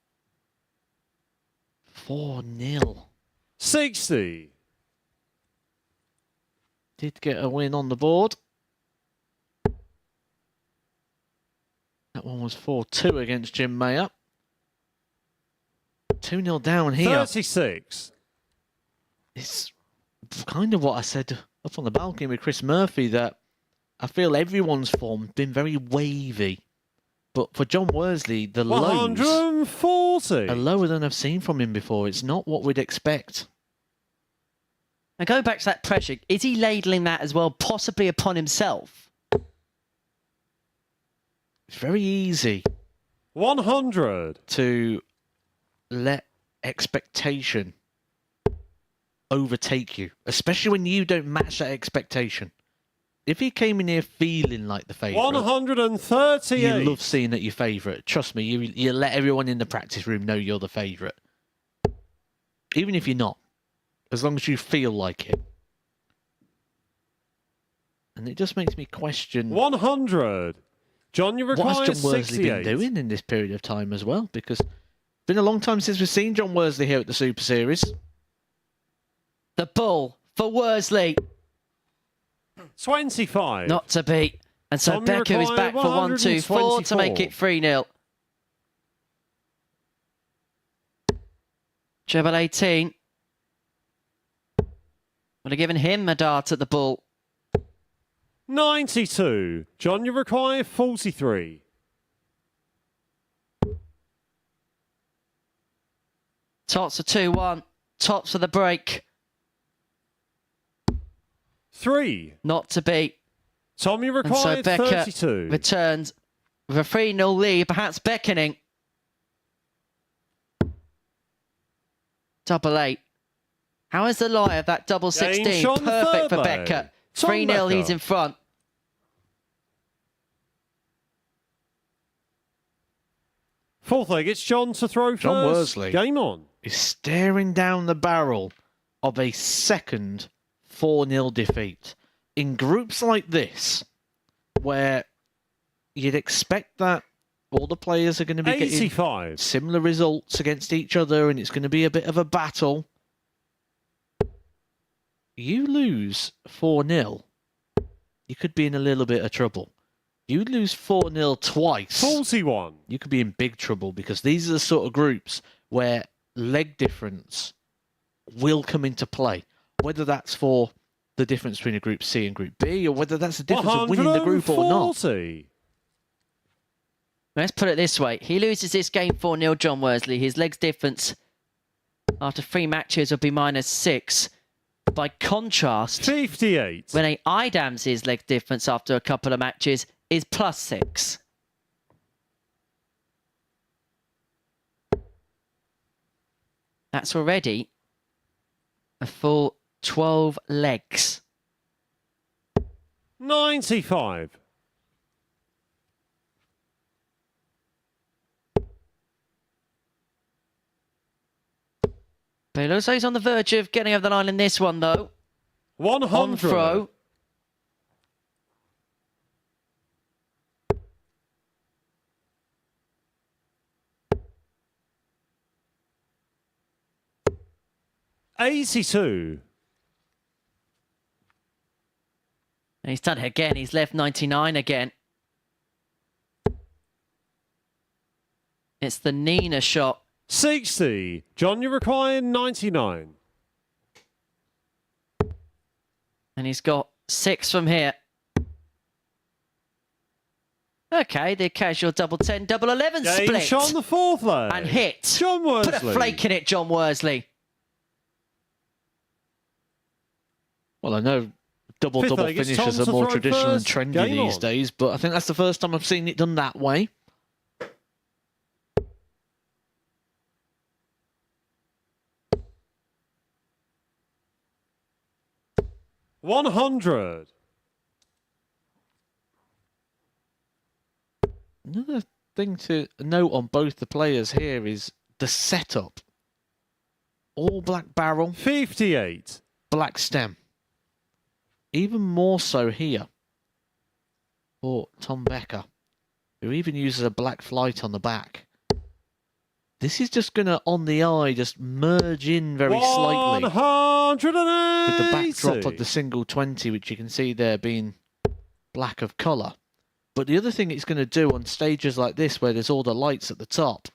4-0. 60. Did get a win on the board. That one was 4-2 against Jim Mayer. 2-0 down here. 36. It's kind of what I said up on the balcony with Chris Murphy, that I feel everyone's form been very wavy. But for John Worsley, the lows 140. are lower than I've seen from him before. It's not what we'd expect. Now going back to that pressure, is he ladling that as well, possibly upon himself? It's very easy 100. to let expectation overtake you, especially when you don't match that expectation. If he came in here feeling like the favourite, 138. you love seeing that you're favourite. Trust me, you let everyone in the practice room know you're the favourite. Even if you're not, as long as you feel like it. And it just makes me question 100. John, you require what has John Worsley 68. been doing in this period of time as well, because it's been a long time since we've seen John Worsley here at the Super Series. The ball for Worsley. 25. Not to beat. And so Tommy Becker is required back for 1-2-4 to make it 3-0. Treble 18. Would have given him a dart at the ball. 92. John, you require 43. Tops for 2-1. Tops for the break. 3. Not to beat. Tommy And so required Becker 32. returns with a 3-0 lead, perhaps beckoning. Double 8. How is the lie of that double 16 Sean perfect for Thurber. Becker? Tom 3-0, Becker. he's in front. Fourth leg, it's John to throw first. John Worsley. Game on. Is staring down the barrel of a second 4-0 defeat. In groups like this, where you'd expect that all the players are going to be getting 85. similar results against each other and it's going to be a bit of a battle, you lose 4-0, you could be in a little bit of trouble. You lose 4-0 twice, 41. you could be in big trouble, because these are the sort of groups where leg difference will come into play. Whether that's for the difference between a Group C and Group B, or whether that's the difference of winning the group or not. 140. Let's put it this way. He loses this game 4-0, John Worsley. His legs difference after 3 matches will be -6. By contrast, 58. when Eidams' leg difference after a couple of matches is +6. That's already a full 12 legs. 95. But it looks like he's on the verge of getting over the line in this one, though. 100. On throw. $82. And he's done it again. He's left 99 again. It's the Nina shot. 60. John, you require 99. And he's got 6 from here. Okay, the casual double 10, double 11 Game split. shot on the fourth leg. And hit. John Worsley. Put a flake in it, John Worsley. Well, I know double-double leg, it's finishes Tom are more to throw traditional and first. trendy Game these on. days, but I think that's the first time I've seen it done that way. $100. Another thing to note on both the players here is the setup. All black barrel, 58. black stem. Even more so here for Tom Becker, who even uses a black flight on the back. This is just going to, on the eye, just merge in very slightly 180. with the backdrop of the single 20, which you can see there being black of colour. But the other thing it's going to do on stages like this, where there's all the lights at the top,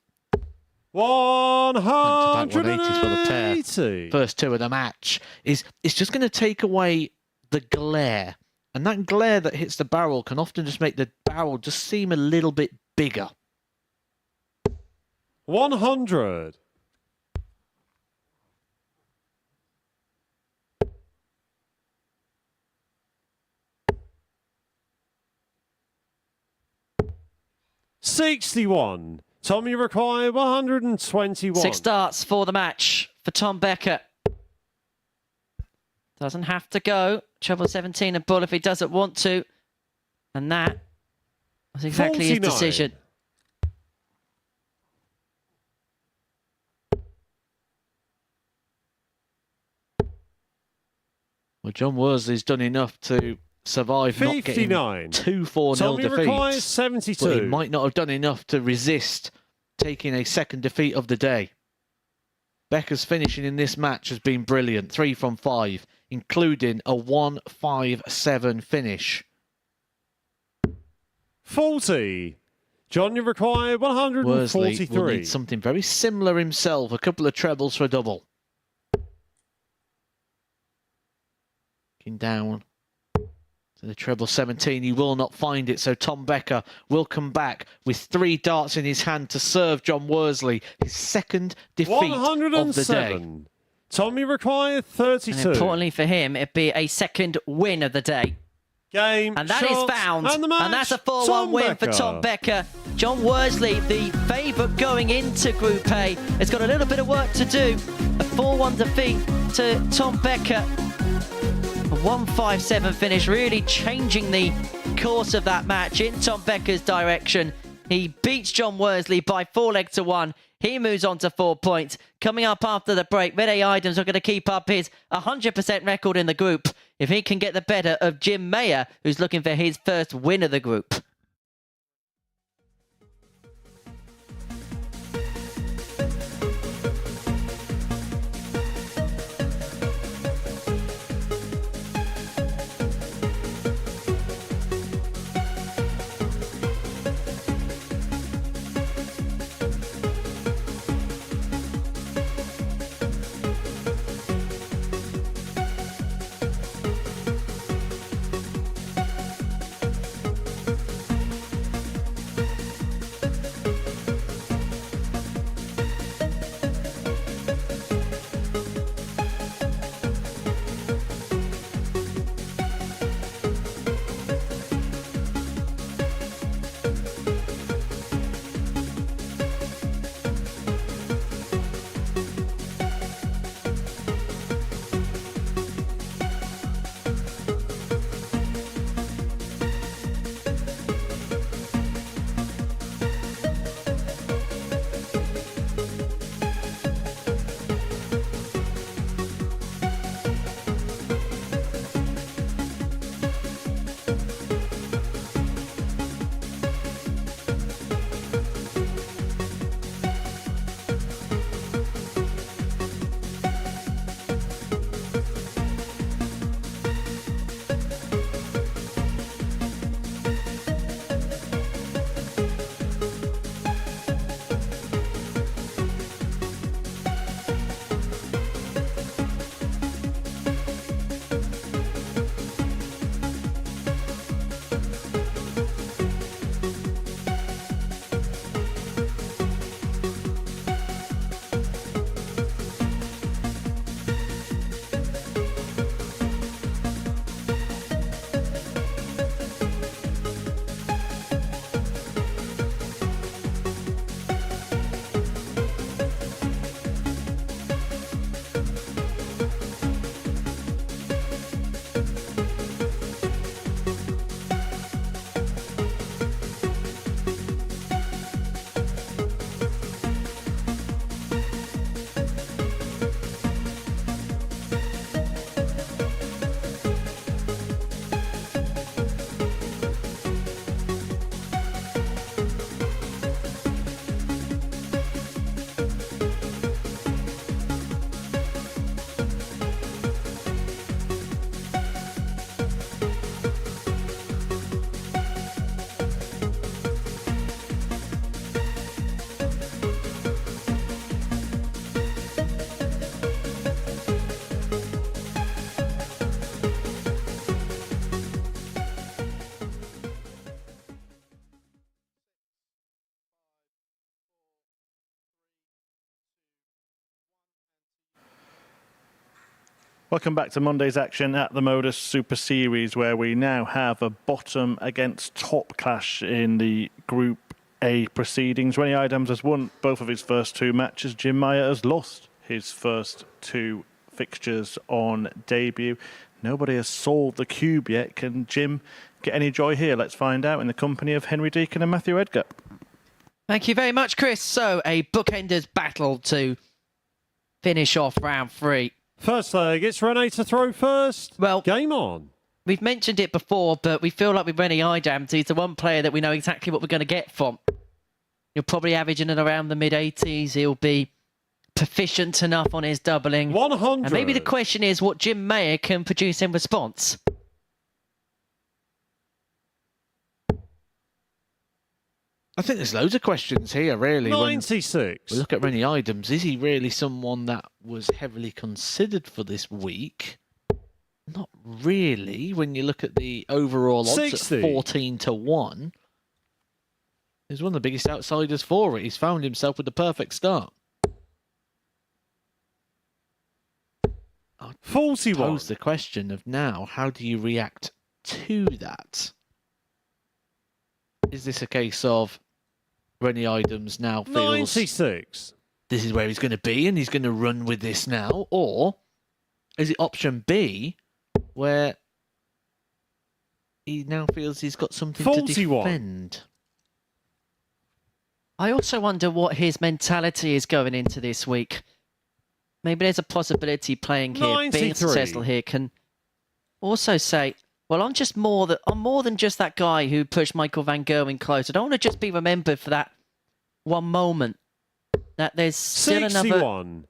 180 for the pair. First two of the match, is it's just going to take away the glare. And that glare that hits the barrel can often just make the barrel just seem a little bit bigger. 100. $61. Tom, you require 121. 6 darts for the match for Tom Becker. Doesn't have to go. Treble 17 a bull if he doesn't want to. And that was exactly 49. his decision. Well, John Worsley's done enough to survive not getting 59. 2 4-0 Tommy requires defeats. 72. But he might not have done enough to resist taking a second defeat of the day. Becker's finishing in this match has been brilliant. 3 from 5, including a 1-5-7 finish. 40. John, you require Worsley 143. will need something very similar himself. A couple of trebles for a double. Looking down to the treble 17. He will not find it, so Tom Becker will come back with 3 darts in his hand to serve John Worsley. His second defeat of the day. Tommy required 32. And importantly for him, it'd be a second win of the day. Game, And that is shot, found. and, the match, And that's a 4-1 Tom win for Becker. Tom Becker. John Worsley, the favourite going into Group A, has got a little bit of work to do. A 4-1 defeat to Tom Becker. A 1-5-7 finish, really changing the course of that match in Tom Becker's direction. He beats John Worsley by 4 legs to 1. He moves on to 4 points. Coming up after the break, Eidams are going to keep up his 100% record in the group if he can get the better of Jim Mayer, who's looking for his first win of the group. Welcome back to Monday's action at the Modus Super Series, where we now have a bottom against top clash in the Group A proceedings. Rennie Eidams has won both of his first 2 matches. Jim Meyer has lost his first 2 fixtures on debut. Nobody has solved the cube yet. Can Jim get any joy here? Let's find out in the company of Henry Deacon and Matthew Edgar. Thank you very much, Chris. So, a bookenders battle to finish off round 3. First leg, it's Rennie to throw first. Well, game on. We've mentioned it before, but we feel like with Rennie Eidams, he's the one player that we know exactly what we're going to get from. He'll probably average in and around the mid-80s. He'll be proficient enough on his doubling. 100. And maybe the question is what Jim Meyer can produce in response. I think there's loads of questions here, really. 96. When we look at Rennie Eidams, is he really someone that was heavily considered for this week? Not really. When you look at the overall odds 60. at 14-1, he's one of the biggest outsiders for it. He's found himself with the perfect start. 41. Pose the question of now, how do you react to that? Is this a case of Rennie Eidams now feels 96. this is where he's going to be and he's going to run with this now? Or is it option B, where he now feels he's got something 41. to defend? I also wonder what his mentality is going into this week. Maybe there's a possibility playing here, 93. being successful here, can also say, well, I'm more than just that guy who pushed Michael van Gerwen close. I don't want to just be remembered for that one moment. That there's still 61. another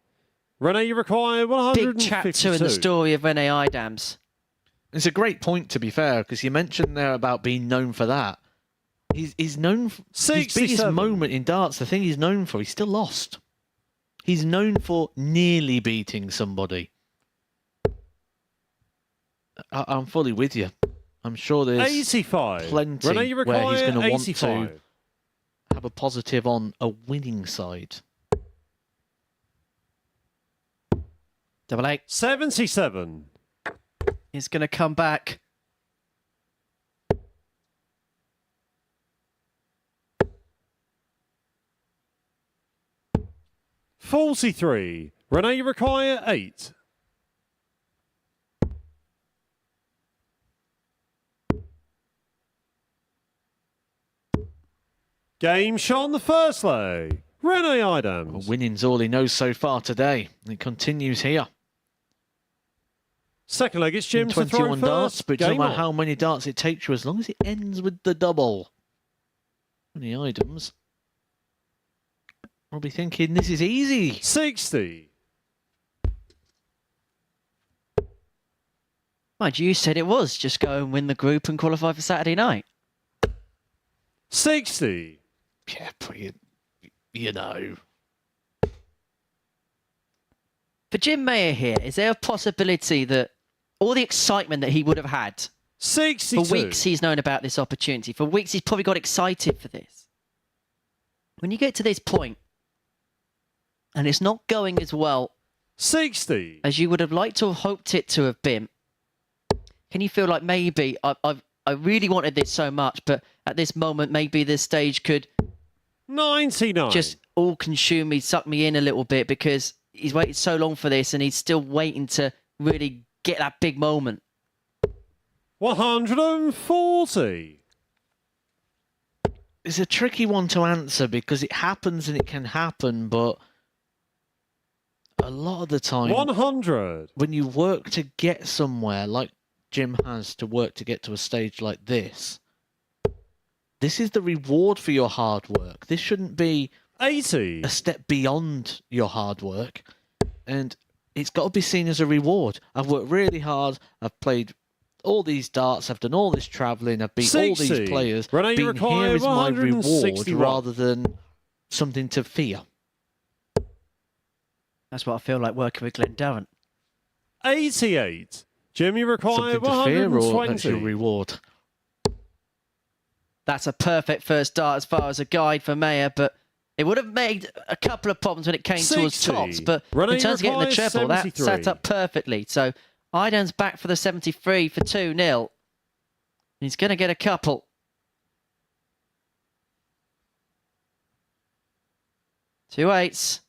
Rennie, you require big 152. chapter in the story of Rennie Eidams. It's a great point, to be fair, because you mentioned there about being known for that. He's known for his biggest 67. moment in darts. The thing he's known for, he's still lost. He's known for nearly beating somebody. I'm fully with you. I'm sure there's 85. plenty Rennie, you where require he's going to want 85. to have a positive on a winning side. Double 8 77. is going to come back. $43. Rennie, you require 8. Game shot on the first leg. Rennie Eidams. Well, winning's all he knows so far today. It continues here. Second leg, it's Jim to throw 21 first. darts, but it doesn't Game matter on. how many darts it takes you, as long as it ends with the double. Rennie Eidams will be thinking this is easy. 60. Mind you said it was. Just go and win the group and qualify for Saturday night. 60. Yeah, but you know. For Jim Meyer here, is there a possibility that all the excitement that he would have had 62. for weeks he's known about this opportunity, for weeks he's probably got excited for this. When you get to this point and it's not going as well 60. as you would have liked to have hoped it to have been, can you feel like maybe I really wanted this so much, but at this moment maybe this stage could 99. just all consume me, suck me in a little bit, because he's waited so long for this and he's still waiting to really get that big moment. 140. It's a tricky one to answer because it happens and it can happen, but a lot of the time 100. when you work to get somewhere, like Jim has to work to get to a stage like this is the reward for your hard work. This shouldn't be 80. a step beyond your hard work, and it's got to be seen as a reward. I've worked really hard, I've played all these darts, I've done all this travelling, I've beat all 60. these players. Rennie, you Being require here is my reward 161. rather than something to fear. That's what I feel like working with Glenn Durrant. 88. Jim, you require Something to fear or that's your 120. reward? That's a perfect first start as far as a guide for Meyer, but it would have made a couple of problems when it came towards 60. tops. But Rennie in terms of getting the requires treble, that 73. sat up perfectly. So Eidams back for the 73 for 2-0. He's going to get a couple. Two eights.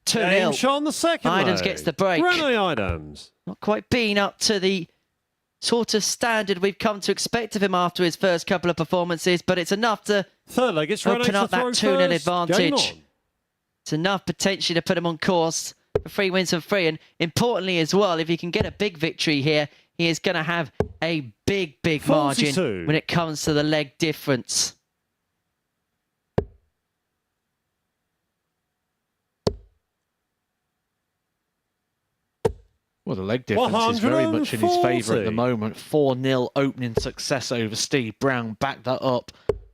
2-0. Shot on the second Eidams leg. gets the break. Rene Eidams. Not quite been up to the sort of standard we've come to expect of him after his first couple of performances, but it's enough to Third leg, it's Rene open to up that throw 2-0 first. Game advantage. on. It's enough potentially to put him on course for 3 wins and 3. And importantly as well, if he can get a big victory here, he is going to have a big, big margin 42. when it comes to the leg difference. Well, the leg difference is very much in his favour at the moment. 4-0 opening success over Steve Brown. Backed that up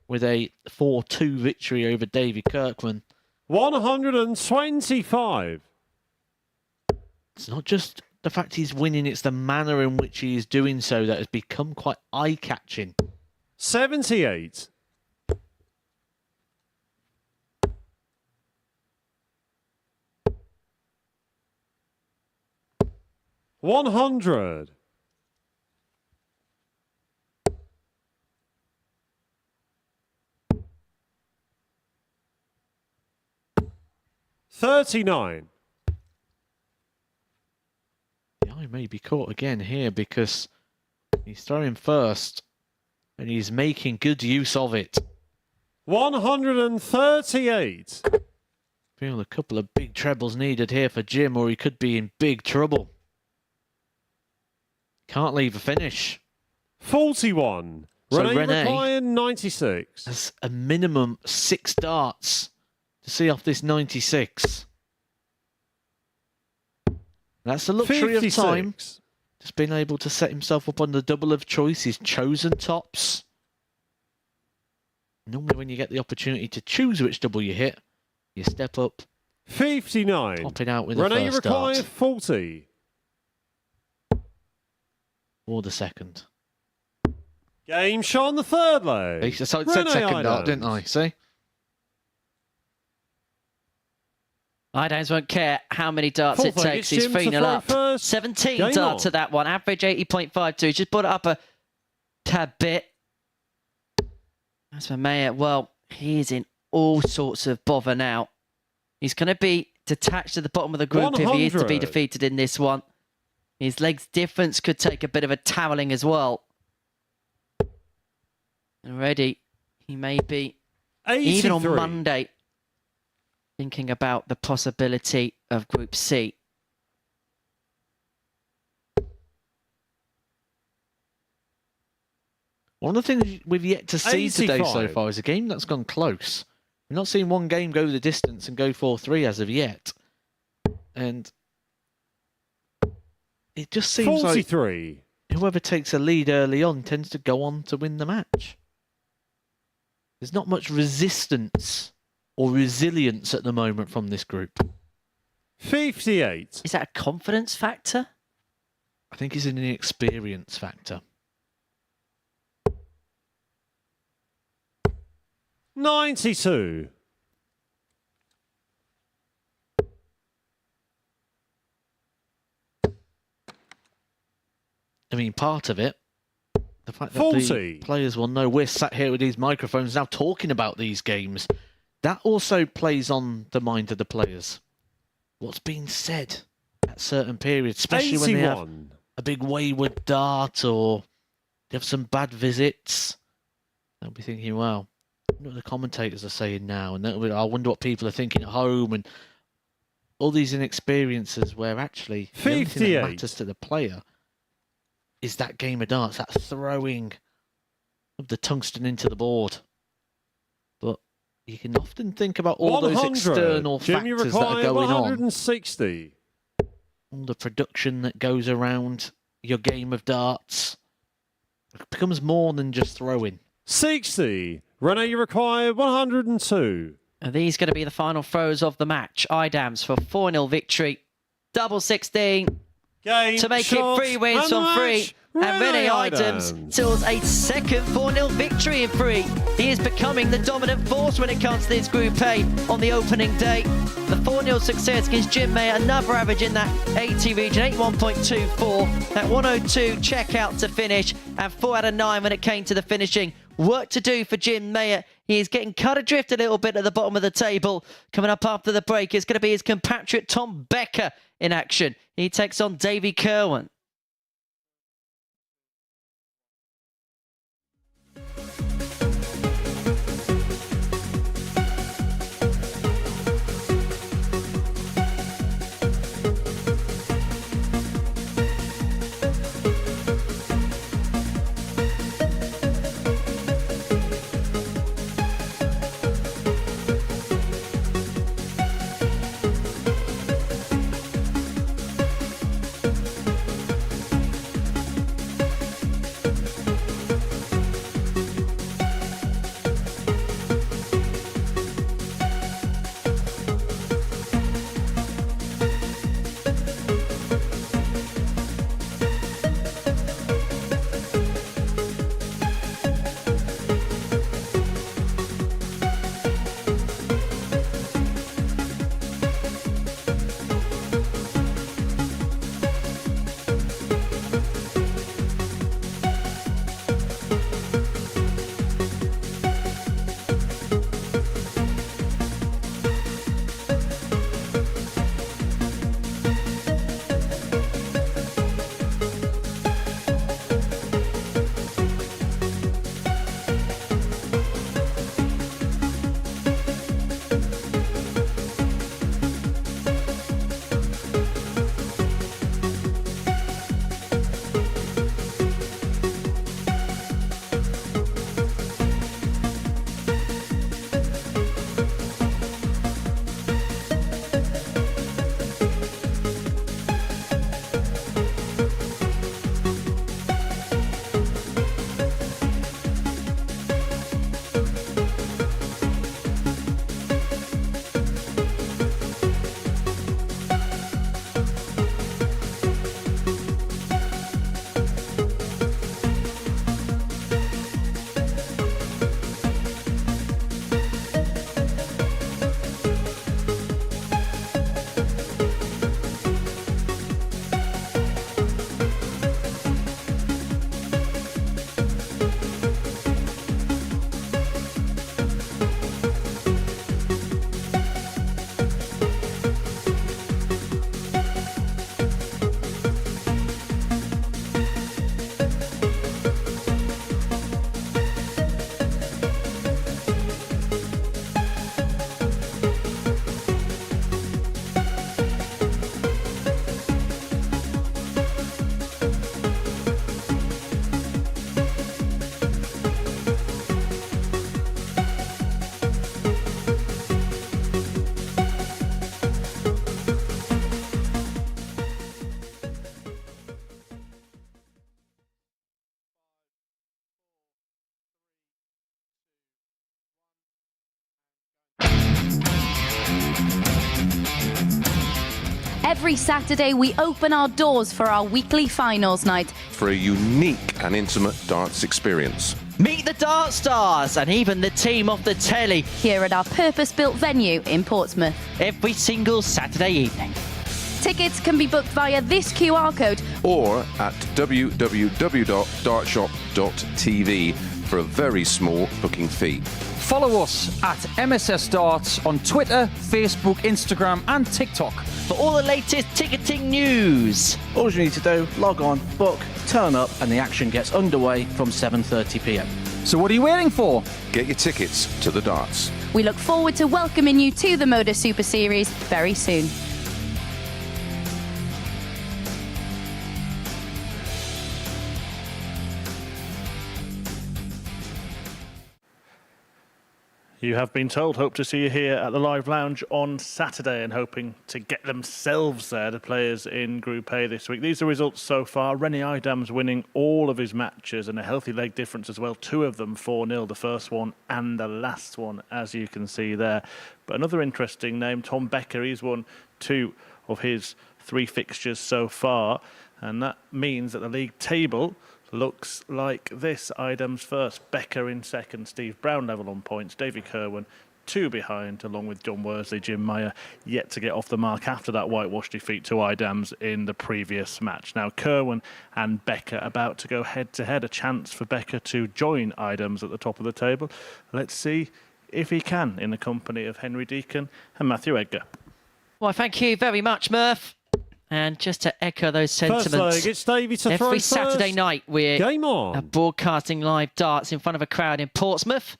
with a 4-2 victory over Davy Kirwan. 125. It's not just the fact he's winning, it's the manner in which he is doing so that has become quite eye-catching. 78. $100. $39. The eye may be caught again here because he's throwing first and he's making good use of it. 138. Feel a couple of big trebles needed here for Jim, or he could be in big trouble. Can't leave a finish. 41. So Rene Rene required 96. That's a minimum 6 darts to see off this 96. That's the luxury 56. of time. Just being able to set himself up on the double of choice. He's chosen tops. Normally when you get the opportunity to choose which double you hit, you step up, 59. pop it out with the Rene first required dart 40. or the second. Game shot on the third leg. So I said Rene second dart, didn't I? Eidams. See? Eidams won't care how many darts it Fourth leg, takes. it's He's Jim to 3-0 throw up. first. 17 Game darts on. at that one. Average 80.52. He's just put it up a tad bit. As for Mayer, well, he is in all sorts of bother now. He's going to be detached to the bottom of the group if he is to be 100. defeated in this one. His legs difference could take a bit of a toweling as well. Already, he may be, 83. even on Monday, thinking about the possibility of Group C. One of the things we've yet to see today so 85. far is a game that's gone close. We've not seen one game go the distance and go 4-3 as of yet. And it just seems 43. like whoever takes a lead early on tends to go on to win the match. There's not much resistance or resilience at the moment from this group. 58. Is that a confidence factor? I think it's an inexperience factor. 92. I mean, part of it, the fact that 40. the players will know we're sat here with these microphones now talking about these games, that also plays on the mind of the players. What's being said at certain periods, especially when they have 81. a big wayward dart or they have some bad visits. They'll be thinking, well, I wonder what the commentators are saying now, and I wonder what people are thinking at home, and all these inexperiences where actually the only thing that 58. matters to the player is that game of darts, that throwing of the tungsten into the board. But you can often think about all those 100. external Jim, you factors that are require going on. 160. All the production that goes around your game of darts. It becomes more than just throwing. 60. Rene, you require 102. Are these going to be the final throws of the match? Eidams for 4-0 victory. Double 16. Game to make it shot 3 wins and from the 3. match, And Rennie Eidams Eidams. seals a second 4-0 victory in 3. He is becoming the dominant force when it comes to this Group A on the opening day. The 4-0 success gives Jim Mayer another average in that 80 region, 81.24. That 102 checkout to finish, and 4 out of 9 when it came to the finishing. Work to do for Jim Mayer. He is getting cut adrift a little bit at the bottom of the table. Coming up after the break is going to be his compatriot Tom Becker in action. He takes on Davy Kirwan. Every Saturday, we open our doors for our weekly finals night. For a unique and intimate darts experience. Meet the Dart Stars and even the team off the telly Here at our purpose-built venue in Portsmouth. every single Saturday evening. Tickets can be booked via this QR code. Or at www.dartshop.tv for a very small booking fee. Follow us at MSS Darts on Twitter, Facebook, Instagram and TikTok. For all the latest ticketing news. All you need to do, log on, book, turn up, and the action gets underway from 7:30 p.m. So what are you waiting for? Get your tickets to the darts. We look forward to welcoming you to the MODUS Super Series very soon. You have been told. Hope to see you here at the Live Lounge on Saturday and hoping to get themselves there, the players in Group A this week. These are results so far. Rennie Eidams winning all of his matches and a healthy leg difference as well. 2 of them 4-0, the first one and the last one, as you can see there. But another interesting name, Tom Becker. He's won 2 of his 3 fixtures so far. And that means that the league table looks like this. Eidams first, Becker in second, Steve Brown level on points, Davy Kirwan 2 behind, along with John Worsley. Jim Meyer yet to get off the mark after that whitewash defeat to Eidams in the previous match. Now Kirwan and Becker about to go head to head, a chance for Becker to join Eidams at the top of the table. Let's see if he can, in the company of Henry Deacon and Matthew Edgar. Well, thank you very much, Murph. And just to echo those sentiments, First leg, it's Davey to throw every first. Saturday night we're Game on. broadcasting live darts in front of a crowd in Portsmouth.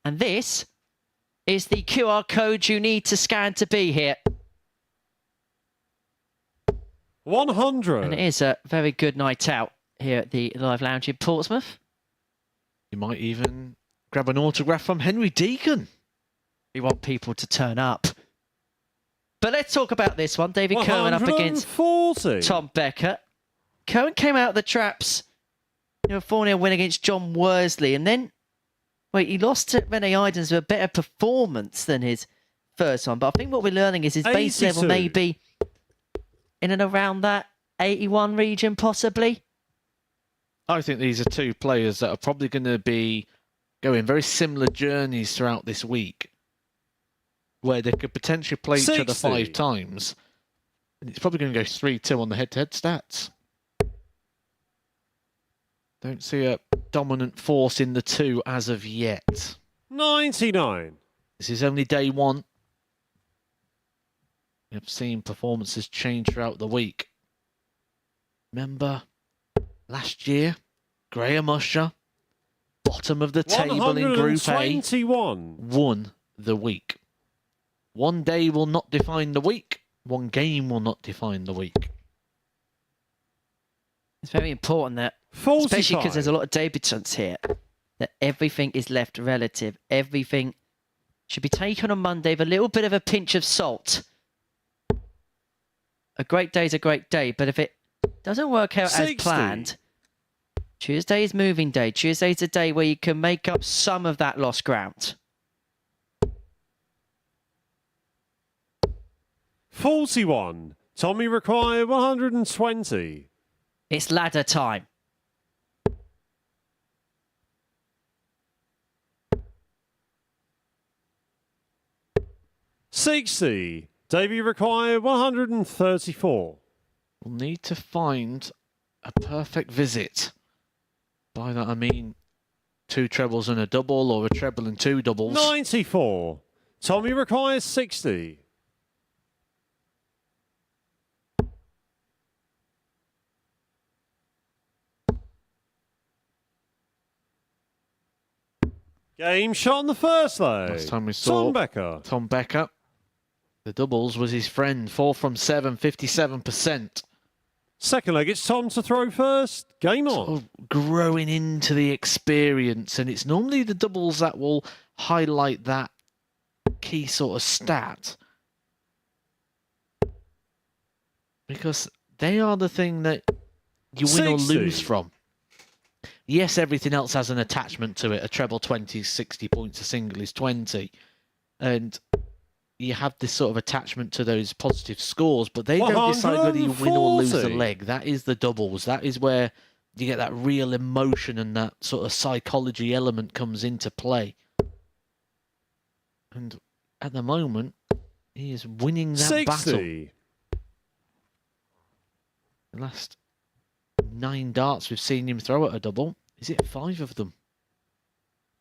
And this is the QR code you need to scan to be here. 100. And it is a very good night out here at the Live Lounge in Portsmouth. You might even grab an autograph from Henry Deacon. We want people to turn up. But let's talk about this one. David Kirwan up against 140. Tom Becker. Kirwan came out of the traps. 4-0 win against John Worsley. And then, wait, he lost to Rene Eidams with a better performance than his first one. But I think what we're learning is his base 82. level may be in and around that 81 region, possibly. I think these are 2 players that are probably going to be going very similar journeys throughout this week, where they could potentially play each other 5 times. And it's probably going to go 3-2 on the head-to-head stats. Don't see a dominant force in the 2 as of yet. 99. This is only day 1. We've seen performances change throughout the week. Remember last year, Graham Usher, bottom of the table in Group A, 121. won the week. One day will not define the week. One game will not define the week. It's very important that, 45. especially because there's a lot of debutants here, that everything is left relative. Everything should be taken on Monday with a little bit of a pinch of salt. A great day is a great day, but if it doesn't work out 60. as planned, Tuesday is moving day. Tuesday is a day where you can make up some of that lost ground. 41. Tommy required 120. It's ladder time. $60. Davey required 134. We'll need to find a perfect visit. By that I mean 2 trebles and a double, or a treble and 2 doubles. 94. Tommy requires 60. Game shot on the first leg. Last time we saw Tom Becker. Tom Becker, the doubles was his friend. 4 from 7, 57%. Second leg, it's Tom to throw first. Game on. Sort of growing into the experience, and it's normally the doubles that will highlight that key sort of stat, because they are the thing that you win or 60. lose from. Yes, everything else has an attachment to it. A treble 20 is 60 points, a single is 20. And you have this sort of attachment to those positive scores, but they don't decide whether you win or lose the 140. leg. That is the doubles. That is where you get that real emotion and that sort of psychology element comes into play. And at the moment, he is winning that 60. battle. The last 9 darts we've seen him throw at a double. Is it 5 of them?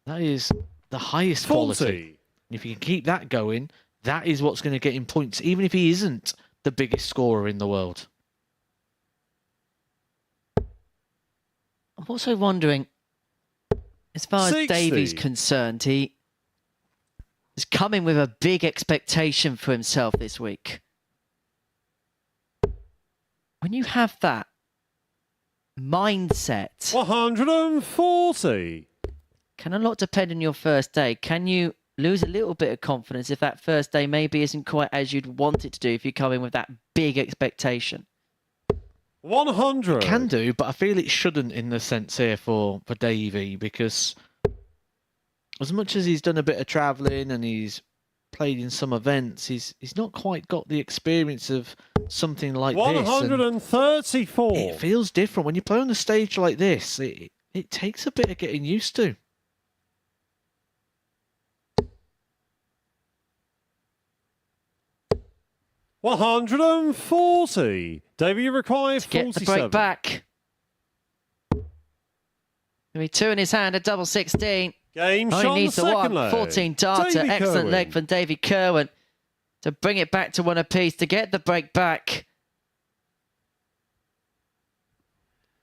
That is the highest 40. quality. And if you can keep that going, that is what's going to get him points, even if he isn't the biggest scorer in the world. I'm also wondering, as far as 60. Davy's concerned, he is coming with a big expectation for himself this week. When you have that mindset, 140. can a lot depend on your first day? Can you lose a little bit of confidence if that first day maybe isn't quite as you'd want it to do if you come in with that big expectation? 100. Can do, but I feel it shouldn't in the sense here for Davey, because as much as he's done a bit of travelling and he's played in some events. He's not quite got the experience of something like this. 134. It feels different when you play on a stage like this. It takes a bit of getting used to. $140. Davey, you require To get 47. the break back. Gonna be 2 in his hand, a double 16. Game Oh, shot he needs the the second one. leg. 14 darter. Davey Excellent Kirwan. leg from Davy Kirwan to bring it back to one apiece to get the break back.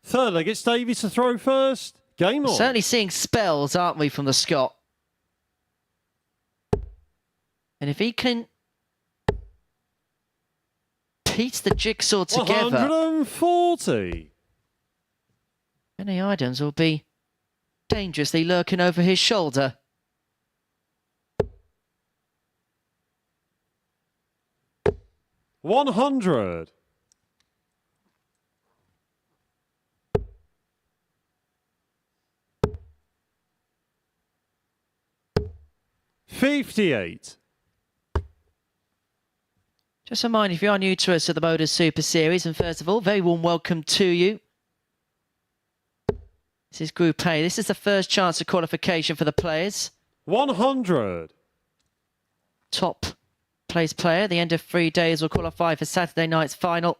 Third leg, it's Davey to throw first. Game on. Certainly seeing spells, aren't we, from the Scot? And if he can piece the jigsaw together, 140. Benny Eidams will be dangerously lurking over his shoulder. $100. $58. Just a reminder, if you are new to us at the MODUS Super Series, and first of all, very warm welcome to you. This is Group A. This is the first chance of qualification for the players. 100. Top place player at the end of 3 days will qualify for Saturday night's final.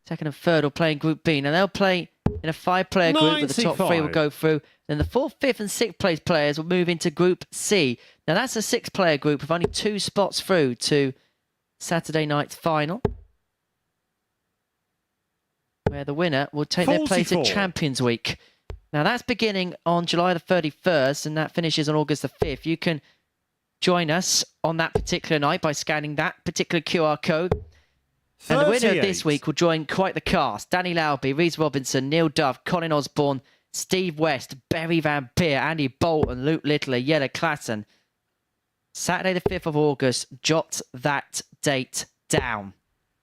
Second and third will play in Group B. Now they'll play in a 5-player group where the top 3 will go through. Then the 4th, 5th and 6th place players will move into Group C. Now that's a 6-player group with only 2 spots through to Saturday night's final, where the winner will take their place at Champions Week. Now that's beginning on July the 31st and that finishes on August the 5th. You can join us on that particular night by scanning that particular QR code. 38. And the winner of this week will join quite the cast. Danny Lowby, Reese Robinson, Neil Dove, Colin Osborne, Steve West, Barry Van Peer, Andy Bolton, Luke Little, Jelle Klassen. Saturday the 5th of August, jot that date down.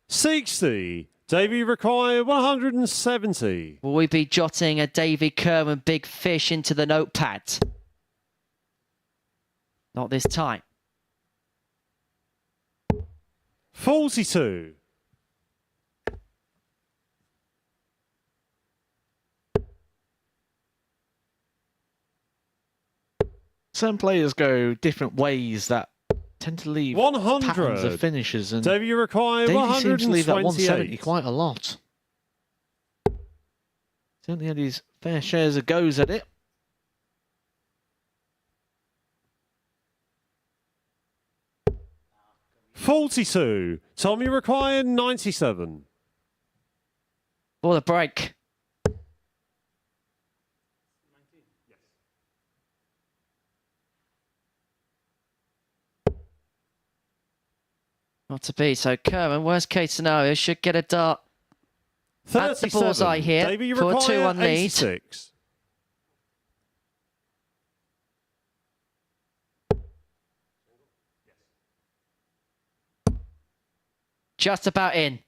60. Davey require 170. Will we be jotting a Davy Kirwan big fish into the notepad? Not this time. 42. Some players go different ways that tend to leave 100. patterns of finishes, and Davey require Davey seems to leave that 170 128. quite a lot. Certainly had his fair shares of goes at it. $42. Tommy required 97. For the break. Not to be. So Kirwan, worst case scenario, should get a dart at the 37. bullseye here Davey, you for a require 2-1 lead. 86. Just about in.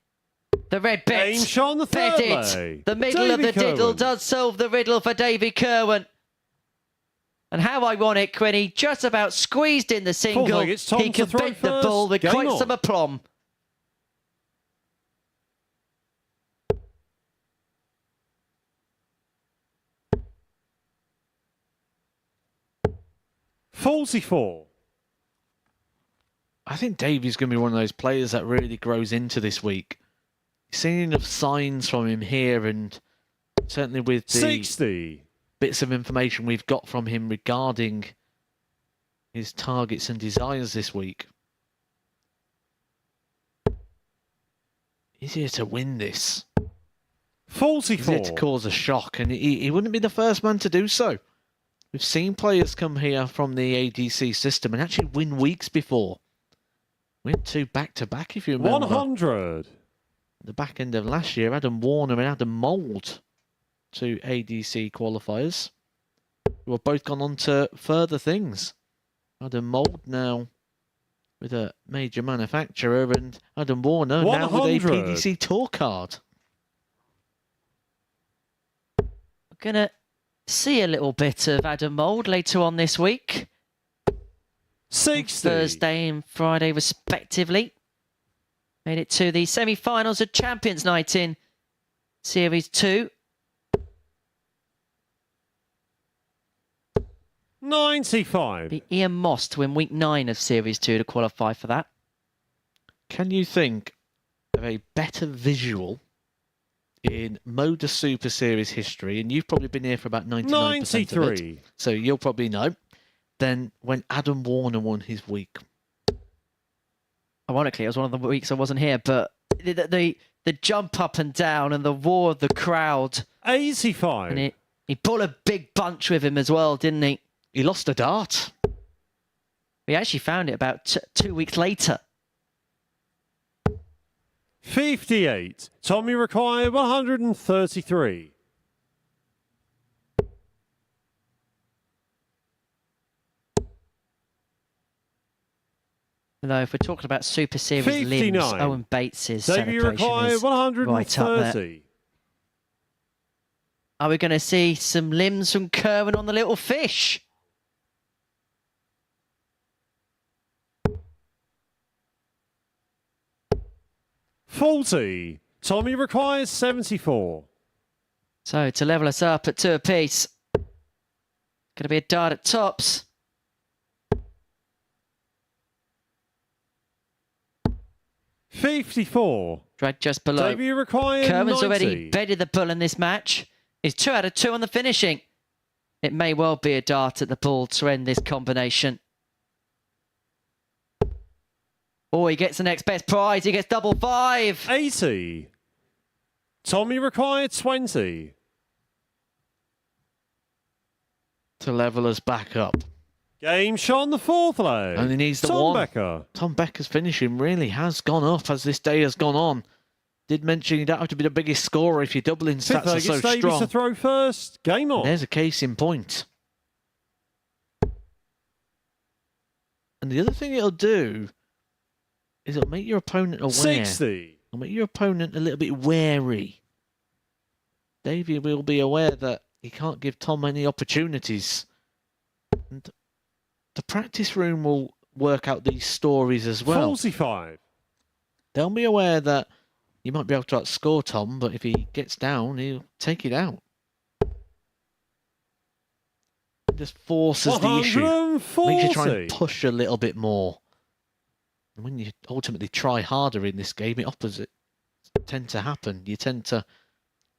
The red bit. Game shot on the third Bed leg. it. The middle of Davey the diddle Kirwan. does solve the riddle for Davy Kirwan. And how ironic when he just about squeezed in the single, leg, it's Tom he to could throw bend the first. ball with Game quite on. some aplomb. $44. I think Davey's going to be one of those players that really grows into this week. Seen enough signs from him here, and certainly with the 60. bits of information we've got from him regarding his targets and desires this week. He's here to win this. 44. He's here to cause a shock, and he wouldn't be the first man to do so. We've seen players come here from the ADC system and actually win weeks before. Went 2 back-to-back, if you remember. 100. The back end of last year, Adam Warner and Adam Mould, 2 ADC qualifiers, who have both gone on to further things. Adam Mould now with a major manufacturer, and Adam Warner now with a 100. PDC tour card. We're going to see a little bit of Adam Mould later on this week. 60. Thursday and Friday, respectively. Made it to the semi-finals of Champions Night in Series 2. 95. The Ian Moss to win week 9 of Series 2 to qualify for that. Can you think of a better visual in MODUS Super Series history, and you've probably been here for about 99% of it, so you'll probably know, than when Adam Warner won his week? Ironically, it was one of the weeks I wasn't here, but the jump up and down and the roar of the crowd. 85. And he pulled a big bunch with him as well, didn't he? He lost a dart. We actually found it about 2 weeks later. 58. Tommy required 133. Although if we're talking about Super Series 59. limbs, Owen Bates' Debut celebration required is right up there. 130. Are we going to see some limbs from Kirwan on the little fish? $40. Tommy requires 74. So to level us up at 2 apiece. Going to be a dart at tops. $54. Drag just below. Debut required Kirwan's 90. already bedded the bull in this match. He's 2 out of 2 on the finishing. It may well be a dart at the bull to end this combination. Oh, he gets the next best prize. He gets double 5. 80. Tommy required 20. To level us back up. Game shot on the 4th leg. And he needs the Tom one. Becker. Tom Becker's finishing really has gone up as this day has gone on. Did mention you don't have to be the biggest scorer if your doubling 5th stats are leg, so it's Davies strong. to throw first. Game on. There's a case in point. And the other thing it'll do is it'll make your opponent aware. 60. It'll make your opponent a little bit wary. Davey will be aware that he can't give Tom any opportunities. And the practice room will work out these stories as well. 45. They'll be aware that you might be able to outscore Tom, but if he gets down, he'll take it out. It just forces the issue. 140. Makes you try and push a little bit more. And when you ultimately try harder in this game, it opposite tend to happen. You tend to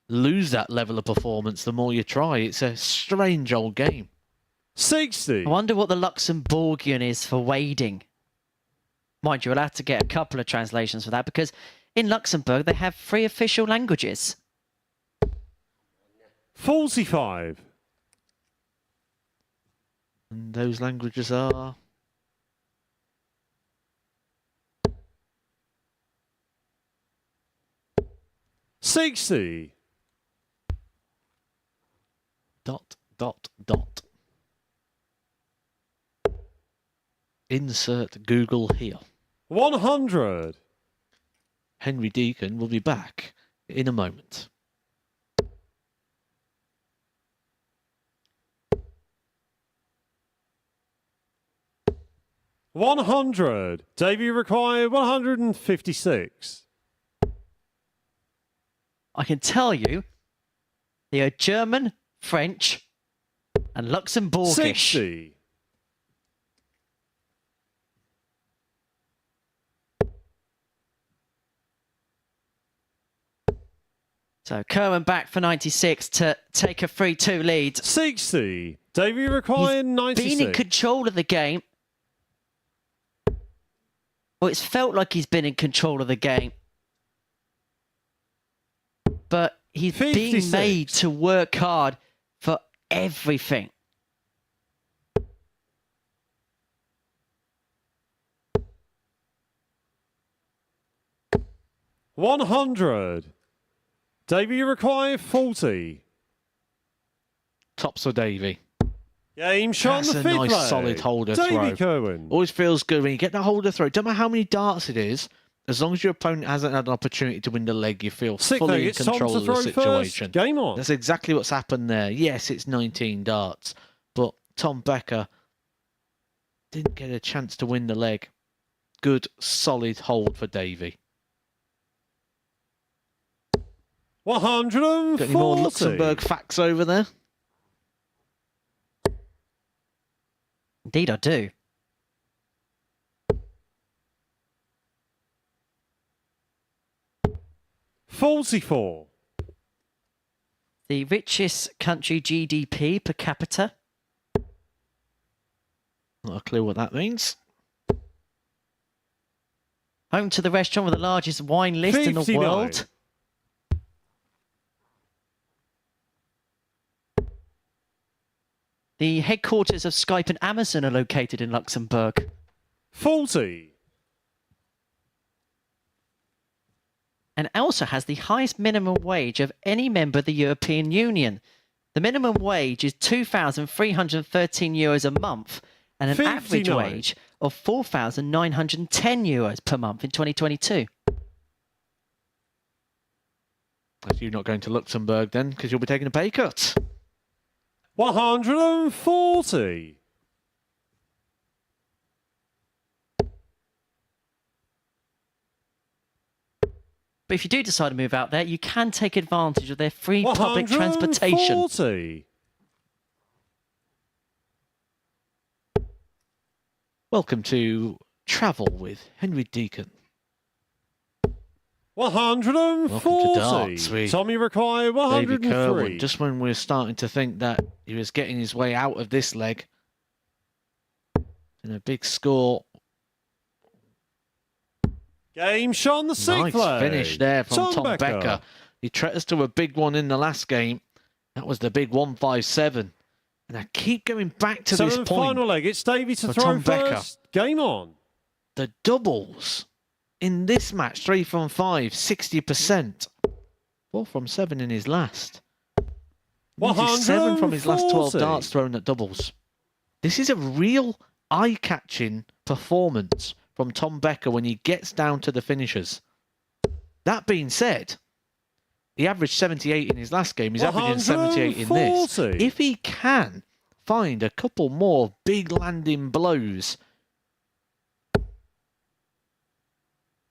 lose that level of performance the more you try. It's a strange old game. 60. I wonder what the Luxembourgian is for wading. Mind you, we'll have to get a couple of translations for that because in Luxembourg they have 3 official languages. 45. And those languages are... $60. ... Insert Google here. 100. Henry Deacon will be back in a moment. $100. Debut required 156. I can tell you they are German, French and Luxembourgish. 60. So Kirwan back for 96 to take a 3-2 lead. 60. Debut required 96. Been in control of the game. Well, it's felt like he's been in control of the game. But he's 56. being made to work hard for everything. $100. Debut required 40. Tops for Davey. Game shot That's on the a 5th nice leg. solid holder Davey throw. Kirwan. Always feels good when you get the holder throw. Don't matter how many darts it is, as long as your opponent hasn't had an opportunity to win the leg, you feel 6th leg, fully in it's Tom control to of the throw situation. first. Game on. That's exactly what's happened there. Yes, it's 19 darts, but Tom Becker didn't get a chance to win the leg. Good, solid hold for Davey. 140. Got any more Luxembourg facts over there? Indeed, I do. $44. The richest country GDP per capita. Not a clue what that means. Home to the restaurant with the largest wine list in the 59. world. The headquarters of Skype and Amazon are located in Luxembourg. 40. And also has the highest minimum wage of any member of the European Union. The minimum wage is €2,313 a month and an average 59. wage of €4,910 per month in 2022. As you're not going to Luxembourg then, because you'll be taking a pay cut. 140. But if you do decide to move out there, you can take advantage of their free public transportation. 140. Welcome to Travel with Henry Deacon. 140. Welcome to darts with Tommy required David 103. Kirwan. Just when we're starting to think that he was getting his way out of this leg. And a big score. Game shot the sixth Nice leg. finish there from Tom Becker. He treated us to a big one in the last game. That was the big 157. And I keep going back to this point. Final leg. It's Davey to for throw Tom Becker. first. Game on. The doubles in this match, 3 from 5, 60%. 4 from 7 in his last. 7 from his last 12 darts thrown at doubles. This is a real eye-catching performance from Tom Becker when he gets down to the finishers. That being said, he averaged 78 in his last game. He's averaging 78 in this. If he can find a couple more big landing blows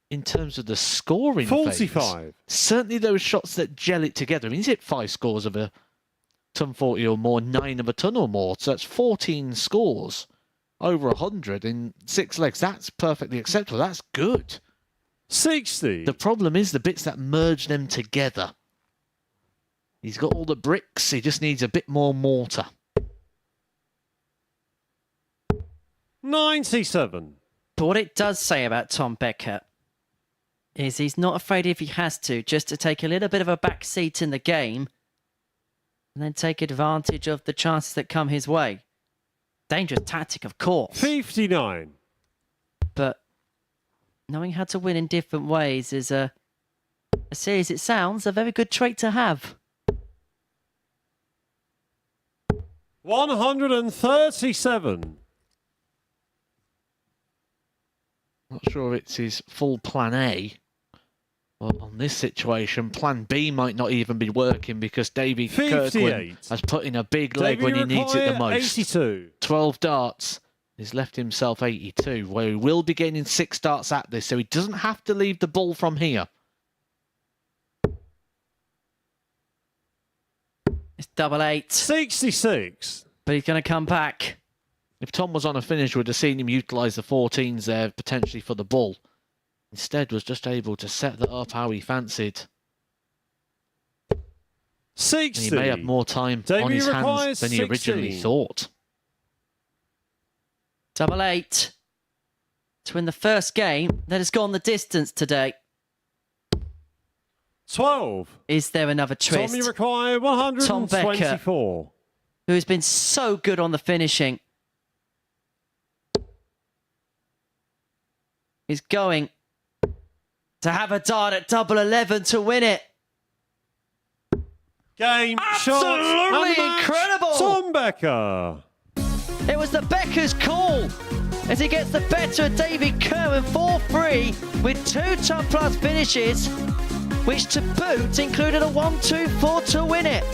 in terms of the scoring 45. phase, certainly those shots that gel it together. I mean, he's hit 5 scores of a ton 40 or more, 9 of a ton or more. So that's 14 scores. Over 100 in 6 legs. That's perfectly acceptable. That's good. 60. The problem is the bits that merge them together. He's got all the bricks. He just needs a bit more mortar. 97. But what it does say about Tom Becker is he's not afraid if he has to, just to take a little bit of a back seat in the game and then take advantage of the chances that come his way. Dangerous tactic, of course. 59. But knowing how to win in different ways is a series, it sounds, a very good trait to have. 137. Not sure it's his full plan A. Well, on this situation, plan B might not even be working because Davey Kirwan has put in a big leg when he needs it the most. 82. 12 darts. He's left himself 82, where he will be gaining 6 darts at this, so he doesn't have to leave the ball from here. It's 88. 66. But he's going to come back. If Tom was on a finish, we'd have seen him utilise the 14s there, potentially for the ball. Instead, was just able to set that up how he fancied. 60. And he may have more time on his hands than he originally thought. 88. To win the first game that has gone the distance today. 12. Is there another twist? Tommy required 124. Tom Becker, who has been so good on the finishing, is going to have a dart at double 11 to win it. Game Absolutely shot. incredible. Tom Becker. It was the Becker's call as he gets the better of David Kirwan 4-3 with 2 top plus finishes, which to boot included a 1-2-4 to win it.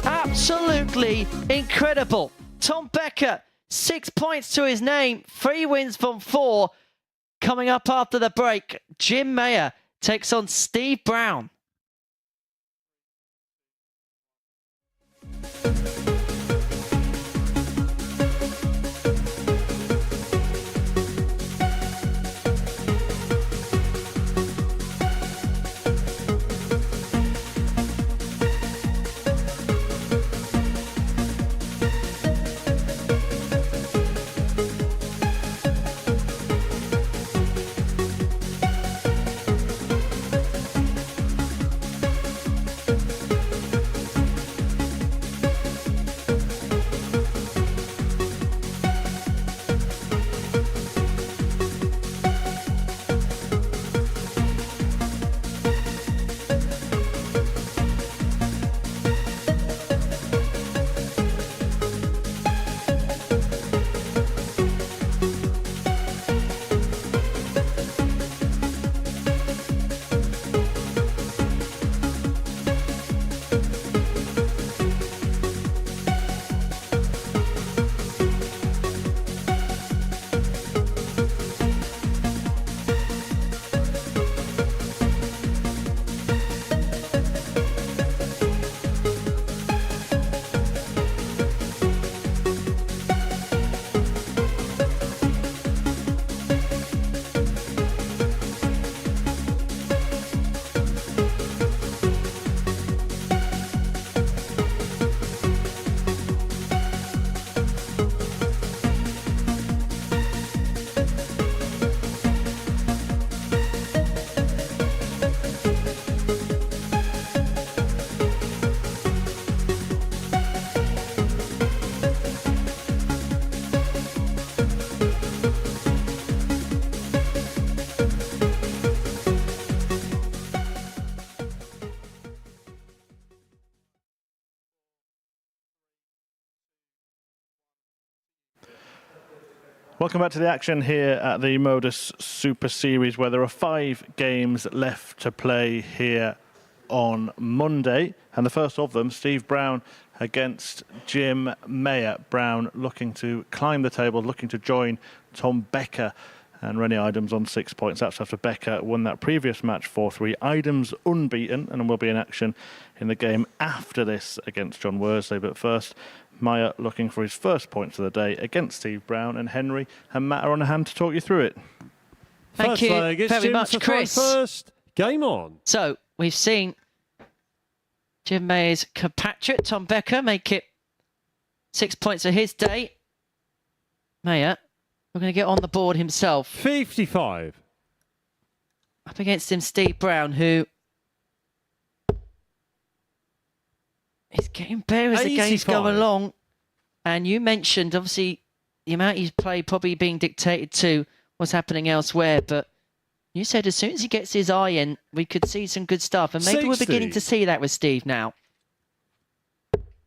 Absolutely incredible. Tom Becker 6 points to his name. 3 wins from 4. Coming up after the break, Jim Mayer takes on Steve Brown. Welcome back to the action here at the MODUS Super Series, where there are 5 games left to play here on Monday. And the first of them, Steve Brown against Jim Mayer. Brown looking to climb the table, looking to join Tom Becker and Rennie Eidams on 6 points. That's after Becker won that previous match 4-3. Eidams unbeaten and will be in action in the game after this against John Worsley. But first, Mayer looking for his first points of the day against Steve Brown, and Henry and Matt are on hand to talk you through it. Thank you very much, Chris. First, game on. So we've seen Jim Mayer's compatriot, Tom Becker, make it 6 points of his day. Mayer, we're going to get on the board himself. 55. Up against him, Steve Brown, who is getting better as the games go along. And you mentioned, obviously, the amount he's played probably being dictated to what's happening elsewhere. But you said as soon as he gets his eye in, we could see some good stuff. And maybe we're beginning to see that with Steve now.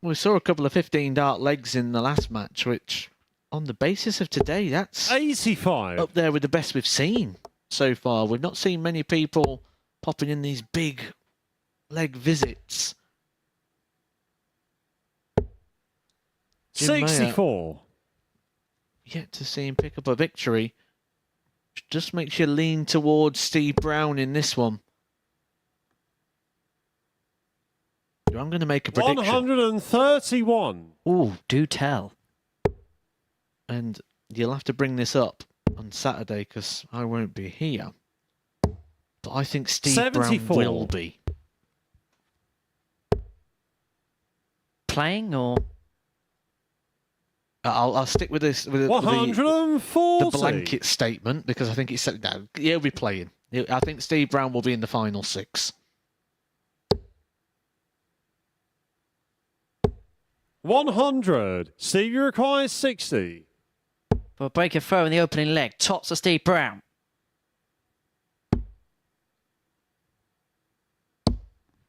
We saw a couple of 15-dart legs in the last match, which, on the basis of today, that's 85. up there with the best we've seen so far. We've not seen many people popping in these big leg visits. 64. Yet to see him pick up a victory. Just makes you lean towards Steve Brown in this one. I'm going to make a prediction. 131. Ooh, do tell. And you'll have to bring this up on Saturday because I won't be here. But I think Steve 74. Brown will be. Playing or... I'll stick with this. With 140. the blanket statement because I think it's no, he'll be playing. I think Steve Brown will be in the final 6. 100. Steve, you require 60. For a break of throw in the opening leg. Tops of Steve Brown.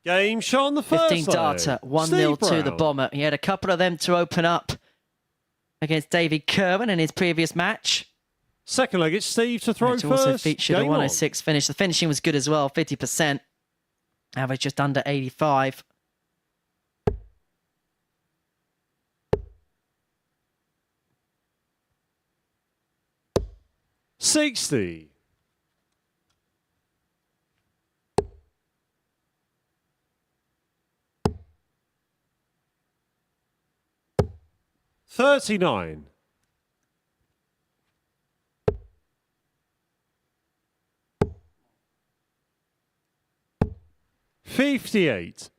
Game shot on the first 15 darter, 1-0 to the Bomber. He had a couple of them to open up against David Kirwan in his previous match. Second leg, it's Steve to throw It first. also featured a Game 106 finish. The finishing was good as well, 50%. Average just under 85. 60. 39. 58.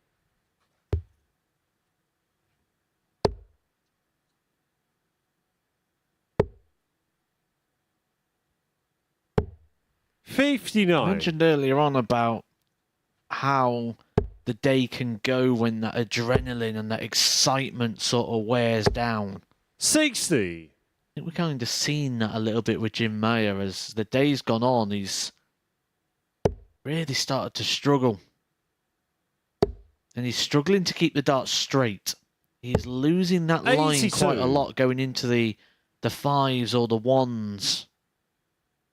59. I mentioned earlier on about how the day can go when that adrenaline and that excitement sort of wears down. 60. I think we're kind of seen that a little bit with Jim Mayer. As the day's gone on, he's really started to struggle. And he's struggling to keep the darts straight. He's losing that line 82. quite a lot going into the fives or the ones.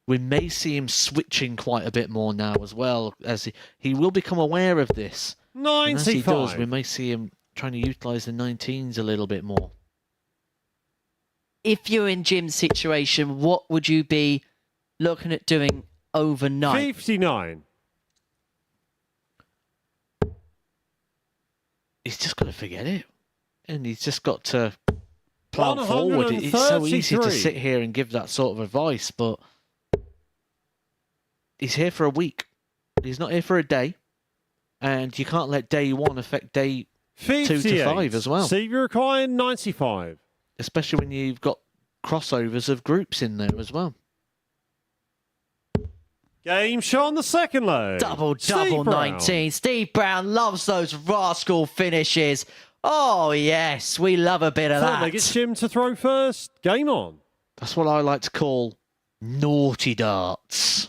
We may see him switching quite a bit more now as well, as he will become aware of this. 95. And as he does, we may see him trying to utilise the 19s a little bit more. If you're in Jim's situation, what would you be looking at doing overnight? 59. He's just got to forget it. And he's just got to plough forward. It's so easy to sit here and give that sort of advice, but he's here for a week. He's not here for a day. And you can't let day one affect day 2 to 5 as well. CV required 95. Especially when you've got crossovers of groups in there as well. Game shot on the second leg. Double Steve Brown. 19. Steve Brown loves those rascal finishes. Oh, yes, we love a bit of Third leg, that. it's Jim to throw first. Game on. That's what I like to call naughty darts.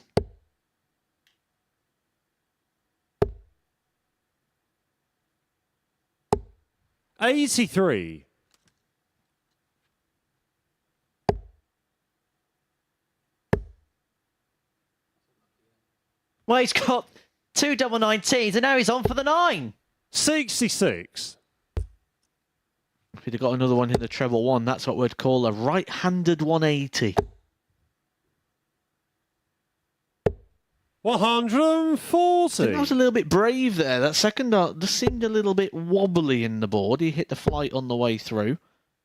$83. Well, he's got 2 double 19s, and now he's on for the 9. 66. If he'd have got another one in the treble one, that's what we'd call a right-handed 180. 140. I think that was a little bit brave there. That second dart just seemed a little bit wobbly in the board. He hit the flight on the way through.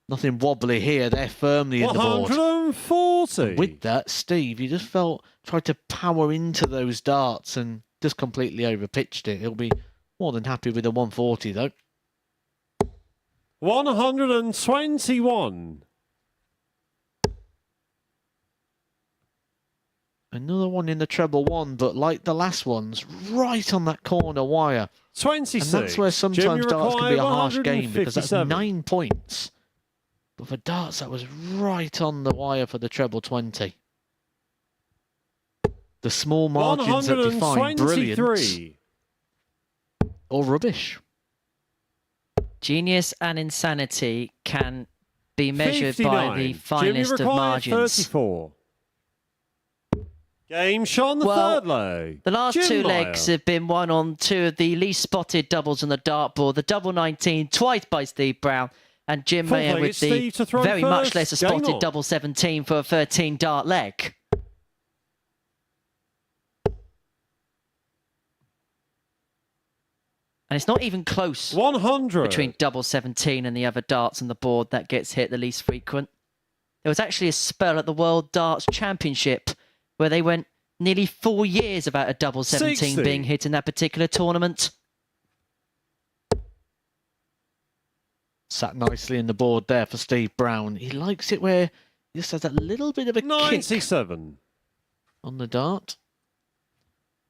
Nothing wobbly here. They're firmly in the board. 140. With that, Steve, you just tried to power into those darts and just completely overpitched it. He'll be more than happy with a 140, though. 121. Another one in the treble one, but like the last ones, right on that corner wire. 26. And that's where sometimes darts can be a harsh game, because that's 157. 9 points. But for darts, that was right on the wire for the treble 20. The small margins that define brilliance 123. or rubbish. Genius and insanity can be measured 59. by the finest Jimmy of required margins. 34. Game shot on the third leg. The last Jim 2 Meyer. legs have been won on 2 of the least spotted doubles on the dartboard. The double 19 twice by Steve Brown, and Jim Fourth Mayer leg, with it's the Steve to throw very much first. less Game spotted on. double 17 for a 13 dart leg. And it's not even close 100. between double 17 and the other darts on the board that gets hit the least frequent. There was actually a spell at the World Darts Championship where they went nearly 4 years without a double 17 60. being hit in that particular tournament. Sat nicely in the board there for Steve Brown. He likes it where he just has that little bit of a kick 97. on the dart.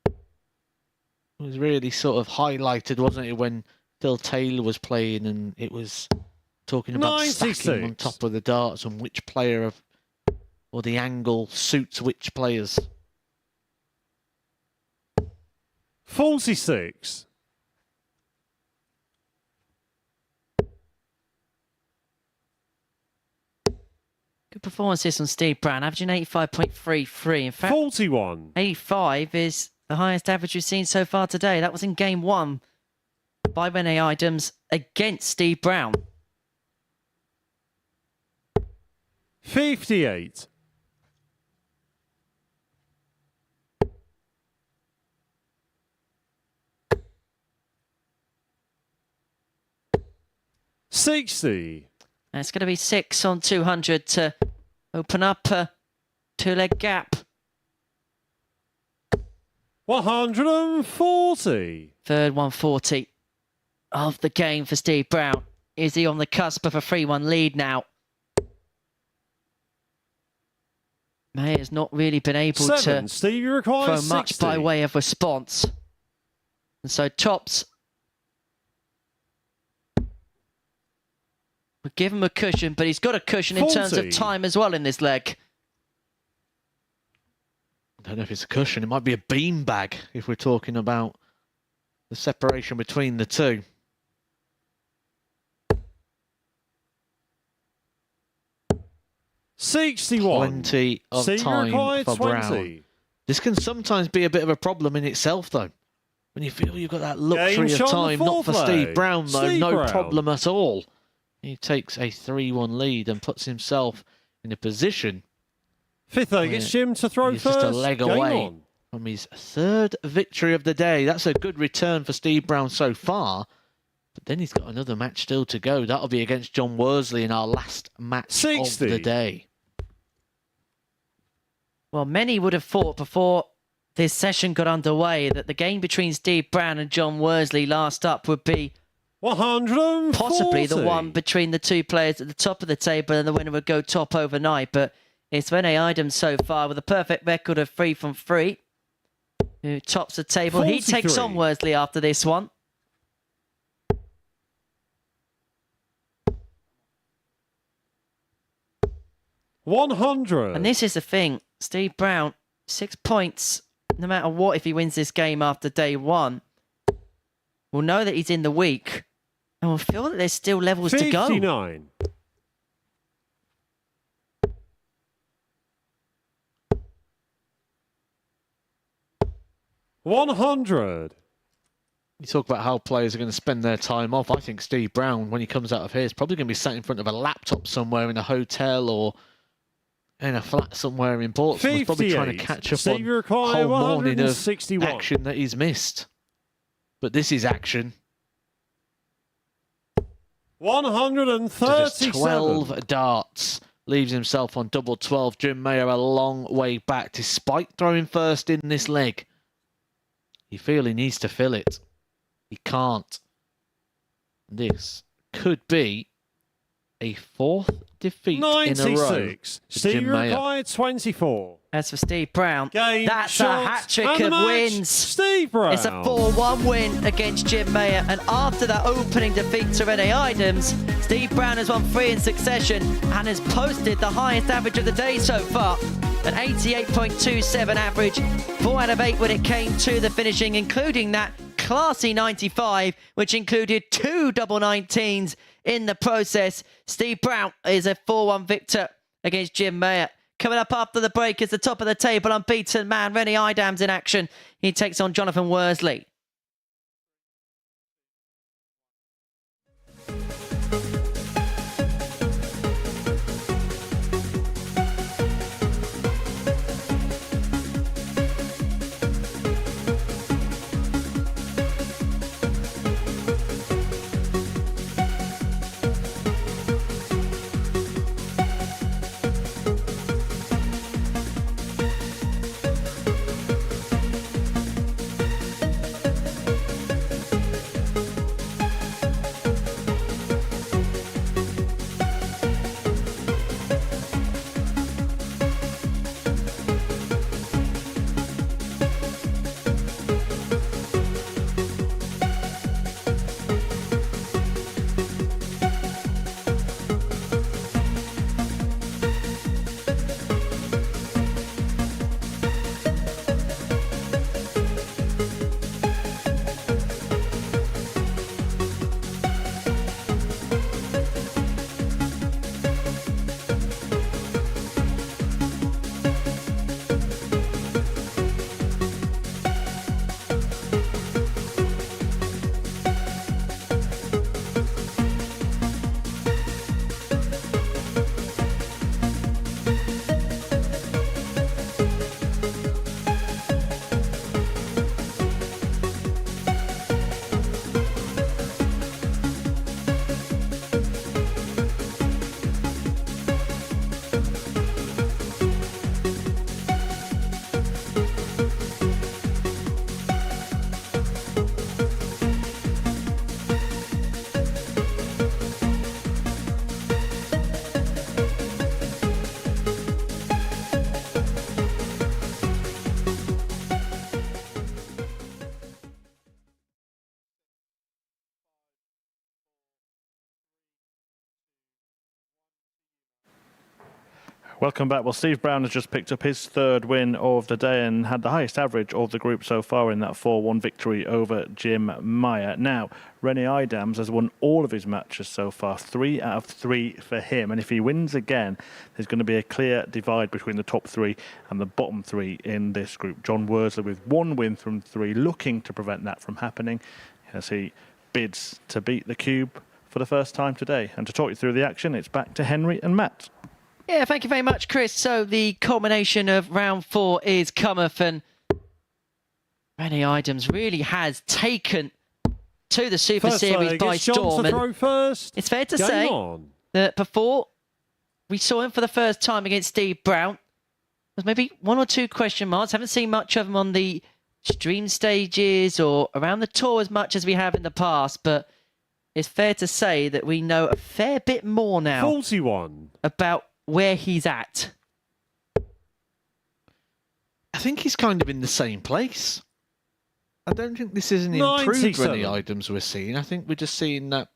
It was really sort of highlighted, wasn't it, when Phil Taylor was playing and it was talking about 96. stacking on top of the darts and which player or the angle suits which players. 46. Good performance here from Steve Brown, averaging 85.33. In fact, 41. 85 is the highest average we've seen so far today. That was in game 1 by Rene Eidams against Steve Brown. 58. 60. And it's going to be 6 on 200 to open up a 2-leg gap. 140. Third 140 of the game for Steve Brown. Is he on the cusp of a 3-1 lead now? Mayer's not really been able to Steve, you require throw 60. much by way of response. And so tops would give him a cushion, but he's got a cushion 40. in terms of time as well in this leg. I don't know if it's a cushion. It might be a beanbag if we're talking about the separation between the two. Plenty of time for Brown. This can sometimes be a bit of a problem in itself, though. When you feel you've got that luxury of time, not for Steve Brown, though, no problem at all. He takes a 3-1 lead and puts himself in a position. Fifth leg, it's Jim to throw He's first. just a leg away from his third victory of the day. That's a good return for Steve Brown so far. But then he's got another match still to go. That'll be against John Worsley in our last match 60. of the day. Well, many would have thought before this session got underway that the game between Steve Brown and John Worsley last up would be 140. possibly the one between the two players at the top of the table, and the winner would go top overnight. But it's Eidams so far with a perfect record of 3 from 3, who tops the table. 43. He takes on Worsley after this one. $100. And this is the thing. Steve Brown, 6 points, no matter what, if he wins this game after day one, we'll know that he's in the week, and we'll feel that there's still levels to go. 59. $100. You talk about how players are going to spend their time off. I think Steve Brown, when he comes out of here, is probably going to be sat in front of a laptop somewhere in a hotel or in a flat somewhere in Portsmouth. He's probably trying to catch up on a whole morning of action that he's missed. But this is action. 137. 12 darts. Leaves himself on double 12. Jim Mayer a long way back, despite throwing first in this leg. You feel he needs to fill it. He can't. This could be a 4th defeat 96. in a row. Steve required 24. As for Steve Brown, Game, that's shot, a hat-trick and the of match, wins. Steve Brown. It's a 4-1 win against Jim Mayer. And after that opening defeat to Eidams, Steve Brown has won 3 in succession and has posted the highest average of the day so far. An 88.27 average, 4 out of 8 when it came to the finishing, including that classy 95, which included 2 double 19s in the process. Steve Brown is a 4-1 victor against Jim Mayer. Coming up after the break is the top of the table, unbeaten man, Eidams in action. He takes on Jonathan Worsley. Welcome back. Well, Steve Brown has just picked up his third win of the day and had the highest average of the group so far in that 4-1 victory over Jim Meyer. Now, Rennie Eidams has won all of his matches so far, 3 out of 3 for him. And if he wins again, there's going to be a clear divide between the top 3 and the bottom 3 in this group. John Worsley with 1 win from 3, looking to prevent that from happening as he bids to beat the Cube for the first time today. And to talk you through the action, it's back to Henry and Matt. Yeah, thank you very much, Chris. So the culmination of round 4 is cometh, and Rennie Eidams really has taken to the Super Series by storm. It's fair to say that before we saw him for the first time against Steve Brown, there's maybe 1 or 2 question marks. Haven't seen much of him on the stream stages or around the tour as much as we have in the past, but it's fair to say that we know a fair bit more now 41 about where he's at. I think he's kind of in the same place. I don't think this is an improved Rennie Eidams we're seeing. I think we're just seeing that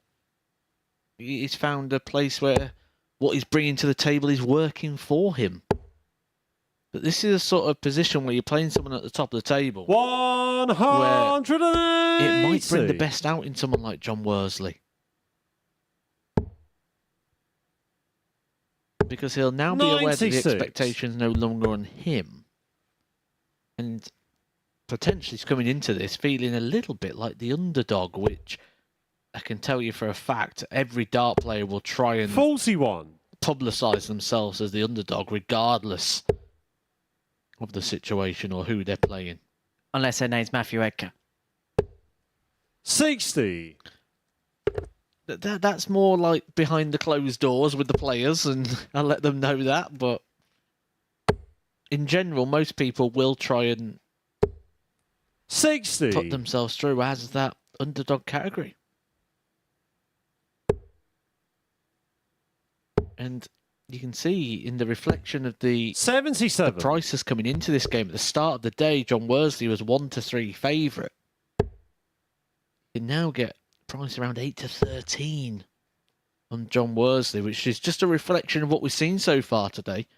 he's found a place where what he's bringing to the table is working for him. But this is a sort of position where you're playing someone at the top of the table. 180. It might bring the best out in someone like John Worsley. Because he'll now be aware that the expectation's no longer on him. And potentially he's coming into this feeling a little bit like the underdog, which I can tell you for a fact, every dart player will try and 41 publicise themselves as the underdog regardless of the situation or who they're playing. Unless their name's Matthew Edgar. 60. That's more like behind the closed doors with the players, and I'll let them know that. But in general, most people will try and 60 put themselves through as that underdog category. And you can see in the reflection of the 77 the prices coming into this game at the start of the day, John Worsley was 1-3 favourite. You can now get price around 8-13 on John Worsley, which is just a reflection of what we've seen so far today,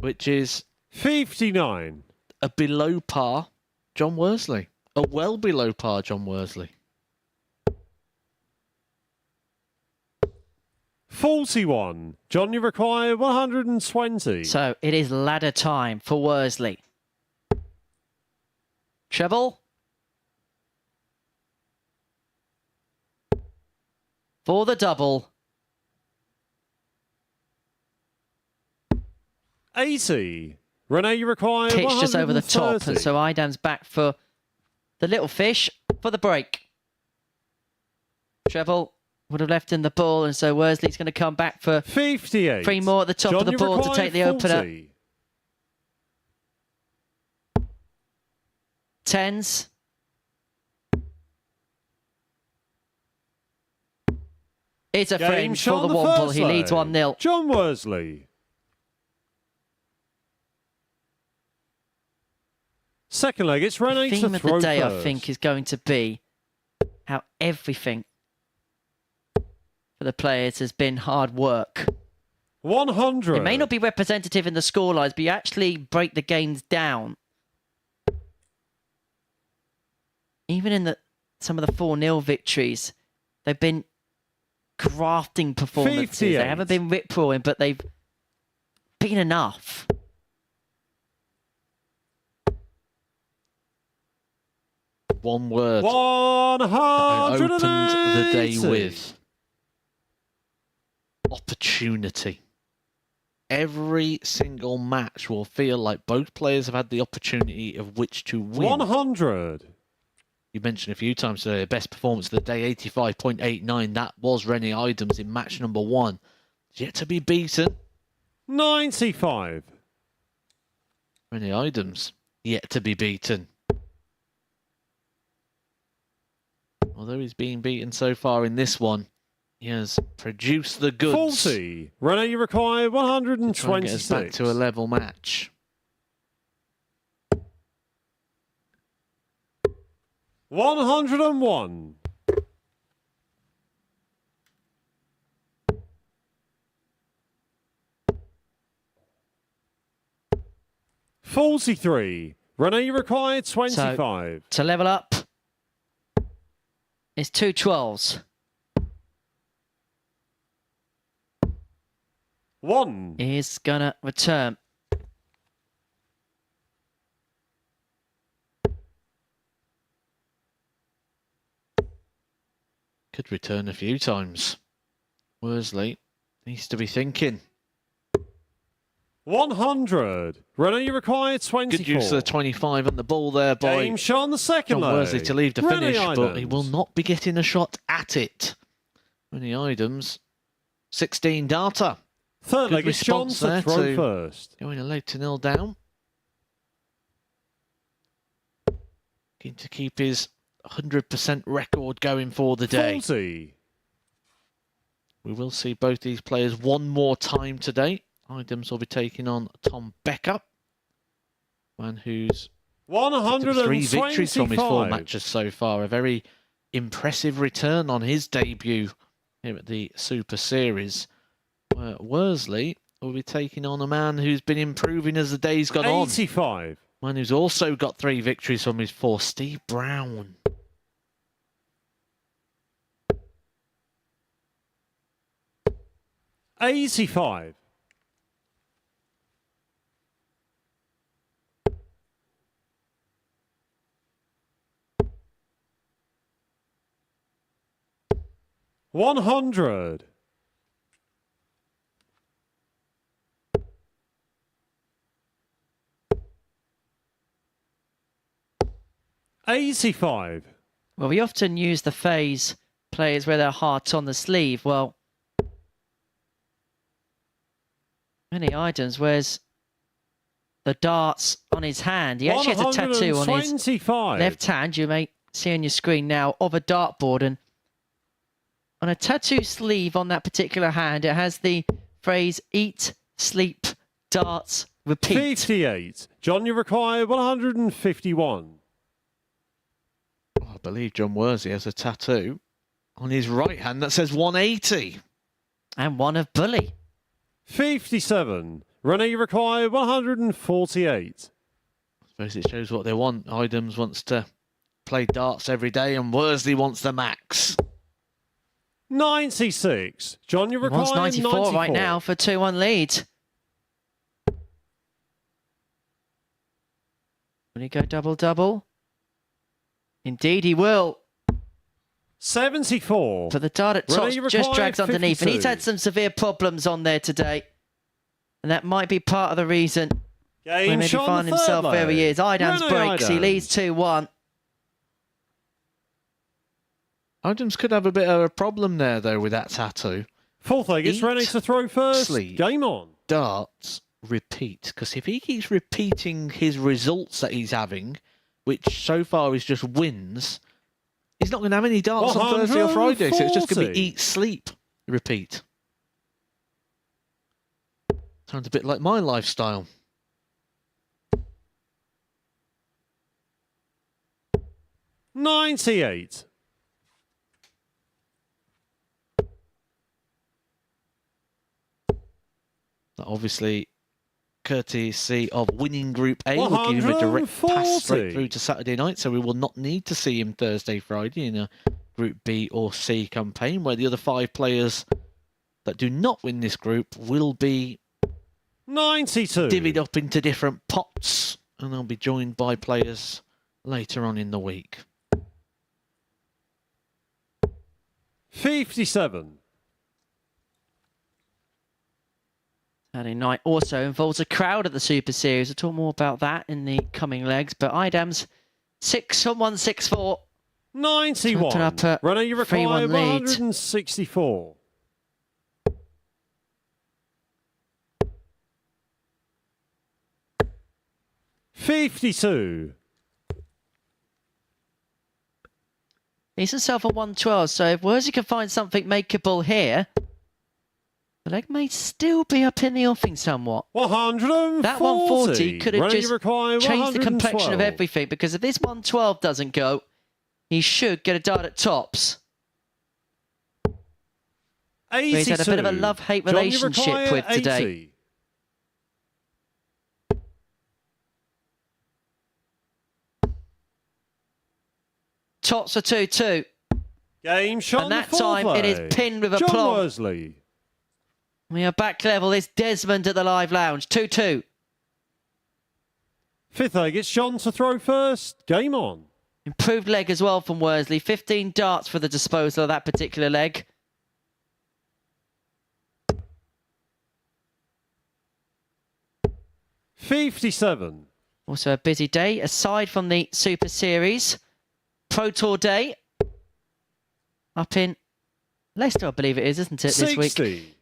which is 59 a below par John Worsley, a well below par John Worsley. 41. John, you require 120. So it is ladder time for Worsley. Treble. For the double. 80. Renee, you require Pitch 130. just over the top. And so Eidams back for the little fish for the break. Treble would have left in the ball, and so Worsley's going to come back for 58. 3 more at the top John, of the you board to require take the 40. opener. 10s. It's a Game fringe for the Womble. He leads 1-0. John Worsley. Second leg, it's Renee The to theme of throw the day, first. I think, is going to be how everything for the players has been hard work. 100. It may not be representative in the scorelines, but you actually break the games down. Even in some of the 4-0 victories, they've been crafting performances. 58. They haven't been rip-roaring, but they've been enough. One word 180. opened the day with opportunity. Every single match will feel like both players have had the opportunity of which to win. 100. You mentioned a few times today, the best performance of the day, 85.89. That was Rennie Eidams in match number 1. Yet to be beaten. 95. Rennie Eidams, yet to be beaten. Although he's been beaten so far in this one, he has produced the goods. 40. Renee, you require 126. To try and get us back to a level match. 101. 43. Renee, you require 25. To level up, it's 2 12s. 1. Is gonna return. Could return a few times. Worsley needs to be thinking. 100. Renee, you require 24. Good use of the 25 on the ball there by Game shot on the second John leg. Worsley to leave the Renee finish, but he Eidams. will not be getting a shot at it. Renee Eidams, 16 data. Third Good leg is John response to there throw to first. going a low to 0 down. Looking to keep his 100% record going for the day. 40. We will see both these players one more time today. Eidams will be taking on Tom Becker, man who's 3 victories from his 4 matches so far. A very impressive return on his debut here at the Super Series. Where Worsley will be taking on a man who's been improving as the days gone on. 85. Man who's also got 3 victories from his 4, Steve Brown. $85. 100. 85. Well, we often use the phase players wear their heart on the sleeve. Well, Renee Eidams wears the darts on his hand. He actually has a tattoo on his left hand. You may see on your screen now of a dartboard, and on a tattoo sleeve on that particular hand, it has the phrase "Eat, Sleep, Darts, Repeat." 58. John, you require 151. I believe John Worsley has a tattoo on his right hand that says 180. And one of Bully. 57. Renee, you require 148. I suppose it shows what they want. Eidams wants to play darts every day and Worsley wants the max. 96. John, you He require wants 94 right now for 2-1 lead. Will he go double-double? Indeed he will. 74. But the dart at Renee, top you just require drags underneath. And he's 52. had some severe problems on there today. And that might be part of the reason why Game maybe shot on find the third himself leg. where he is. Eidams Renee breaks. He Eidams. leads 2-1. Eidams could have a bit of a problem there, though, with that tattoo. Fourth leg, it's Eat, Renee to throw first. sleep. Game on. Darts, repeat. Because if he keeps repeating his results that he's having, which so far is just wins, he's not going to have any darts on Thursday or Friday. So it's just going to 140. be eat, sleep, repeat. Sounds a bit like my lifestyle. $98. Obviously, courtesy of winning Group A, we'll give him a direct pass straight 140. through to Saturday night, so we will not need to see him Thursday, Friday in a Group B or C campaign, where the other 5 players that do not win this group will be 92. divvied up into different pots, and they'll be joined by players later on in the week. 57. Saturday night also involves a crowd at the Super Series. We'll talk more about that in the coming legs. But Eidams 6-1-6-4. 91. Open up a Renee, you require 3-1 lead. 164. $52. He's himself a 112, so if Worsley can find something makeable here, the leg may still be up in the offing somewhat. 140. That 140 could have Renee, you just require changed the complexion of 112. everything, because if this 112 doesn't go, he should get a dart at tops. 82. He's had a bit of a love-hate John, you relationship require with today. 80. Tots for 2-2. Game shot. And that time it is pinned with a John plonk. Worsley. We are back level. It's Desmond at the live lounge. 2-2. Fifth egg, it's John to throw first. Game on. Improved leg as well from Worsley. 15 darts for the disposal of that particular leg. $57. Also a busy day aside from the Super Series. Pro Tour day. Up in Leicester, I believe it is, isn't it, this 60. week?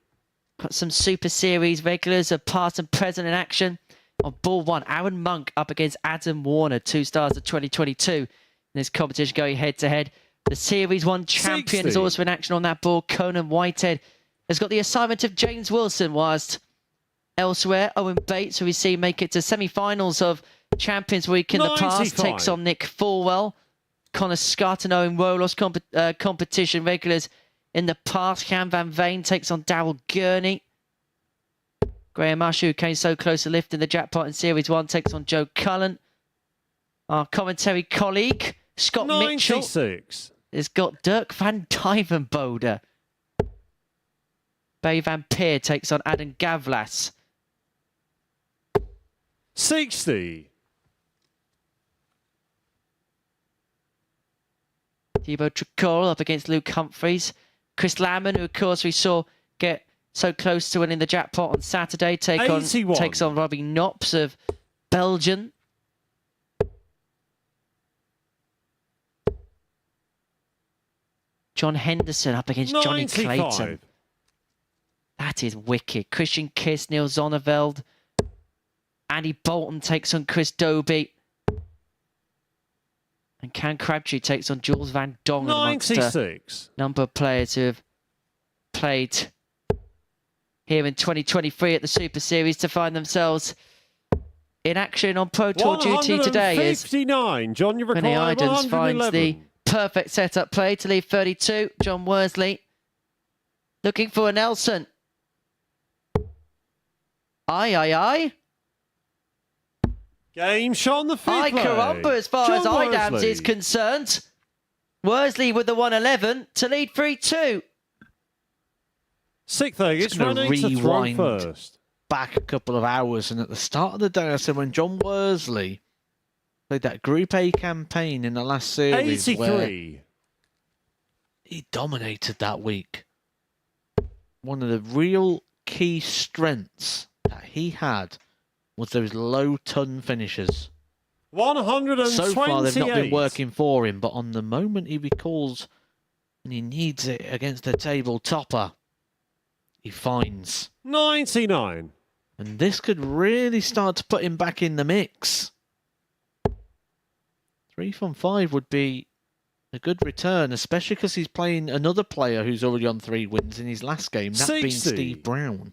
Got some Super Series regulars of past and present in action. On ball one, Aaron Monk up against Adam Warner, 2 stars of 2022 in this competition going head-to-head. The Series 1 champion 60. is also in action on that ball. Conan Whitehead has got the assignment of James Wilson, whilst elsewhere, Owen Bates, who we see make it to semi-finals of Champions Week in the past, 95. takes on Nick Fulwell. Connor Scott and Owen Rolos competition regulars in the past. Cam Van Veen takes on Darryl Gurney. Graham Usher, who came so close to lifting the jackpot in Series 1, takes on Joe Cullen. Our commentary colleague, Scott 96. Mitchell, has got Dirk van Dijvenbode. Bay Van Peer takes on Adam Gavlas. 60. Thibaut Tricol up against Luke Humphreys. Chris Lamman, who of course we saw get so close to winning the jackpot on Saturday, takes on Robbie Knops of Belgium. John Henderson up against 95. Johnny Clayton. That is wicked. Christian Kiss, Neil Zonneveld. Andy Bolton takes on Chris Doby. And Cam Crabtree takes on Jules Van Dong amongst 96. a number of players who have played here in 2023 at the Super Series to find themselves in action on Pro Tour duty today. As 59. John, you Benny require Eidams finds the 111. perfect setup play to leave 32. John Worsley looking for a Nelson. Aye. Game shot on the fifth Aye, leg. caramba, as far as John Eidams Worsley. is concerned. Worsley with the 111 to lead 3-2. Sixth egg, it's Just gonna running to throw rewind. first. Back a couple of hours, and at the start of the day, I said when John Worsley played that Group A campaign in the last series, where 83. he dominated that week. One of the real key strengths that he had was those low ton finishes. 128. So far, they've not been working for him, but on the moment he recalls and he needs it against the table topper, he finds. 99. And this could really start to put him back in the mix. 3 from 5 would be a good return, especially because he's playing another player who's already on 3 wins in his last game, that being 60. Steve Brown.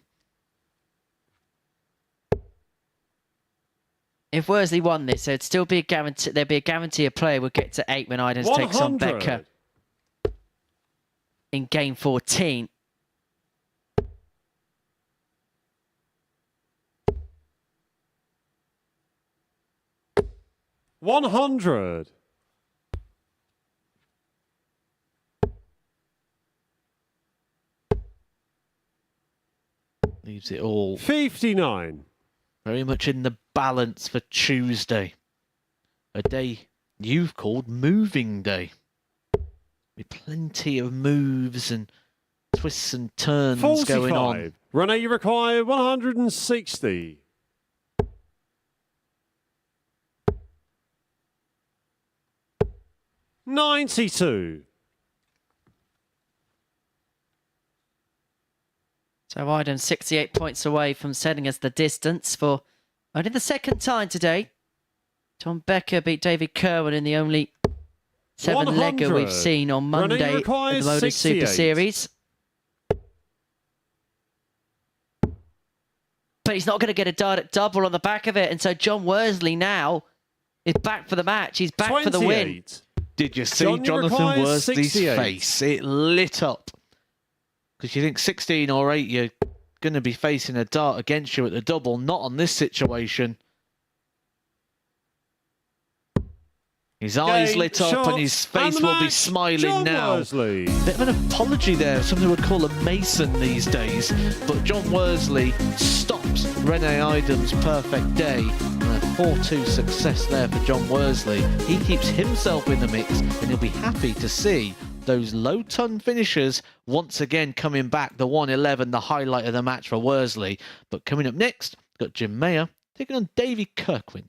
If Worsley won this, there'd still be a guarantee. There'd be a guarantee a player would get to 8 when Eidams takes on 100. Becker in game 14. $100. Leaves it all 59. very much in the balance for Tuesday. A day you've called moving day. With plenty of moves and twists and turns 45. going on. Renee, you require 160. $92. So Eidams 68 points away from setting us the distance for only the second time today. Tom Becker beat David Kirwan in the only 7-legger we've seen on Monday in the MODUS Super Series. But he's not going to get a direct double on the back of it. And so John Worsley now is back for the match. He's back for the win. 28. Did you see John, you Jonathan require Worsley's 68. face? It lit up. Because you think 16 or 8, you're going to be facing a dart against you at the double. Not on this situation. His eyes Game, lit up shot, and his face and the will be match, smiling John now. Worsley. Bit of an apology there, something we would call a mason these days. But John Worsley stops Rene Eidams' perfect day. And a 4-2 success there for John Worsley. He keeps himself in the mix and he'll be happy to see those low-ton finishers once again coming back. The 111, the highlight of the match for Worsley. But coming up next, we've got Jim Mayer taking on Davy Kirwan.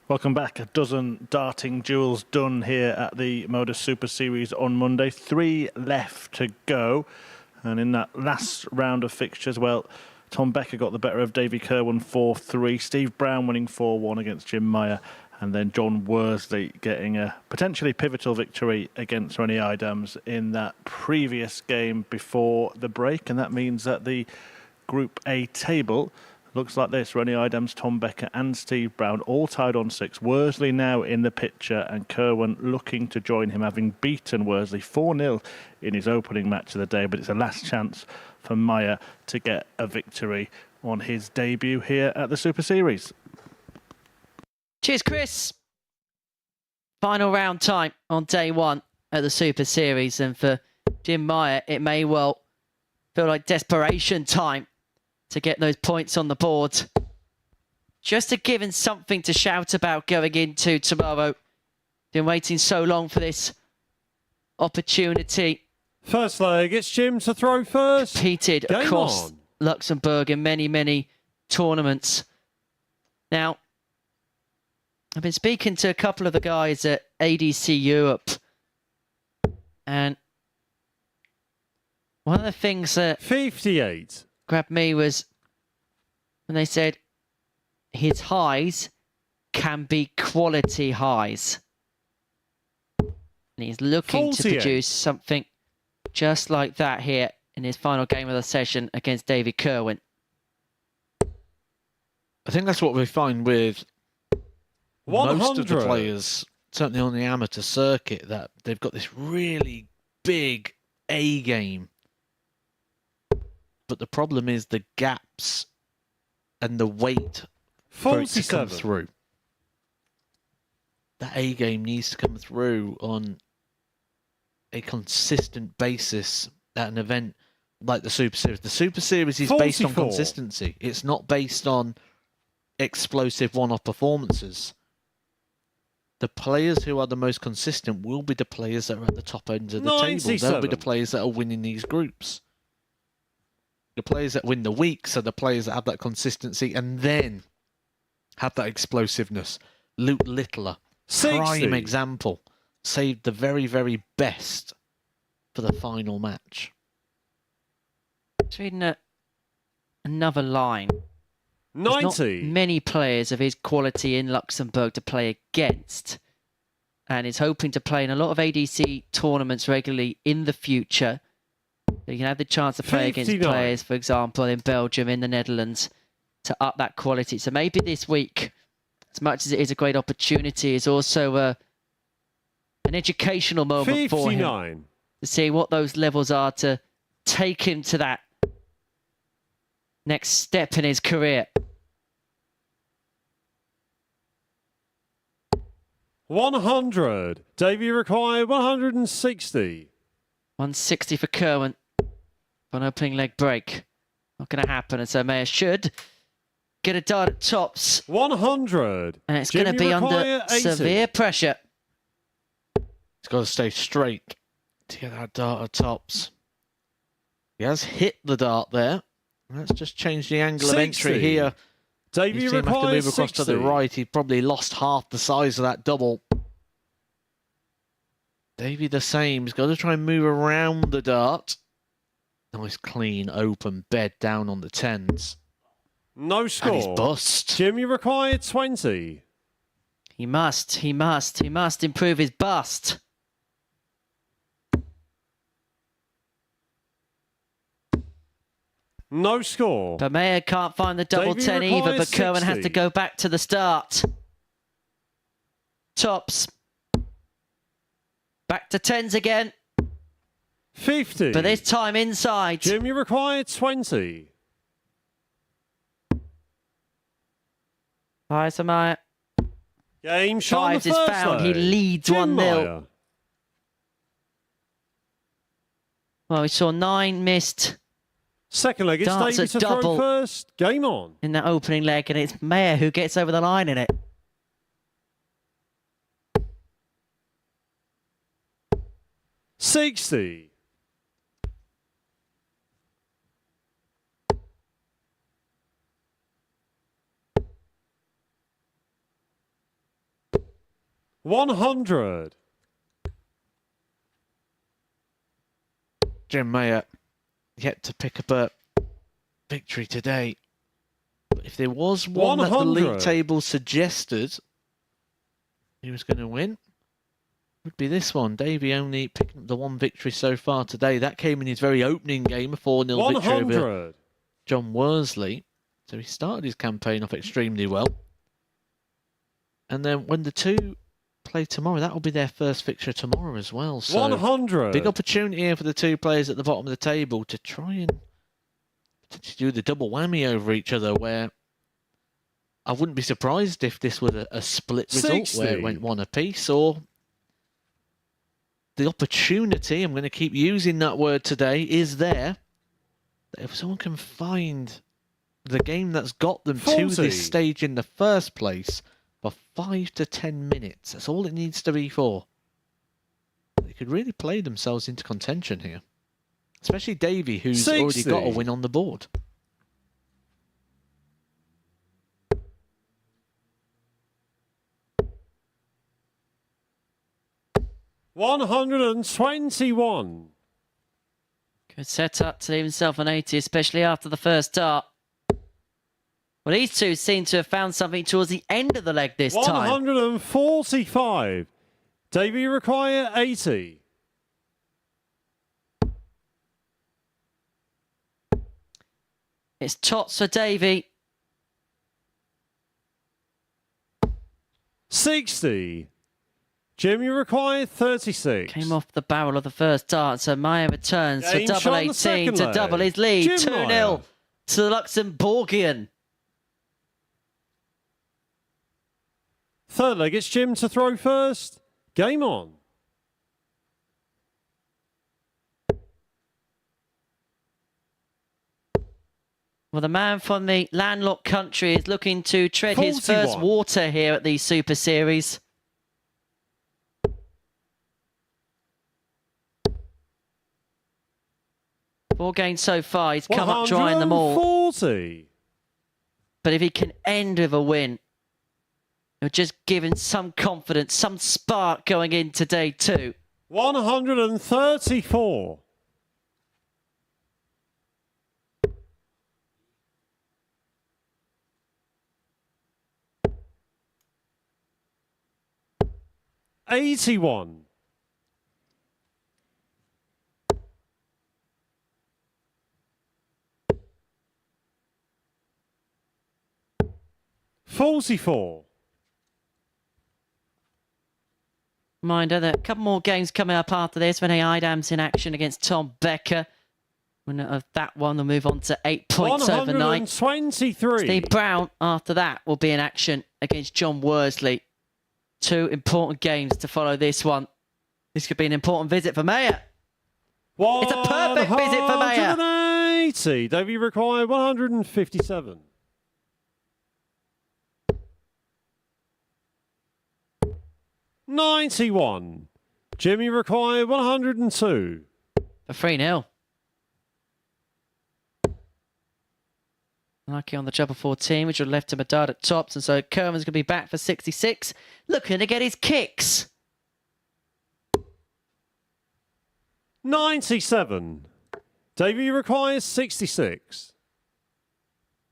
Welcome back. A dozen darting duels done here at the MODUS Super Series on Monday. 3 left to go. And in that last round of fixtures, well, Tom Becker got the better of Davy Kirwan 4-3. Steve Brown winning 4-1 against Jim Mayer. And then John Worsley getting a potentially pivotal victory against Rene Eidams in that previous game before the break. And that means that the Group A table looks like this. Rene Eidams, Tom Becker and Steve Brown all tied on 6. Worsley now in the picture and Kirwan looking to join him, having beaten Worsley 4-0 in his opening match of the day. But it's a last chance for Mayer to get a victory on his debut here at the Super Series. Cheers, Chris. Final round time on day 1 at the Super Series. And for Jim Mayer, it may well feel like desperation time to get those points on the board. Just to give him something to shout about going into tomorrow. Been waiting so long for this opportunity. First leg, it's Jim to throw first. Competed Game across on. Luxembourg in many, many tournaments. Now, I've been speaking to a couple of the guys at ADC Europe. And one of the things that 58. grabbed me was when they said his highs can be quality highs. And he's looking 48. to produce something just like that here in his final game of the session against David Kirwan. I think that's what we find with 100. most of the players, certainly on the amateur circuit, that they've got this really big A game. But the problem is the gaps and the weight for it to come 47. through. That A game needs to come through on a consistent basis at an event like the Super Series. The Super Series is based on 44. consistency. It's not based on explosive one-off performances. The players who are the most consistent will be the players that are at the top end of the table. They'll be 97. the players that are winning these groups. The players that win the weeks are the players that have that consistency and then have that explosiveness. Luke Littler, 60. prime example, saved the very, very best for the final match. Just reading another line. 90. There's not many players of his quality in Luxembourg to play against. And is hoping to play in a lot of ADC tournaments regularly in the future. So you can have the chance to play 59. against players, for example, in Belgium, in the Netherlands, to up that quality. So maybe this week, as much as it is a great opportunity, is also an educational moment 59. for him to see what those levels are to take him to that next step in his career. 100. Davey required 160. 160 for Kirwan. For an opening leg break. Not going to happen, and so Mayer should get a dart at tops. 100. And it's going to be under 80. severe pressure. He's got to stay straight to get that dart at tops. He has hit the dart there. Let's just change the angle 60. of entry here. Davey You see him have to required move across 60. to the right. He probably lost half the size of that double. Davey the same. He's got to try and move around the dart. Nice, clean, open bed down on the tens. No score. And he's bust. Jimmy required 20. He must improve his bust. No score. But Mayer can't find the double Davey 10 either, but requires Kirwan has 60. to go back to the start. Tops. Back to tens again, 50. but this time inside. Jimmy required 20. Hi, so Mayer. Game shot on the Fives is first found. leg. He leads Jim 1-0. Meyer. Well, we saw 9 missed Second leg, it's Darts Davey at to double. throw first. Game on. in that opening leg, and it's Mayer who gets over the line in it. $60. $100. Jim Mayer yet to pick up a victory today. But if there was one that the 100. league table suggested he was going to win, it would be this one. Davey only picking up the one victory so far today. That came in his very opening game, a 4-0 victory over 100. John Worsley. So he started his campaign off extremely well. And then when the two play tomorrow, that will be their first fixture tomorrow as well. So 100. big opportunity here for the two players at the bottom of the table to try and potentially do the double whammy over each other, where I wouldn't be surprised if this was a split result 60. where it went one apiece, or the opportunity, I'm going to keep using that word today, is there. That if someone can find the game that's got them 40. to this stage in the first place for 5 to 10 minutes, that's all it needs to be for. They could really play themselves into contention here. Especially Davey, who's 60. already got a win on the board. $121. Good setup to leave himself an 80, especially after the first dart. Well, these two seem to have found something towards the end of the leg this time. 145. Davey require 80. It's tots for Davey. 60. Jimmy required 36. Came off the barrel of the first dart, so Mayer returns for Game shot double on the 18 second to leg. double his lead. Jim 2-0 Meyer. to the Luxembourgian. Third leg, it's Jim to throw first. Game on. Well, the man from the landlocked country is looking to tread his first 41. water here at the Super Series. 4 games so far. He's come up dry in them all. 140. But if he can end with a win, it'll just give him some confidence, some spark going into day 2. 134. $81. 44. Reminder that a couple more games coming up after this. Renee Eidams in action against Tom Becker. Winner of that one will move on to 8 points overnight. 123. Steve Brown, after that, will be in action against John Worsley. 2 important games to follow this one. This could be an important visit for Mayer. It's a perfect visit for Mayer. 180. Davey required 157. $91. Jimmy required 102. For 3-0. Lucky on the treble 14, which would have left him a dart at tops, and so Kirwan's going to be back for 66, looking to get his kicks. 97. Davey requires 66.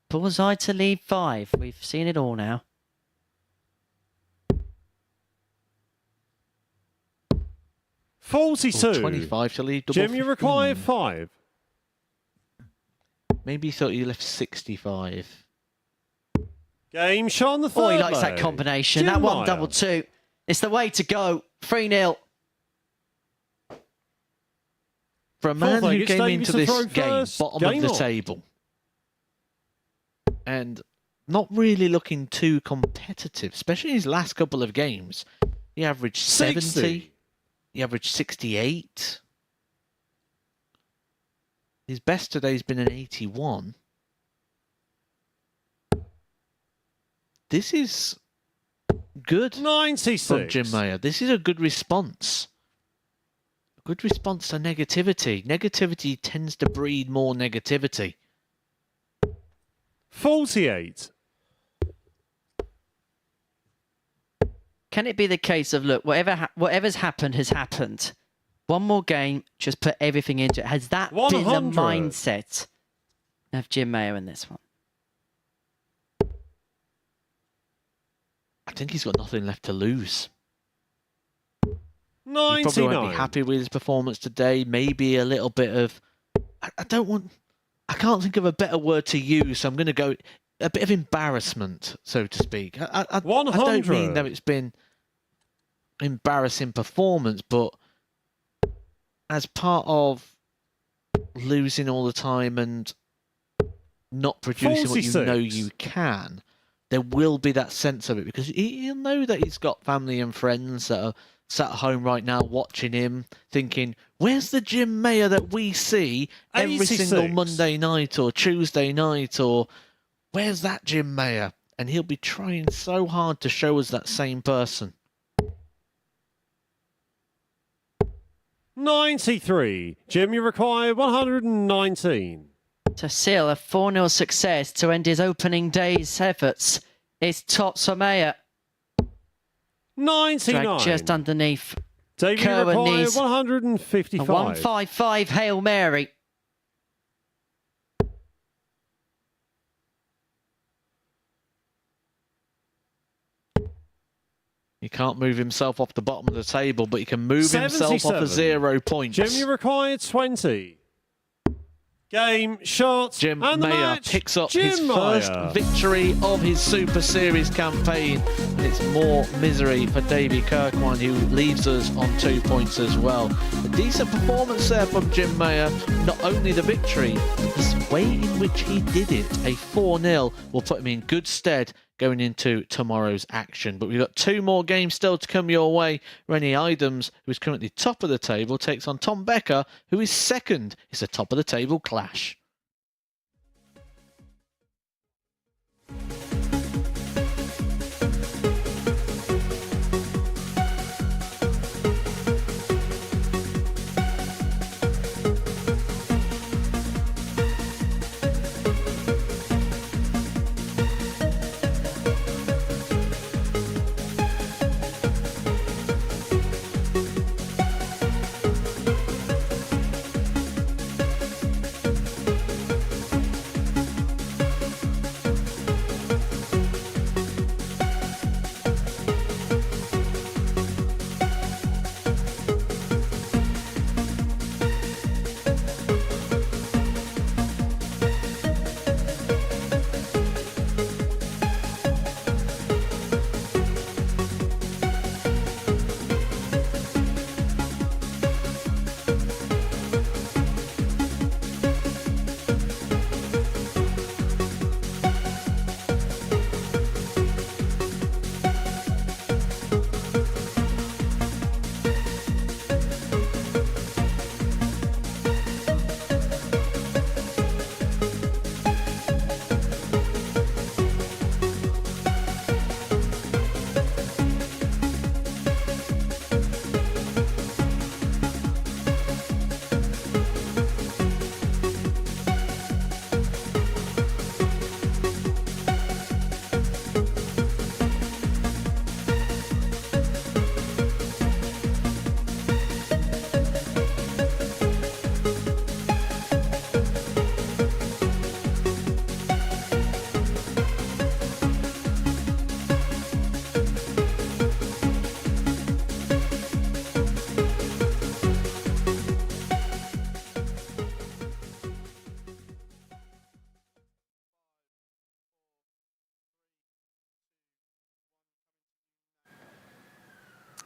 Bullseye to lead 5. We've seen it all now. 42. 25 to lead. Jimmy required 5. Maybe you thought you left 65. Game shot on the third. Oh, he likes that leg. combination. Jim That one Meyer. double 2. It's the way to go. 3-0. For a man who Vegas, came Davies into to this throw game first. bottom Game of the on. table and not really looking too competitive, especially in his last couple of games. He averaged 70. 60. He averaged 68. His best today's been an 81. This is good 96. from Jim Meyer. This is a good response. A good response to negativity. Negativity tends to breed more negativity. 48. Can it be the case of, look, whatever's happened has happened. One more game, just put everything into it. Has that been the 100. mindset of Jim Meyer in this one? I think he's got nothing left to lose. He 99. probably won't be happy with his performance today. Maybe a little bit of... I can't think of a better word to use, so I'm going to go a bit of embarrassment, so to speak. I don't mean that it's been embarrassing performance, but as part of losing all the time and not producing what you 46. know you can, there will be that sense of it, because he'll know that he's got family and friends that are sat at home right now watching him, thinking, where's the Jim Meyer that we see every 86. single Monday night or Tuesday night, or where's that Jim Meyer? And he'll be trying so hard to show us that same person. 93. Jimmy required 119. To seal a 4-0 success to end his opening day's efforts is tops for Meyer. 99. Dragged just underneath. Davey Kirwan required needs a 155. 155 Hail Mary. He can't move himself off the bottom of the table, but he can move himself off 77. of 0 points. Jimmy required 20. Game, shot, Jim and the Meyer match. picks up Jim his Meyer. first victory of his Super Series campaign. And it's more misery for Davy Kirwan, who leaves us on 2 points as well. A decent performance there from Jim Meyer. Not only the victory, the way in which he did it, a 4-0, will put him in good stead going into tomorrow's action. But we've got 2 more games still to come your way. Rennie Eidams, who is currently top of the table, takes on Tom Becker, who is second. It's a top of the table clash.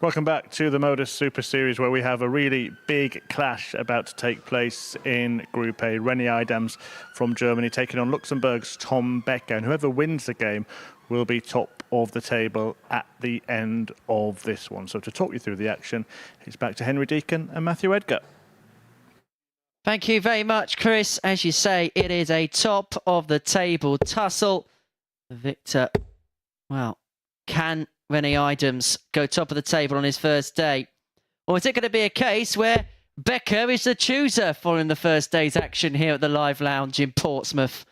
Welcome back to the MODUS Super Series, where we have a really big clash about to take place in Group A. Eidams from Germany taking on Luxembourg's Tom Becker, and whoever wins the game will be top of the table at the end of this one. So to talk you through the action, it's back to Henry Deacon and Matthew Edgar. Thank you very much, Chris. As you say, it is a top of the table tussle. Victor, well, can René Eidams go top of the table on his first day? Or is it going to be a case where Becker is the chooser following the first day's action here at the Live Lounge in Portsmouth?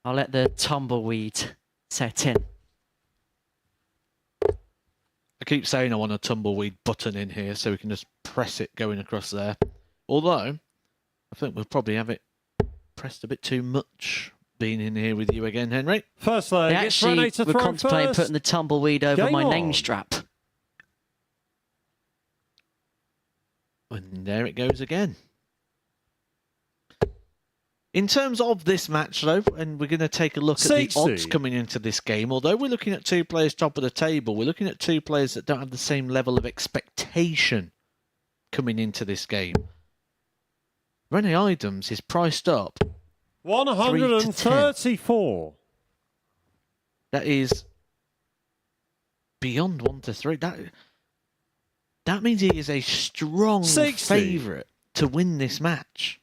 I'll let the tumbleweed set in. I keep saying I want a tumbleweed button in here so we can just press it going across there. Although, I think we'll probably have it pressed a bit too much being in here with you again, Henry. First leg, They it's René actually to were throw contemplating first. putting the tumbleweed over Game my on. name strap. And there it goes again. In terms of this match, though, and we're going to take a look at the 60. odds coming into this game, although we're looking at two players top of the table, we're looking at two players that don't have the same level of expectation coming into this game. René Eidams is priced up 134. That is beyond 1 to 3. That means he is a strong 60. favourite to win this match.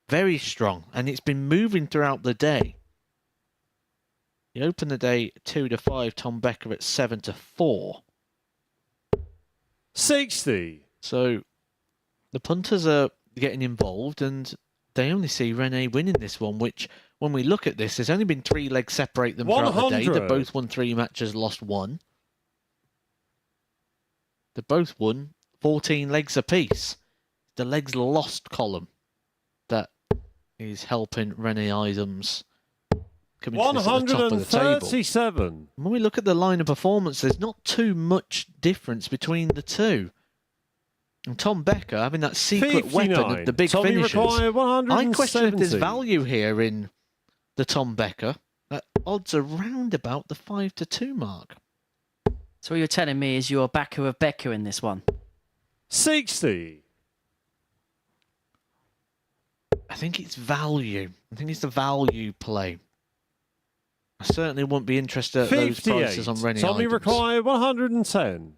Very strong, and it's been moving throughout the day. He opened the day 2 to 5. Tom Becker at 7 to 4. 60. So the punters are getting involved, and they only see René winning this one, which, when we look at this, there's only been 3 legs separate them throughout the day. 100. They both won 3 matches, lost 1. They both won 14 legs apiece. The legs lost column that is helping René Eidams coming to this at the top of the table. 137. When we look at the line of performance, there's not too much difference between the two. And Tom Becker having that secret 59. weapon of the big Tommy finishers. require I question if there's 170. value here in the Tom Becker. Odds are round about the 5 to 2 mark. So what you're telling me is you're a backer of Becker in this one? 60. I think it's value. I think it's the value play. I certainly wouldn't be interested at those 58. prices on René Tommy Eidams. require 110.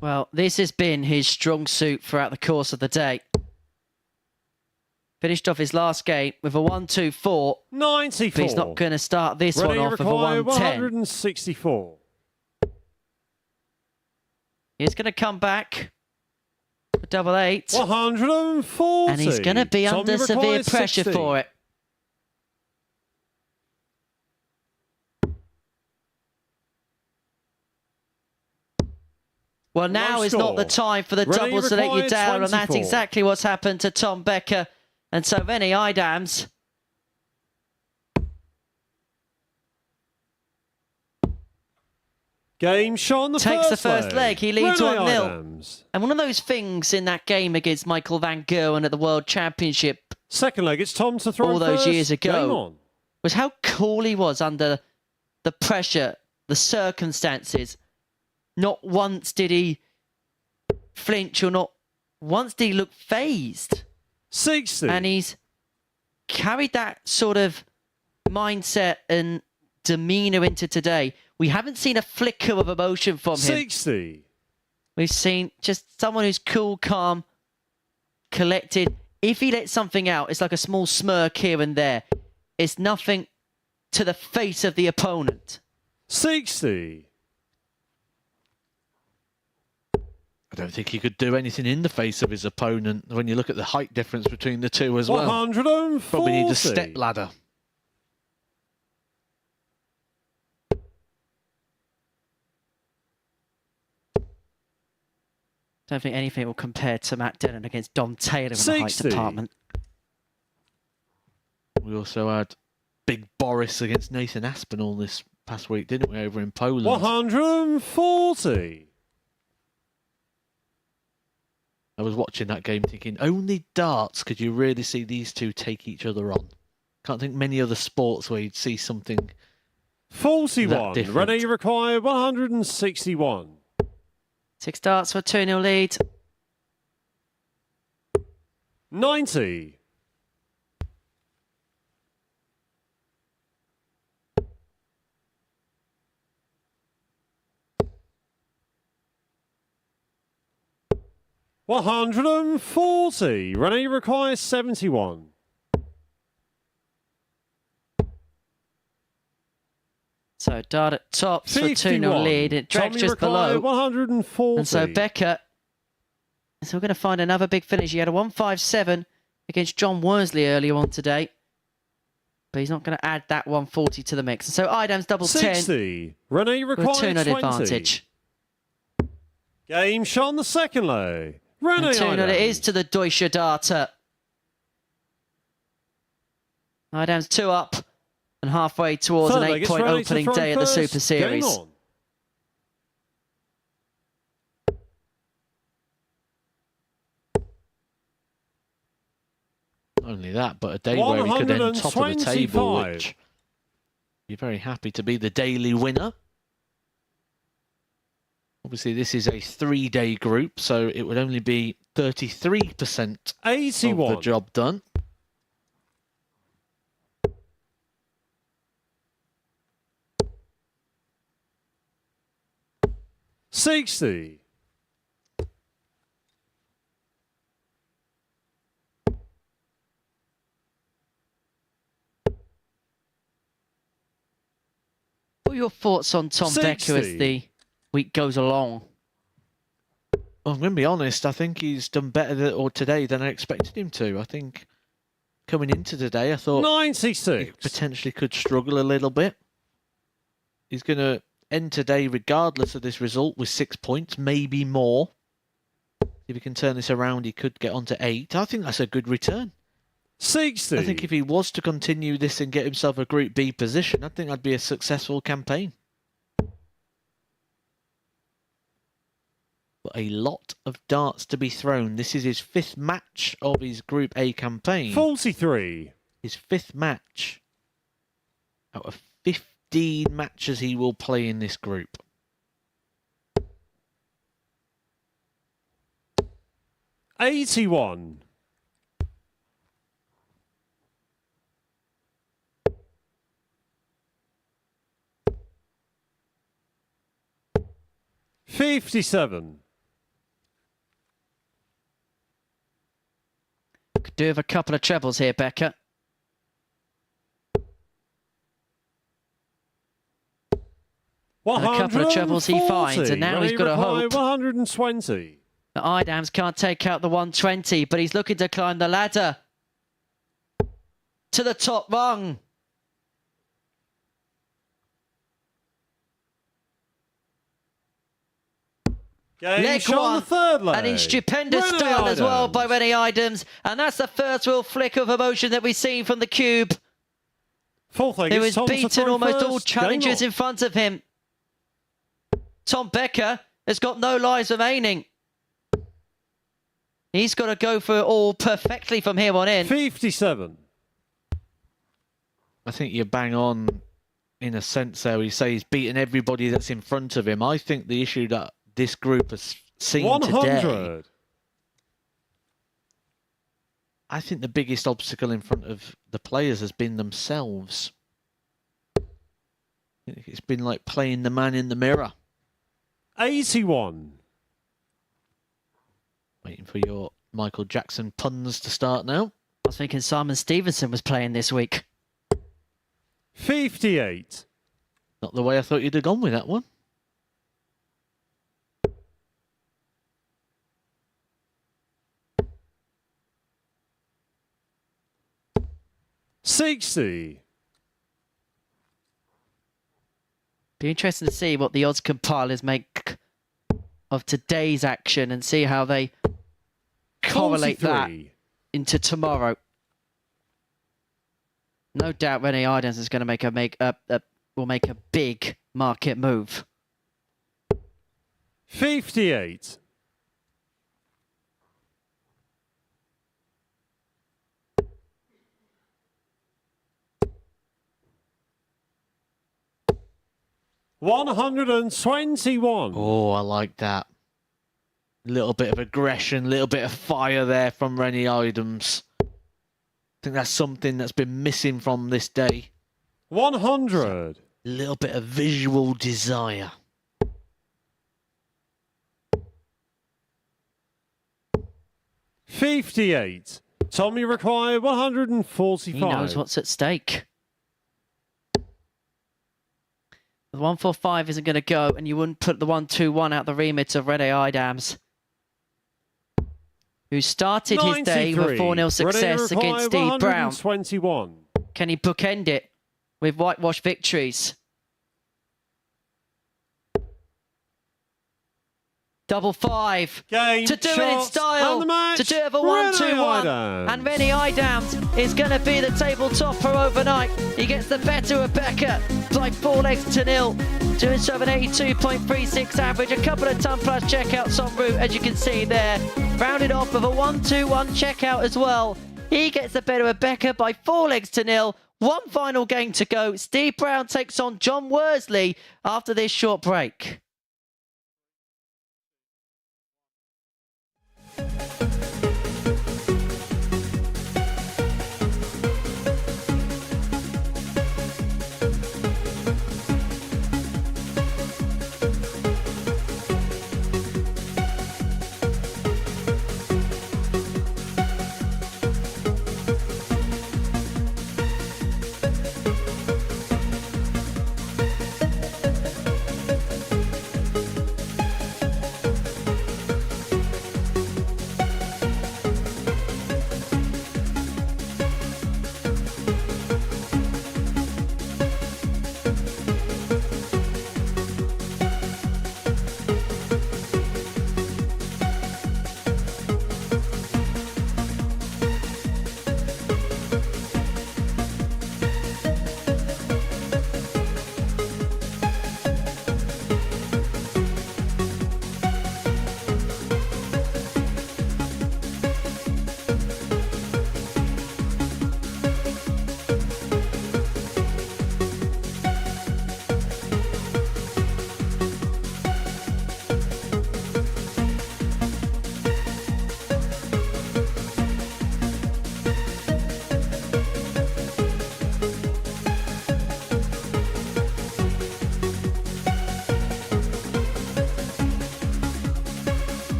Well, this has been his strong suit throughout the course of the day. Finished off his last game with a 1-2-4. 94. But he's not going to start this René one off with a require 110. 164. He's going to come back for double 8. 140. And he's going to be Tommy under severe requires pressure 60. for it. Well, now Low is not the score. time for the René doubles to let you requires down, and that's 24. exactly what's happened to Tom Becker. And so René Eidams Game shot on the takes first the first leg. He leads René 1-0. Eidams. And one of those things in that game against Michael van Gerwen at the World Championship Second leg, it's Tom to throw all those first. years ago. Game on. was how cool he was under the pressure, the circumstances. Not once did he flinch, or not once did he look phased. 60. And he's carried that sort of mindset and demeanour into today. We haven't seen a flicker of emotion from him. 60. We've seen just someone who's cool, calm, collected. If he lets something out, it's like a small smirk here and there. It's nothing to the face of the opponent. 60. I don't think he could do anything in the face of his opponent when you look at the height difference between the two as well. 140. Probably need a step ladder. Don't think anything will compare to Matt Dillon against Dom Taylor in the height 60. department. We also had Big Boris against Nathan Aspinall this past week, didn't we, over in Poland? 140. I was watching that game thinking, only darts could you really see these two take each other on. Can't think many other sports where you'd see something 41. different. Ready, required 161. 6 darts for a 2-0 lead. 90. 140. Ready, requires 71. So dart at tops for a 2-0 51. lead. It drags Tommy just required below. 140. And so Becker, so we're going to find another big finish. He had a 157 against John Worsley earlier on today. But he's not going to add that 140 to the mix. And so Eidams double 10. 60. Renee With a required 2-0 20. advantage. Game shot on the second leg. Renee And 2-0 it is to the Deutsche Darter. Eidams 2 up and halfway towards an 8-point opening day at the Super Series. Game on. Only that, but a day where he could end top of the table, which you're very happy to be the daily winner. Obviously, this is a 3-day group, so it would only be 33% 81. of the job done. $60. What are your thoughts on Tom Becker as the week goes along? Well, I'm going to be honest, I think he's done better today than I expected him to. I think coming into today, I thought 96. he potentially could struggle a little bit. He's going to end today, regardless of this result, with 6 points, maybe more. If he can turn this around, he could get on to 8. I think that's a good return. 60. I think if he was to continue this and get himself a Group B position, I think that'd be a successful campaign. But a lot of darts to be thrown. This is his 5th match of his Group A campaign. 43. His 5th match out of 15 matches he will play in this group. $81. 57. Could do with a couple of trebles here, Becker. A couple of trebles he finds, and now he's got a hope 120. that Eidams can't take out the 120, but he's looking to climb the ladder to the top rung. Leg one, the third leg. And in stupendous Renee style as well Eidams. by Renee Eidams. And that's the first real flick of emotion that we've seen from the Cube. Fourth leg. He It's was Tom to beaten throw almost first. all Game challenges on. in front of him. Tom Becker has got no lives remaining. He's got to go for it all perfectly from here on in. 57. I think you're bang on in a sense there. You say he's beaten everybody that's in front of him. I think the issue that this group has seen 100. today, I think the biggest obstacle in front of the players has been themselves. I think it's been like playing the man in the mirror. 81. Waiting for your Michael Jackson puns to start now. I was thinking Simon Stevenson was playing this week. 58. Not the way I thought you'd have gone with that one. $60. Be interesting to see what the odds compilers make of today's action and see how they correlate that 43. into tomorrow. No doubt Renee Eidams is going to will make a big market move. 58. 121. Oh, I like that. A little bit of aggression, a little bit of fire there from Rennie Eidams. I think that's something that's been missing from this day. 100. A little bit of visual desire. 58. Tommy required 145. He knows what's at stake. The 145 isn't going to go, and you wouldn't put the 121 out the remit of Rennie Eidams, who started his day with 4-0 success against Steve Brown. 121. Can he bookend it with whitewash victories? Double five. Game, to do it in style. To do it for 1-2-1. And Rennie Eidams is going to be the table topper overnight. He gets the better of Becker by 4-0, doing so an 82.36 average. A couple of ton plus checkouts en route, as you can see there. Rounded off with a 1-2-1 checkout as well. He gets the better of Becker by 4-0. One final game to go. Steve Brown takes on John Worsley after this short break.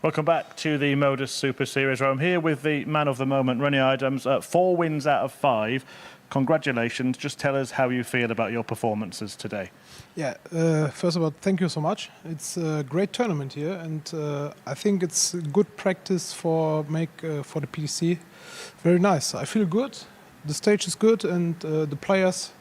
Welcome back to the MODUS Super Series, where I'm here with the man of the moment, Rennie Eidams. 4 wins out of 5. Congratulations. Just tell us how you feel about your performances today. Yeah, first of all, thank you so much. It's a great tournament here, and I think it's good practice for the PDC. Very nice. I feel good. The stage is good, and the players,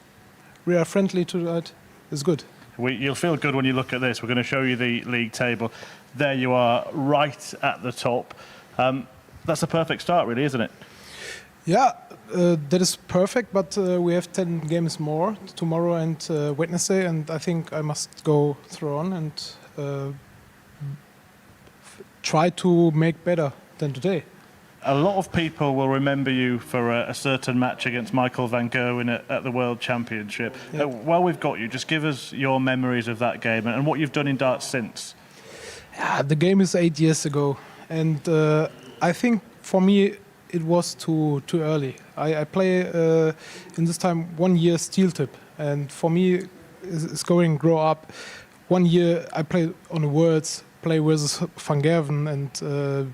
we are friendly to that. It's good. You'll feel good when you look at this. We're going to show you the league table. There you are, right at the top. That's a perfect start, really, isn't it? Yeah, that is perfect, but we have 10 games more tomorrow and Wednesday, and I think I must go through on and try to make better than today. A lot of people will remember you for a certain match against Michael van Gerwen at the World Championship. Yeah. While we've got you, just give us your memories of that game and what you've done in darts since. Yeah, the game is 8 years ago, and I think for me it was too early. I play in this time 1 year steel tip, and for me it's going grow up. 1 year I play on the Worlds, play versus van Gerwen, and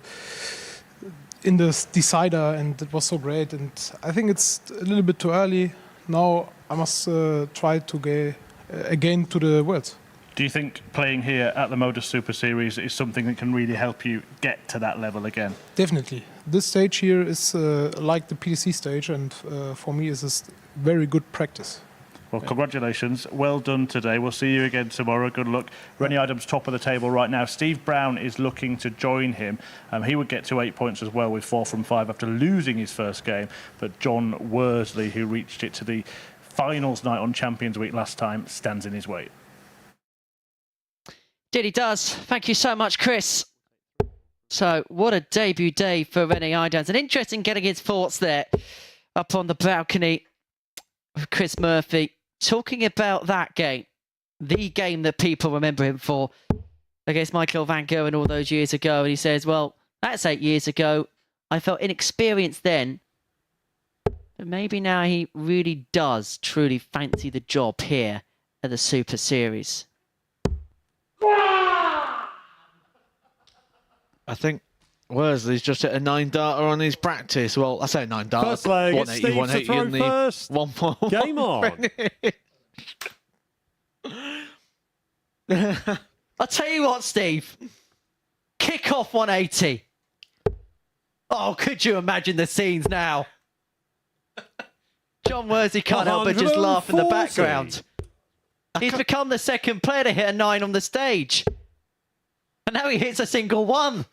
in the decider, and it was so great. And I think it's a little bit too early. Now I must try to get again to the Worlds. Do you think playing here at the MODUS Super Series is something that can really help you get to that level again? Definitely. This stage here is like the PDC stage, and for me, is a very good practice. Well, congratulations. Well done today. We'll see you again tomorrow. Good luck. Rennie Eidams top of the table right now. Steve Brown is looking to join him. He would get to 8 points as well with 4 from 5 after losing his first game. But John Worsley, who reached it to the finals night on Champions Week last time, stands in his way. Did he does. Thank you so much, Chris. So, what a debut day for Rennie Eidams. An interesting getting his thoughts there up on the balcony with Chris Murphy. Talking about that game, the game that people remember him for against Michael Van Gerwen all those years ago. And he says, well, that's 8 years ago. I felt inexperienced then. But maybe now he really does truly fancy the job here at the Super Series. I think Worsley's just hit a 9-darter on his practice. Well, I say 9-darter. First leg, 180, Steve 180 to throw in the first. 1-4. Game on. I'll tell you what, Steve. Kick off 180. Oh, could you imagine the scenes now? John Worsley can't help but just laugh in the background. He's become the second player to hit a 9 on the stage. And now he hits a single 1.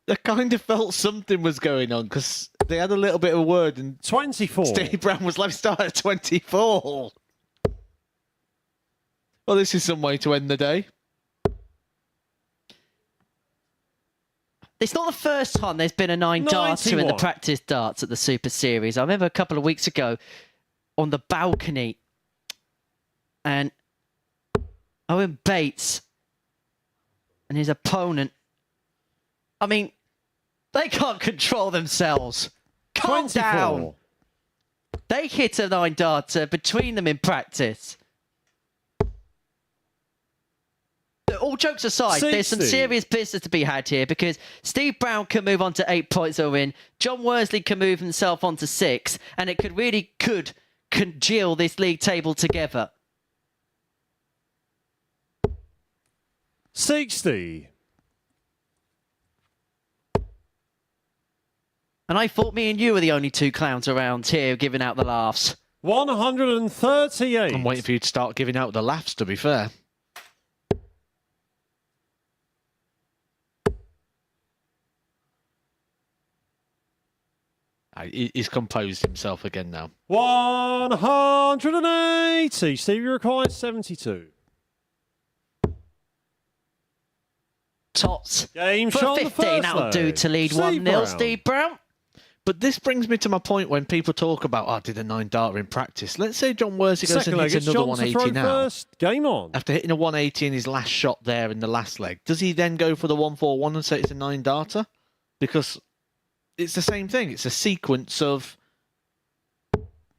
I kind of felt something was going on because they had a little bit of a word and 24. Steve Brown was left start at 24. Well, this is some way to end the day. It's not the first time there's been a 9-darter in the 91. practice darts at the Super Series. I remember a couple of weeks ago on the balcony and Owen Bates and his opponent, I mean, they can't control themselves. Calm 24. down. They hit a 9-darter between them in practice. All jokes aside, 60. there's some serious business to be had here because Steve Brown can move on to 8 points or win. John Worsley can move himself on to 6, and it could congeal this league table together. 60. And I thought me and you were the only 2 clowns around here giving out the laughs. 138. I'm waiting for you to start giving out the laughs, to be fair. He's composed himself again now. 180. Steve, you require 72. Tots. Game For shot on the 15, first that'll do leg. to lead Steve 1-0, Brown. Steve Brown. But this brings me to my point when people talk about, oh, I did a 9-darter in practice. Let's say John Worsley goes Second and leg, hits it's another John to 180 throw now. first. Game on. After hitting a 180 in his last shot there in the last leg, does he then go for the 141 and say it's a 9-darter? Because it's the same thing. It's a sequence of...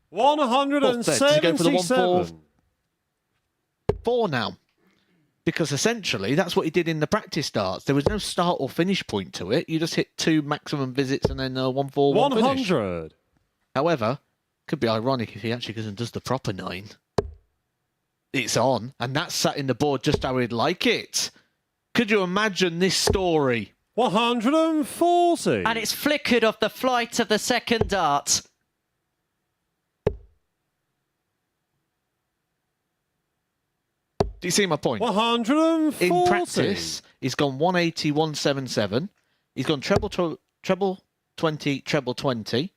177. Does he go for the 144 now? Because essentially, that's what he did in the practice starts. There was no start or finish point to it. You just hit 2 maximum visits and then 141 finish. 100. However, could be ironic if he actually goes and does the proper 9. It's on, and that's sat in the board just how he'd like it. Could you imagine this story? 140. And it's flickered off the flight of the second dart. Do you see my point? 140. In practice, he's gone 180, 177. He's gone treble 20, treble 20.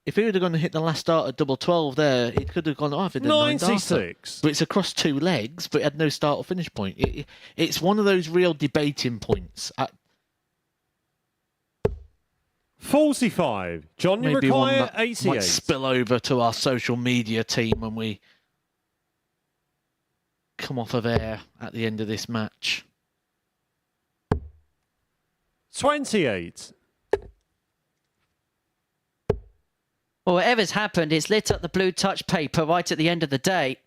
If he would have gone and hit the last start at double 12 there, it could have gone off. 96. But it's across 2 legs, but it had no start or finish point. It's one of those real debating points. 45. John, you Maybe one require that 88. might spill over to our social media team when we come off of air at the end of this match. 28. Well, whatever's happened, it's lit up the blue touch paper right at the end of the day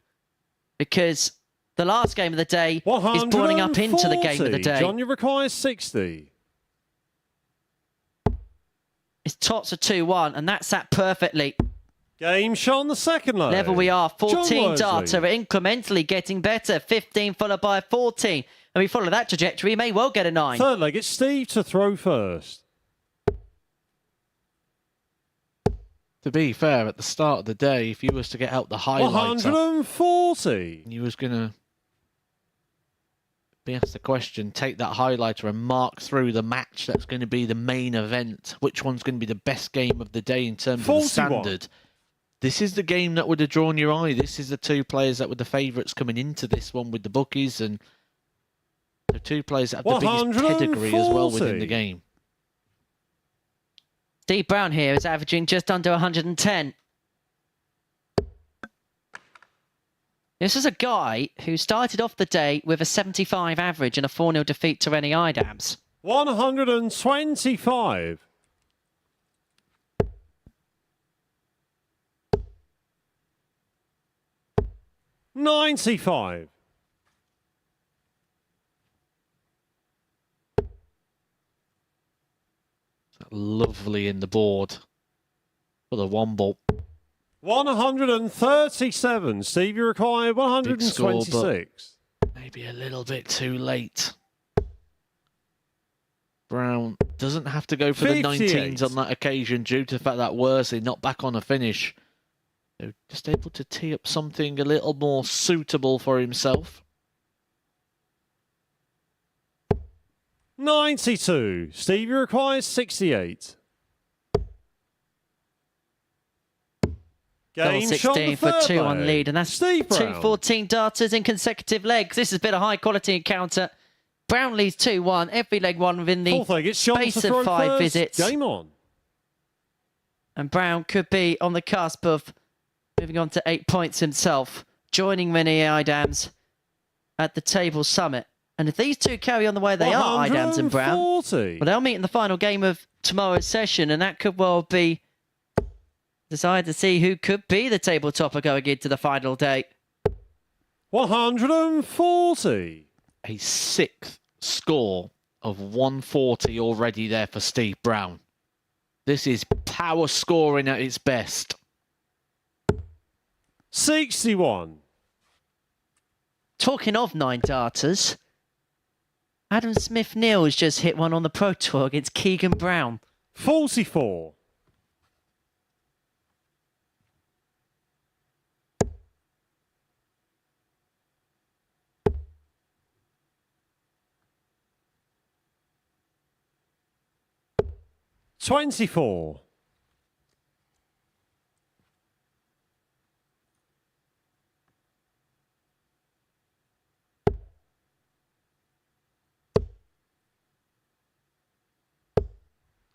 because the last game of the day is boiling up into the game of the day. John, you require 60. His tots are 2-1, and that sat perfectly. Game shot on the second leg. Level we are. 14 Worsley. data, incrementally getting better. 15 followed by 14. And we follow that trajectory, may well get a 9. Third leg, it's Steve to throw first. To be fair, at the start of the day, if you was to get out the highlighter, 140. you was going to be asked the question, take that highlighter and mark through the match that's going to be the main event. Which one's going to be the best game of the day in terms of the 41. standard? This is the game that would have drawn your eye. This is the two players that were the favourites coming into this one with the bookies, and the two players that have the biggest pedigree as well within the game. Steve Brown here is averaging just under 110. This is a guy who started off the day with a 75 average and a 4-0 defeat to Rennie Eidams. 125. $95. Lovely in the board for the one ball. 137. Steve, you require 126. Score, maybe a little bit too late. Brown doesn't have to go for 58. the 19s on that occasion due to the fact that Worsley not back on a finish. So just able to tee up something a little more suitable for himself. 92. Steve, you requires 68. Double Game shot 16 the for third 2 on leg. lead, and that's Steve two Brown. 14 darters in consecutive legs. This has been a high-quality encounter. Brown leads 2-1, every leg one within the Fourth leg, it's Sean space to throw of 5 first. visits. Game on. And Brown could be on the cusp of moving on to 8 points himself, joining Rennie Eidams at the table summit. And if these two carry on the way they are, Eidams and Brown, 140. well, they'll meet in the final game of tomorrow's session, and that could well be decided to see who could be the table topper going into the final day. 140. A sixth score of 140 already there for Steve Brown. This is power scoring at its best. 61. Talking of 9 darters, Adam Smith-Neal has just hit one on the Pro Tour against Keegan Brown. 44. $24.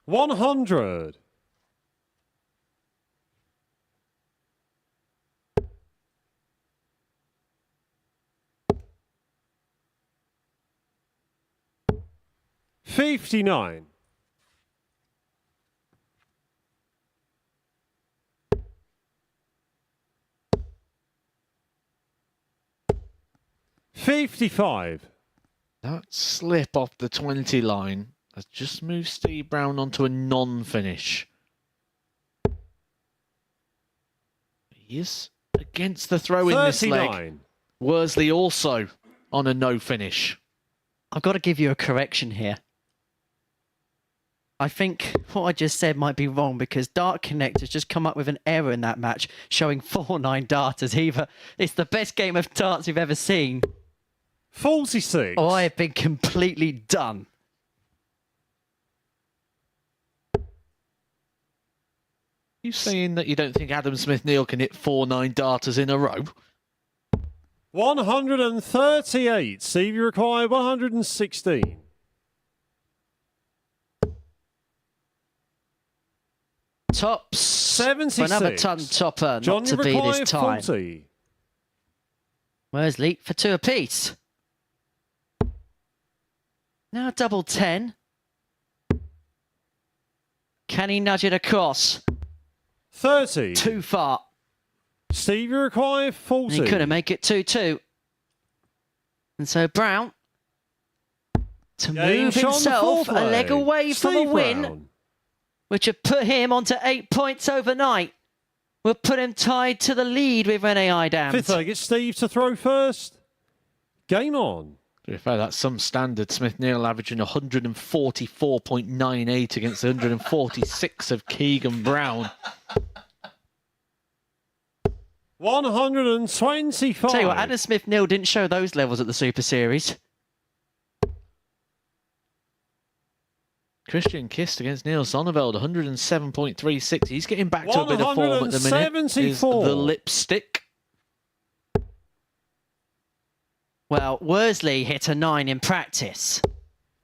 $100. $59. $55. That slip off the 20 line has just moved Steve Brown onto a non-finish. He is against the throw in this leg. 39. Worsley also on a no finish. I've got to give you a correction here. I think what I just said might be wrong because Dart Connect has just come up with an error in that match showing 4-9 darters. Either it's the best game of darts you've ever seen, 46. or I have been completely done. You saying that you don't think Adam Smith-Neal can hit 4-9 darters in a row? 138. Steve, you require 116. Tops 76. for another ton topper, John, not to you be require this time. 40. Worsley for 2 apiece. Now double 10. Can he nudge it across? 30. Too far. Steve, you require 40. And he couldn't make it 2-2. And so Brown, to Game move shot on the himself fourth a leg away from a Steve win, Brown. which had put him onto 8 points overnight. will put him tied to the lead with Rene Eidams. Fifth leg, it's Steve to throw first. Game on. To be fair, that's some standard. Smith Neal averaging 144.98 against 146 of Keegan Brown. 125. Tell you what, Adam Smith Neal didn't show those levels at the Super Series. Christian Kist against Neil Sonneveld, 107.36. He's getting back to a bit of form at the minute. Is the lipstick. Well, Worsley hit a 9 in practice.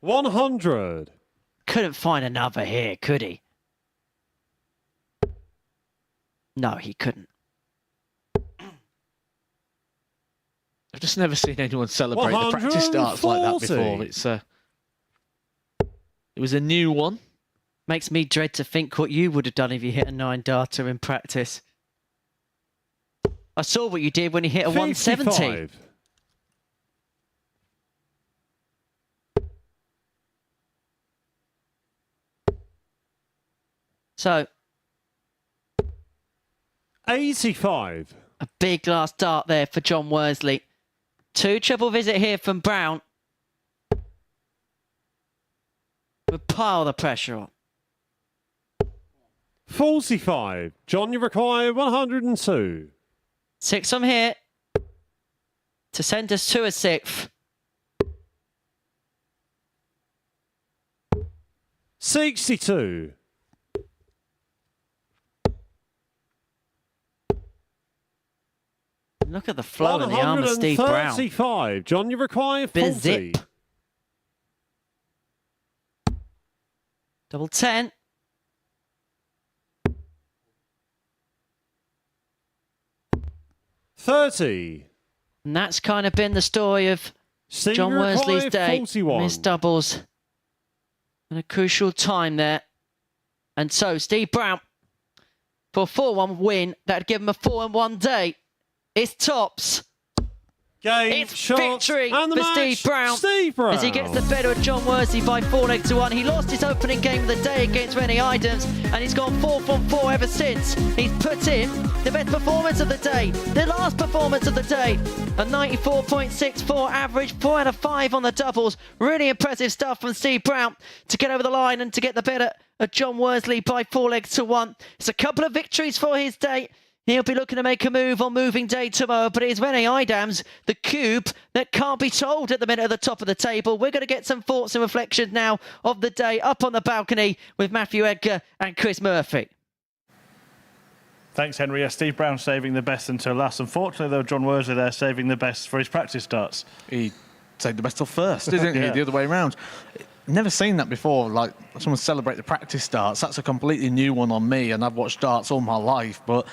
100. Couldn't find another here, could he? No, he couldn't. I've just never seen anyone celebrate the practice starts like that before. It was a new one. Makes me dread to think what you would have done if you hit a 9 darter in practice. I saw what you did when you hit a 170. So 85. a big last dart there for John Worsley. 2 triple visit here from Brown. We'll pile the pressure on. 45. John, you require 102. 6 from here to send us to a 6th. 62. Look at the flow in the arm of Steve Brown. 135. John, you require 40. Bizip. Double 10. $30. And that's kind of been the story of Steve, John you Worsley's require day. 41. Missed doubles. And a crucial time there. And so Steve Brown, for a 4-1 win, that'd give him a 4-1 day. It's tops. Game, It's shot, victory and the for match. Steve Brown. Steve Brown. As he gets the better of John Worsley by 4-1. He lost his opening game of the day against Rene Eidams, and he's gone 4 from 4 ever since. He's put in the best performance of the day, the last performance of the day. A 94.64 average, 4 out of 5 on the doubles. Really impressive stuff from Steve Brown to get over the line and to get the better of John Worsley by 4-1. It's a couple of victories for his day. He'll be looking to make a move on moving day tomorrow, but it is Rene Eidams, the cube that can't be told at the minute at the top of the table. We're going to get some thoughts and reflections now of the day up on the balcony with Matthew Edgar and Chris Murphy. Thanks, Henry. Yeah, Steve Brown saving the best until last. Unfortunately, though, John Worsley there saving the best for his practice starts. He saved the best till first, didn't he? Yeah. The other way around. Never seen that before, like someone celebrate the practice starts. That's a completely new one on me, and I've watched darts all my life, but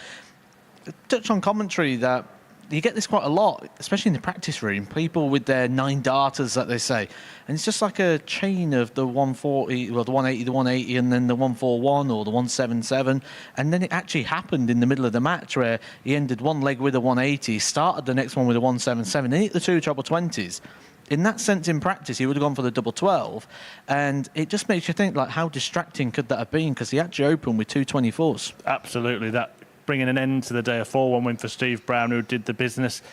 touch on commentary that you get this quite a lot, especially in the practice room. People with their 9 darters that they say, and it's just like a chain of the 140, well, the 180, the 180, and then the 141 or the 177, and then it actually happened in the middle of the match where he ended one leg with a 180, started the next one with a 177, and hit the 2 treble 20s. In that sense, in practice, he would have gone for the double 12, and it just makes you think, like, how distracting could that have been? Because he actually opened with 2 24s. Absolutely, that bringing an end to the day. A 4-1 win for Steve Brown, who did the business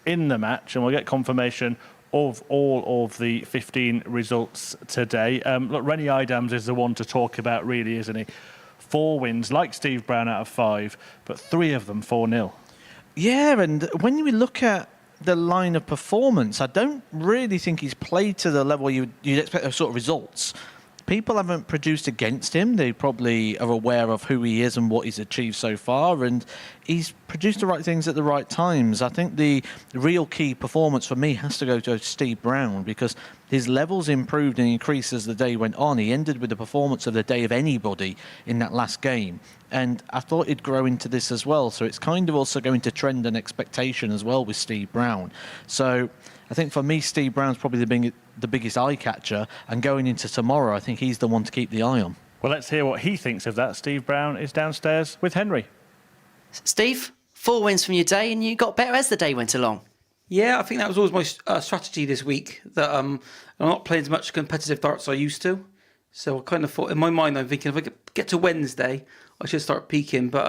in the match, and we'll get confirmation of all of the 15 results today. Look, Rene Eidams is the one to talk about, really, isn't he? 4 wins, like Steve Brown, out of 5, but 3 of them 4-0. Yeah, and when we look at the line of performance, I don't really think he's played to the level you'd expect those sort of results. People haven't produced against him. They probably are aware of who he is and what he's achieved so far, and he's produced the right things at the right times. I think the real key performance for me has to go to Steve Brown, because his levels improved and increased as the day went on. He ended with the performance of the day of anybody in that last game, and I thought he'd grow into this as well. So it's kind of also going to trend and expectation as well with Steve Brown. So I think for me, Steve Brown's probably the biggest eye catcher, and going into tomorrow, I think he's the one to keep the eye on. Well, let's hear what he thinks of that. Steve Brown is downstairs with Henry. Steve, 4 wins from your day, and you got better as the day went along. Yeah, I think that was always my strategy this week, that I'm not playing as much competitive darts as I used to. So I kind of thought, in my mind, I'm thinking if I get to Wednesday, I should start peaking. But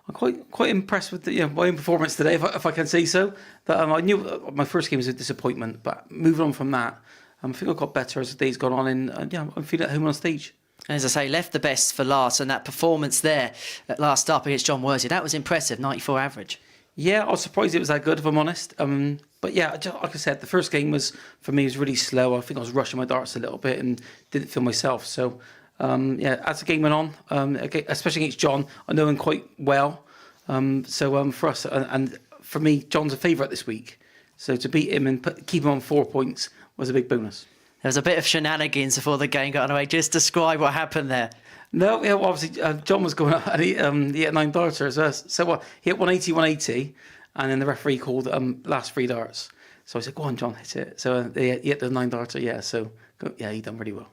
I'm quite impressed with my own performance today, if I can say so. That I knew my first game was a disappointment, but moving on from that, I think I got better as the day's gone on, and I'm feeling at home on stage. As I say, left the best for last, and that performance there at last up against John Worsley, that was impressive, 94 average. Yeah, I was surprised it was that good, if I'm honest. But yeah, like I said, the first game was really slow. I think I was rushing my darts a little bit and didn't feel myself. So as the game went on, especially against John, I know him quite well. For us and for me, John's a favourite this week. So to beat him and keep him on 4 points was a big bonus. There was a bit of shenanigans before the game got underway. Just describe what happened there. No, obviously John was going up and he hit 9 darters. So he hit 180, 180, and then the referee called last 3 darts. So I said, "Go on, John, hit it." So he hit the 9 darter. Yeah, so he done really well.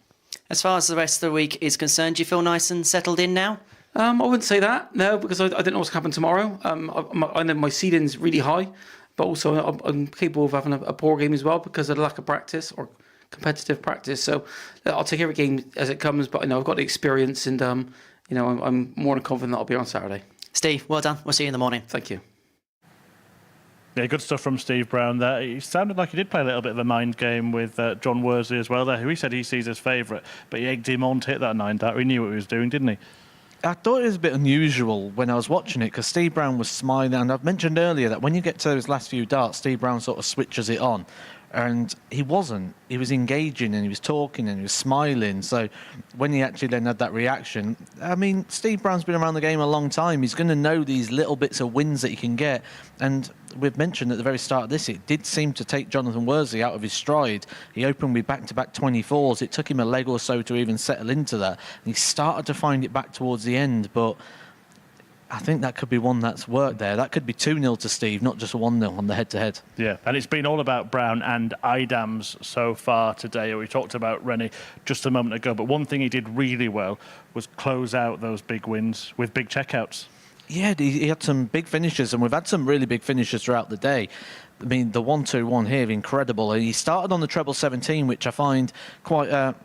As far as the rest of the week is concerned, do you feel nice and settled in now? I wouldn't say that, no, because I didn't know what's going to happen tomorrow. I know my seeding's really high, but also I'm capable of having a poor game as well because of the lack of practice or competitive practice. So I'll take every game as it comes, but I've got the experience, and I'm more than confident that I'll be on Saturday. Steve, well done. We'll see you in the morning. Thank you. Yeah, good stuff from Steve Brown there. He sounded like he did play a little bit of a mind game with John Worsley as well there, who he said he sees as favourite, but he egged him on to hit that 9 dart. He knew what he was doing, didn't he? I thought it was a bit unusual when I was watching it because Steve Brown was smiling, and I've mentioned earlier that when you get to those last few darts, Steve Brown sort of switches it on, and he wasn't. He was engaging and he was talking and he was smiling. So when he actually then had that reaction, I mean, Steve Brown's been around the game a long time. He's going to know these little bits of wins that he can get, and we've mentioned at the very start of this, it did seem to take Jonathan Worsley out of his stride. He opened with back-to-back 24s. It took him a leg or so to even settle into that. And he started to find it back towards the end, but I think that could be one that's worked there. That could be 2-0 to Steve, not just a 1-0 on the head-to-head. Yeah, and it's been all about Brown and Eidams so far today. We talked about Rennie just a moment ago, but one thing he did really well was close out those big wins with big checkouts. Yeah, he had some big finishes, and we've had some really big finishes throughout the day. I mean, the 1-2-1 here, incredible. He started on the treble 17, which I find quite an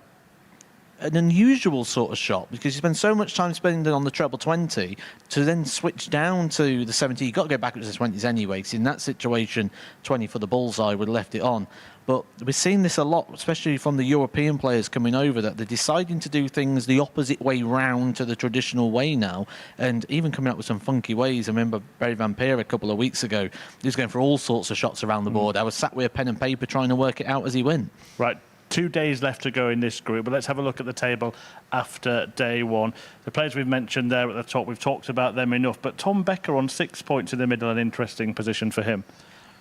unusual sort of shot, because you spend so much time spending on the treble 20 to then switch down to the 70. You've got to go back to the 20s anyway, because in that situation, 20 for the bullseye would have left it on. But we're seeing this a lot, especially from the European players coming over, that they're deciding to do things the opposite way round to the traditional way now, and even coming up with some funky ways. I remember Barry Van Peer a couple of weeks ago, he was going for all sorts of shots around the board. I was sat with a pen and paper trying to work it out as he went. Right. 2 days left to go in this group, but let's have a look at the table after day one. The players we've mentioned there at the top, we've talked about them enough, but Tom Becker on 6 points in the middle, an interesting position for him.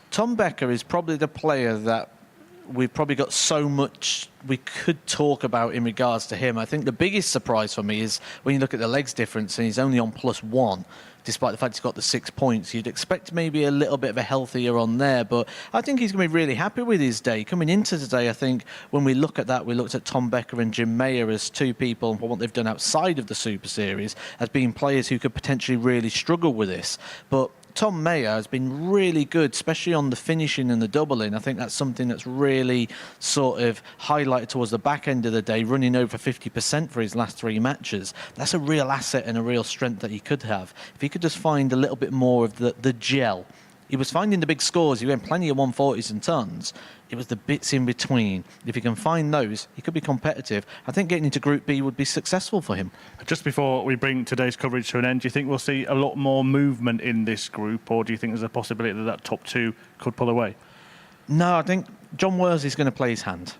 Tom Becker is probably the player that we've probably got so much we could talk about in regards to him. I think the biggest surprise for me is when you look at the legs difference, and he's only on +1. Despite the fact he's got the 6 points, you'd expect maybe a little bit of a healthier on there, but I think he's going to be really happy with his day. Coming into today, I think when we look at that, we looked at Tom Becker and Jim Mayer as two people, for what they've done outside of the Super Series, as being players who could potentially really struggle with this. But Tom Mayer has been really good, especially on the finishing and the doubling. I think that's something that's really sort of highlighted towards the back end of the day, running over 50% for his last 3 matches. That's a real asset and a real strength that he could have. If he could just find a little bit more of the gel. He was finding the big scores. He went plenty of 140s and tons. It was the bits in between. If he can find those, he could be competitive. I think getting into Group B would be successful for him. Just before we bring today's coverage to an end, do you think we'll see a lot more movement in this group, or do you think there's a possibility that top 2 could pull away? No, I think John Worsley's going to play his hand.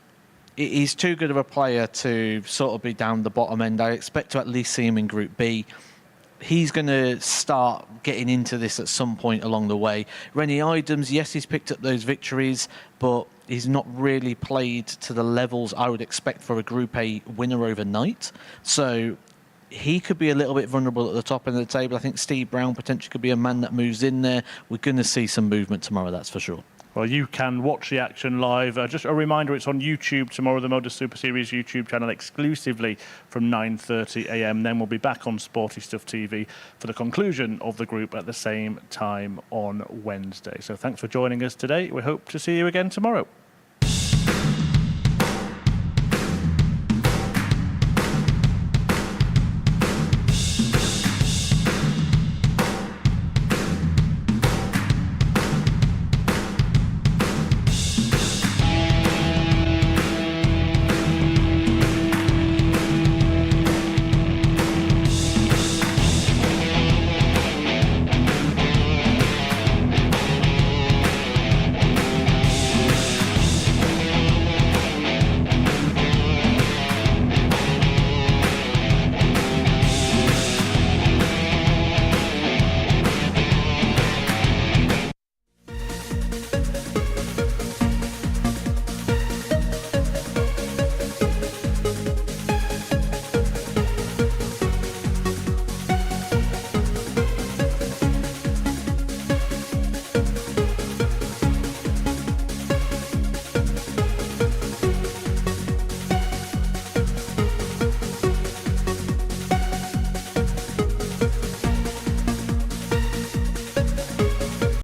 He's too good of a player to sort of be down the bottom end. I expect to at least see him in Group B. He's going to start getting into this at some point along the way. Rennie Eidams, yes, he's picked up those victories, but he's not really played to the levels I would expect for a Group A winner overnight. So he could be a little bit vulnerable at the top end of the table. I think Steve Brown potentially could be a man that moves in there. We're going to see some movement tomorrow, that's for sure. Well, you can watch the action live. Just a reminder, it's on YouTube tomorrow, the MODUS Super Series YouTube channel, exclusively from 9:30 a.m. Then we'll be back on Sporty Stuff TV for the conclusion of the group at the same time on Wednesday. So thanks for joining us today. We hope to see you again tomorrow.